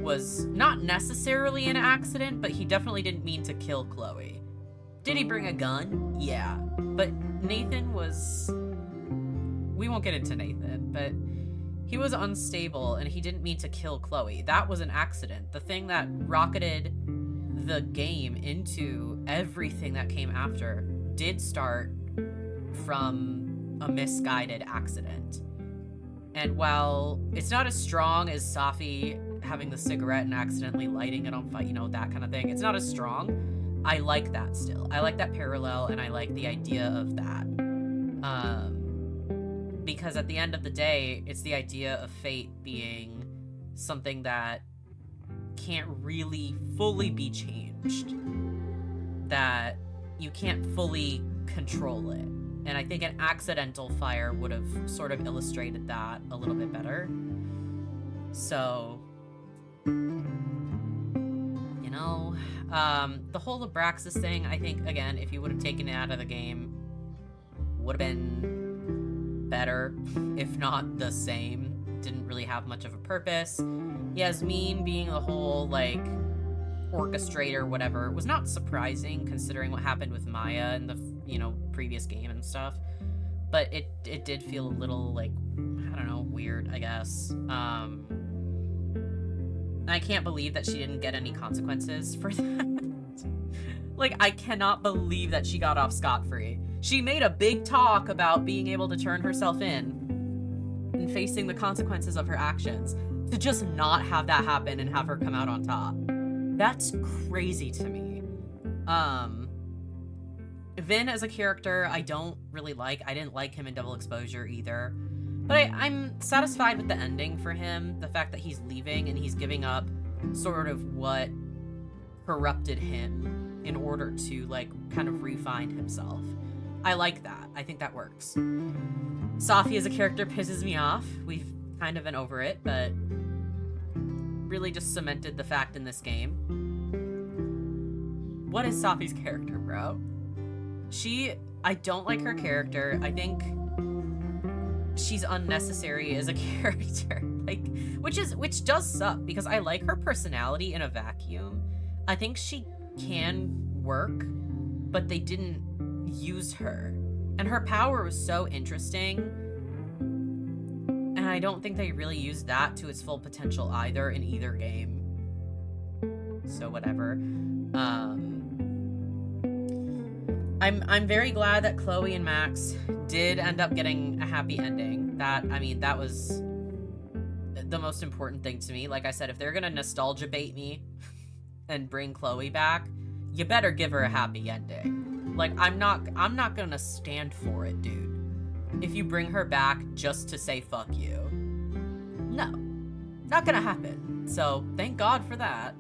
was not necessarily an accident, but he definitely didn't mean to kill Chloe. Did he bring a gun? Yeah. But Nathan was... We won't get into Nathan, but he was unstable and he didn't mean to kill Chloe. That was an accident. The thing that rocketed the game into everything that came after did start from a misguided accident. And while it's not as strong as Safi having the cigarette and accidentally lighting it on fire, you know, that kind of thing, it's not as strong. I like that still. I like that parallel, and I like the idea of that. Because at the end of the day, it's the idea of fate being something that can't really fully be changed. That you can't fully control it. And I think an accidental fire would have sort of illustrated that a little bit better. So, you know, the whole Abraxas thing, I think, again, if you would have taken it out of the game, would have been better, if not the same. Didn't really have much of a purpose. Yasmin being the whole, like, orchestrator, whatever, was not surprising considering what happened with Maya in the, you know, previous game and stuff. But it did feel a little, like, I don't know, weird, I guess. I can't believe that she didn't get any consequences for that. Like, I cannot believe that she got off scot-free. She made a big talk about being able to turn herself in and facing the consequences of her actions. To just not have that happen and have her come out on top. That's crazy to me. Vin as a character, I don't really like. I didn't like him in Double Exposure either. But I'm satisfied with the ending for him. The fact that he's leaving and he's giving up sort of what corrupted him in order to, like, kind of refine himself. I like that. I think that works. Safi as a character pisses me off. We've kind of been over it, but really just cemented the fact in this game. What is Safi's character, bro? I don't like her character. I think she's unnecessary as a character. Like, which does suck, because I like her personality in a vacuum. I think she can work, but they didn't use her. And her power was so interesting. And I don't think they really used that to its full potential either in either game. So whatever. I'm very glad that Chloe and Max did end up getting a happy ending. That was the most important thing to me. Like I said, if they're gonna nostalgia bait me and bring Chloe back, you better give her a happy ending. Like, I'm not gonna stand for it, dude. If you bring her back just to say fuck you. No. Not gonna happen. So, thank God for that.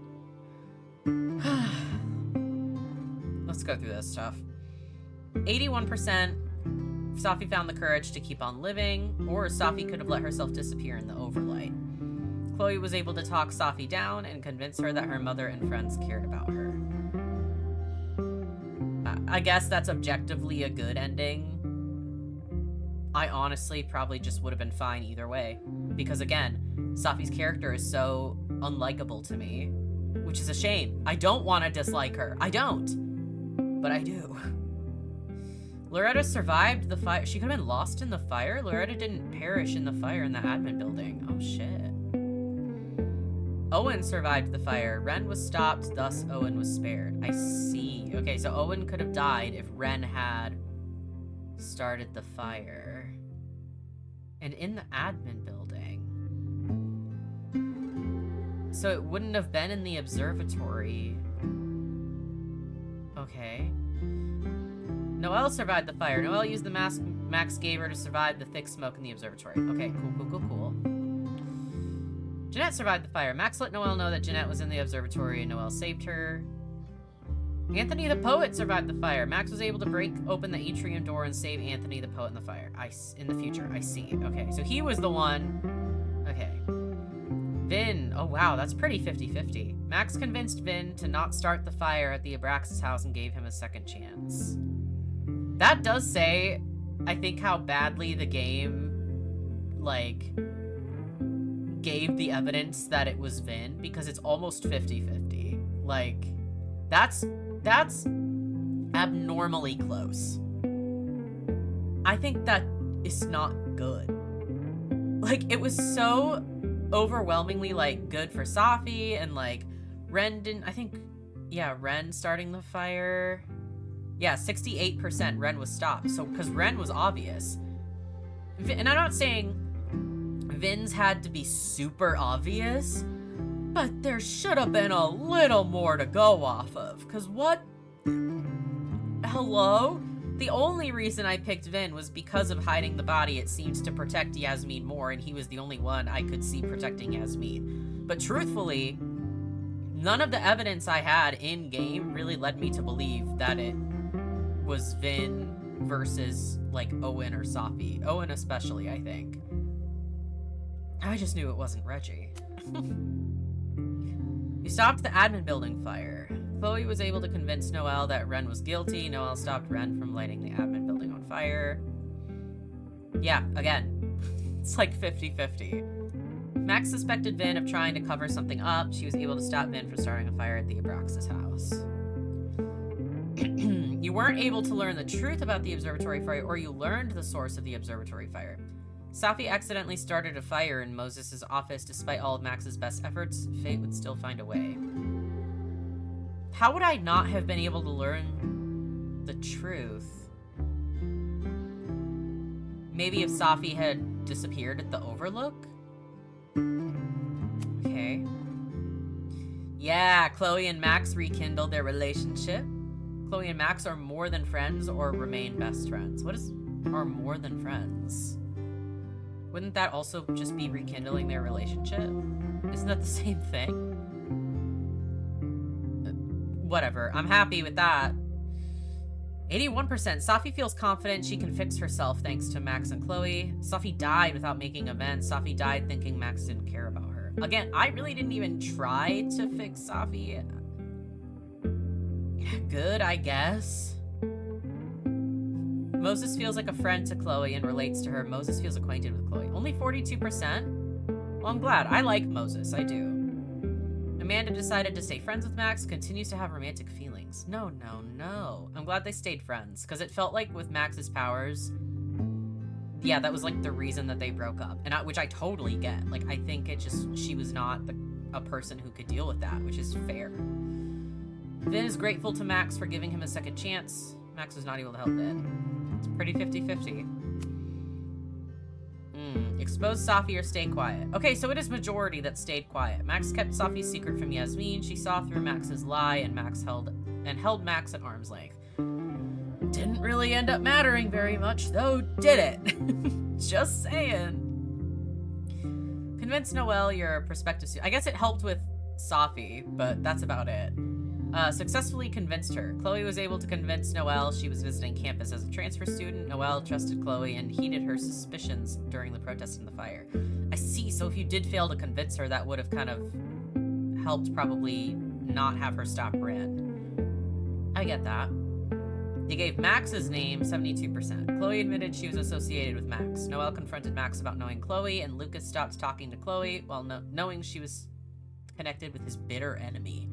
Let's go through this stuff. 81%, Safi found the courage to keep on living, or Safi could have let herself disappear in the overlight. Chloe was able to talk Safi down and convince her that her mother and friends cared about her. I guess that's objectively a good ending. I honestly probably just would have been fine either way. Because again, Safi's character is so unlikable to me. Which is a shame. I don't want to dislike her. I don't. But I do. Loretta survived the fire. She could have been lost in the fire? Loretta didn't perish in the fire in the admin building. Oh shit. Owen survived the fire. Ren was stopped, thus Owen was spared. I see. Okay, so Owen could have died if Ren had started the fire. And in the admin building. So it wouldn't have been in the observatory. Okay. Noelle survived the fire. Noelle used the mask Max gave her to survive the thick smoke in the observatory. Okay, cool. Jeanette survived the fire. Max let Noelle know that Jeanette was in the observatory and Noelle saved her. Anthony the poet survived the fire. Max was able to break open the atrium door and save Anthony the poet in the fire. In the future, I see. Okay, so he was the one. Okay. Vin. Oh wow, that's pretty 50-50. Max convinced Vin to not start the fire at the Abraxas house and gave him a second chance. That does say, I think, how badly the game, like, gave the evidence that it was Vin, because it's almost 50-50. Like, that's abnormally close. I think that is not good. Like, it was so overwhelmingly, like, good for Safi, and, like, Ren didn't, I think, yeah, Ren starting the fire. Yeah, 68% Ren was stopped. So, because Ren was obvious. And I'm not saying Vin's had to be super obvious, but there should have been a little more to go off of. Because what? Hello? The only reason I picked Vin was because of hiding the body. It seems to protect Yasmin more, and he was the only one I could see protecting Yasmin. But truthfully, none of the evidence I had in-game really led me to believe that it was Vin versus, like, Owen or Safi. Owen especially, I think. I just knew it wasn't Reggie. You stopped the admin building fire. Chloe was able to convince Noelle that Ren was guilty. Noelle stopped Ren from lighting the admin building on fire. Yeah, again, it's like 50-50. Max suspected Vin of trying to cover something up. She was able to stop Vin from starting a fire at the Abraxas house. You weren't able to learn the truth about the observatory fire, or you learned the source of the observatory fire. Safi accidentally started a fire in Moses' office. Despite all of Max's best efforts, fate would still find a way. How would I not have been able to learn the truth? Maybe if Safi had disappeared at the Overlook? Okay. Yeah, Chloe and Max rekindled their relationship. Chloe and Max are more than friends or remain best friends. What is are more than friends? Wouldn't that also just be rekindling their relationship? Isn't that the same thing? Whatever, I'm happy with that. 81%. Safi feels confident she can fix herself thanks to Max and Chloe. Safi died without making amends. Safi died thinking Max didn't care about her. Again, I really didn't even try to fix Safi. Good, I guess. Moses feels like a friend to Chloe and relates to her. Moses feels acquainted with Chloe. Only 42%? Well, I'm glad. I like Moses. I do. Amanda decided to stay friends with Max, continues to have romantic feelings. No. I'm glad they stayed friends, because it felt like with Max's powers, yeah, that was like the reason that they broke up, and which I totally get. Like, I think it just, she was not a person who could deal with that, which is fair. Vin is grateful to Max for giving him a second chance. Max was not able to help it. It's pretty 50-50. Expose Safi or stay quiet. Okay, so it is majority that stayed quiet. Max kept Safi's secret from Yasmin. She saw through Max's lie, and held Max at arm's length. Didn't really end up mattering very much, though, did it? Just saying. Convince Noelle your prospective student. I guess it helped with Safi, but that's about it. Successfully convinced her. Chloe was able to convince Noelle she was visiting campus as a transfer student. Noelle trusted Chloe and heeded her suspicions during the protest and the fire. I see, so if you did fail to convince her, that would have kind of helped probably not have her stop Ren. I get that. They gave Max's name 72%. Chloe admitted she was associated with Max. Noelle confronted Max about knowing Chloe, and Lucas stopped talking to Chloe while knowing she was connected with his bitter enemy.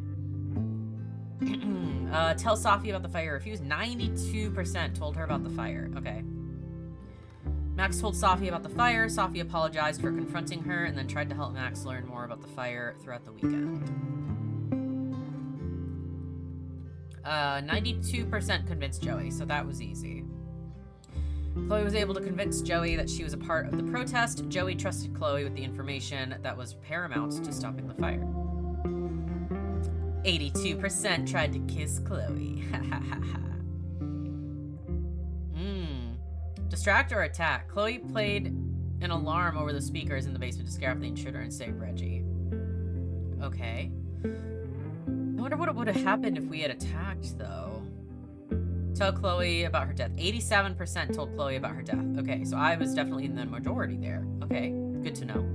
Tell Safi about the fire. Refused. 92% told her about the fire. Okay. Max told Safi about the fire. Safi apologized for confronting her and then tried to help Max learn more about the fire throughout the weekend. 92% convinced Joey, so that was easy. Chloe was able to convince Joey that she was a part of the protest. Joey trusted Chloe with the information that was paramount to stopping the fire. 82% tried to kiss Chloe. Ha ha ha ha. Distract or attack? Chloe played an alarm over the speakers in the basement to scare off the intruder and save Reggie. Okay. I wonder what would have happened if we had attacked, though. Tell Chloe about her death. 87% told Chloe about her death. Okay, so I was definitely in the majority there. Okay, good to know.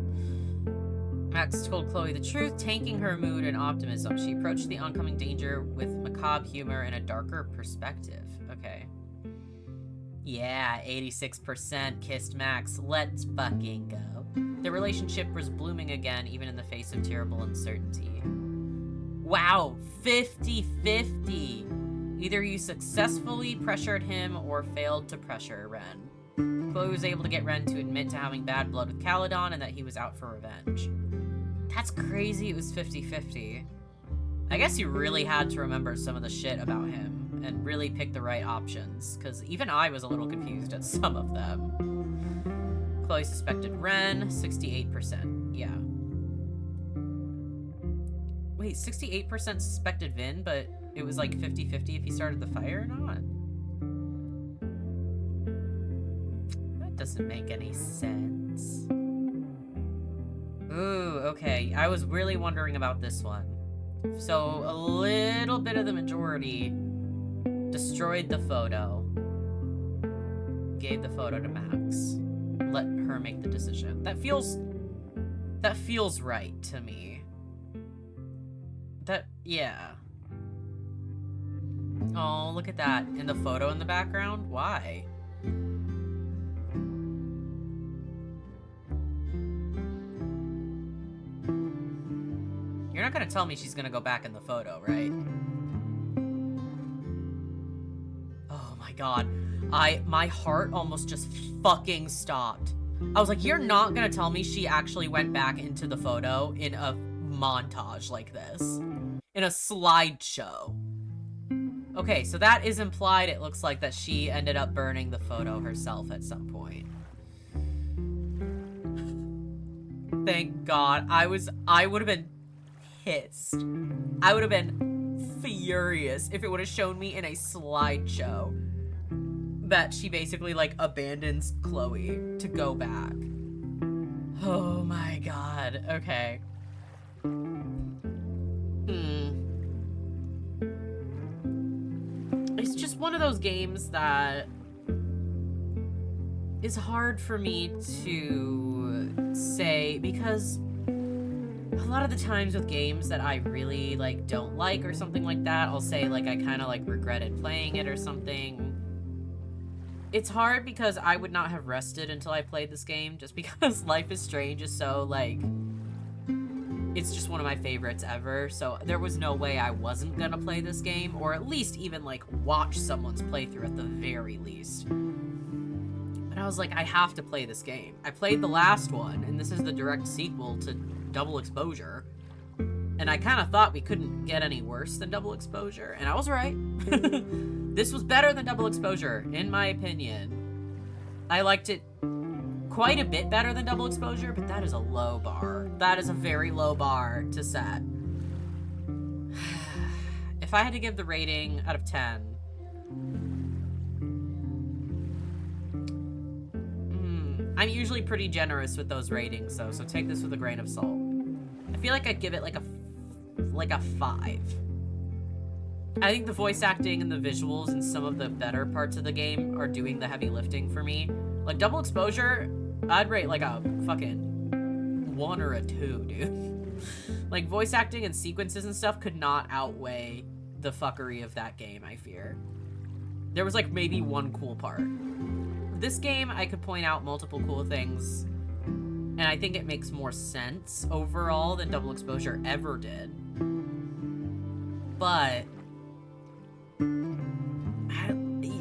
Max told Chloe the truth, tanking her mood and optimism. She approached the oncoming danger with macabre humor and a darker perspective. Okay. Yeah, 86% kissed Max. Let's fucking go. Their relationship was blooming again, even in the face of terrible uncertainty. Wow, 50-50. Either you successfully pressured him or failed to pressure Ren. Chloe was able to get Ren to admit to having bad blood with Caledon and that he was out for revenge. That's crazy it was 50-50. I guess you really had to remember some of the shit about him and really pick the right options, because even I was a little confused at some of them. Chloe suspected Ren, 68%. Yeah. Wait, 68% suspected Vin, but it was like 50-50 if he started the fire or not? That doesn't make any sense. Ooh, okay. I was really wondering about this one. So, a little bit of the majority destroyed the photo. Gave the photo to Max. Let her make the decision. That feels right to me. Yeah. Oh, look at that. In the photo in the background? Why? You're not gonna tell me she's gonna go back in the photo, right? Oh my god. My heart almost just fucking stopped. I was like, you're not gonna tell me she actually went back into the photo in a montage like this. In a slideshow. Okay, so that is implied. It looks like that she ended up burning the photo herself at some point. Thank God. I would have been pissed. I would have been furious if it would have shown me in a slideshow that she basically, like, abandons Chloe to go back. Oh my God. Okay. It's just one of those games that is hard for me to say, because a lot of the times with games that I really, like, don't like or something like that, I'll say, like, I kind of, like, regretted playing it or something. It's hard because I would not have rested until I played this game, just because Life is Strange is so, like, it's just one of my favorites ever, so there was no way I wasn't gonna play this game, or at least even, like, watch someone's playthrough at the very least. But I was like, I have to play this game. I played the last one, and this is the direct sequel to Double Exposure, and I kind of thought we couldn't get any worse than Double Exposure, and I was right. This was better than Double Exposure, in my opinion. I liked it quite a bit better than Double Exposure, but that is a low bar. That is a very low bar to set. If I had to give the rating out of 10, I'm usually pretty generous with those ratings, though, so take this with a grain of salt. I feel like I'd give it like a 5. I think the voice acting and the visuals and some of the better parts of the game are doing the heavy lifting for me. Like, Double Exposure, I'd rate like a fucking 1 or a 2, dude. Like, voice acting and sequences and stuff could not outweigh the fuckery of that game, I fear. There was, like, maybe one cool part. This game, I could point out multiple cool things, and I think it makes more sense overall than Double Exposure ever did. But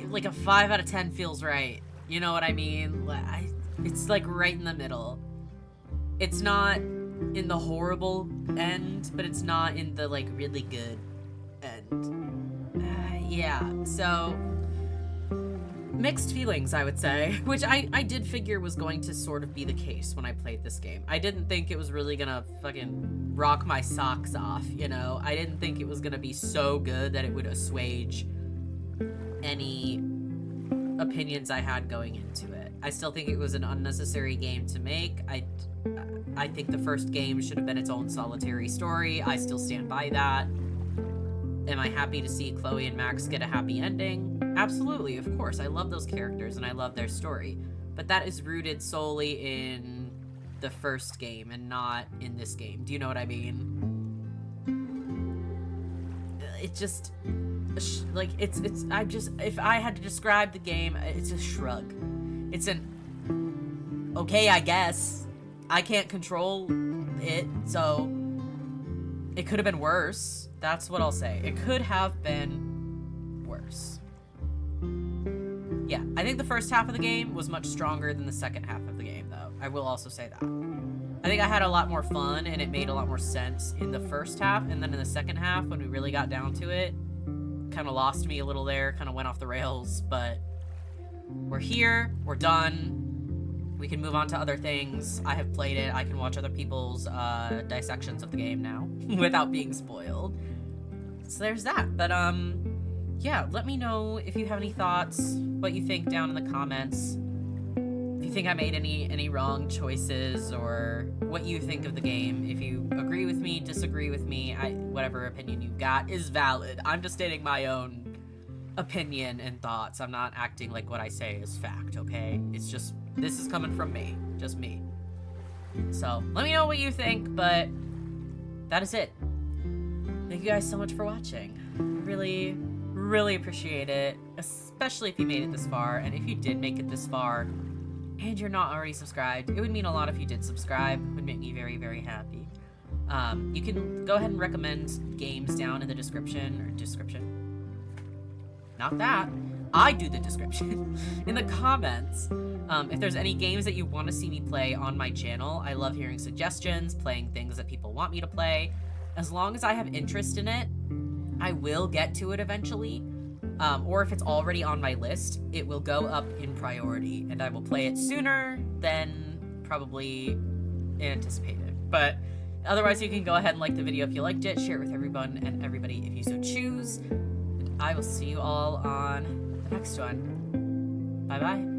like a 5 out of 10 feels right. You know what I mean? It's like right in the middle. It's not in the horrible end, but it's not in the like really good end. Yeah, so mixed feelings, I would say, which I did figure was going to sort of be the case when I played this game. I didn't think it was really gonna fucking rock my socks off, you know? I didn't think it was gonna be so good that it would assuage any opinions I had going into it. I still think it was an unnecessary game to make. I think the first game should have been its own solitary story. I still stand by that. Am I happy to see Chloe and Max get a happy ending? Absolutely, of course. I love those characters and I love their story. But that is rooted solely in the first game and not in this game. Do you know what I mean? It just, like, if I had to describe the game, it's a shrug. It's an, okay, I guess. I can't control it, so it could have been worse. That's what I'll say. It could have been worse. Yeah, I think the first half of the game was much stronger than the second half of the game, though. I will also say that. I think I had a lot more fun, and it made a lot more sense in the first half, and then in the second half, when we really got down to it, kind of lost me a little there, kind of went off the rails, but we're here, we're done. We can move on to other things. I have played it. I can watch other people's dissections of the game now without being spoiled. So there's that. But, yeah, let me know if you have any thoughts, what you think down in the comments. If you think I made any wrong choices, or what you think of the game. If you agree with me, disagree with me, whatever opinion you got is valid. I'm just stating my own opinion and thoughts. I'm not acting like what I say is fact, okay? It's just, this is coming from me. Just me. So, let me know what you think, but that is it. Thank you guys so much for watching. Really, really appreciate it, especially if you made it this far, and if you did make it this far, and you're not already subscribed, it would mean a lot if you did subscribe. It would make me very, very happy. You can go ahead and recommend games down in the description. Not that. I do the description. In the comments. If there's any games that you want to see me play on my channel, I love hearing suggestions, playing things that people want me to play. As long as I have interest in it, I will get to it eventually. Or if it's already on my list, it will go up in priority, and I will play it sooner than probably anticipated. But otherwise, you can go ahead and like the video if you liked it, share it with everyone and everybody if you so choose. And I will see you all on the next one. Bye-bye.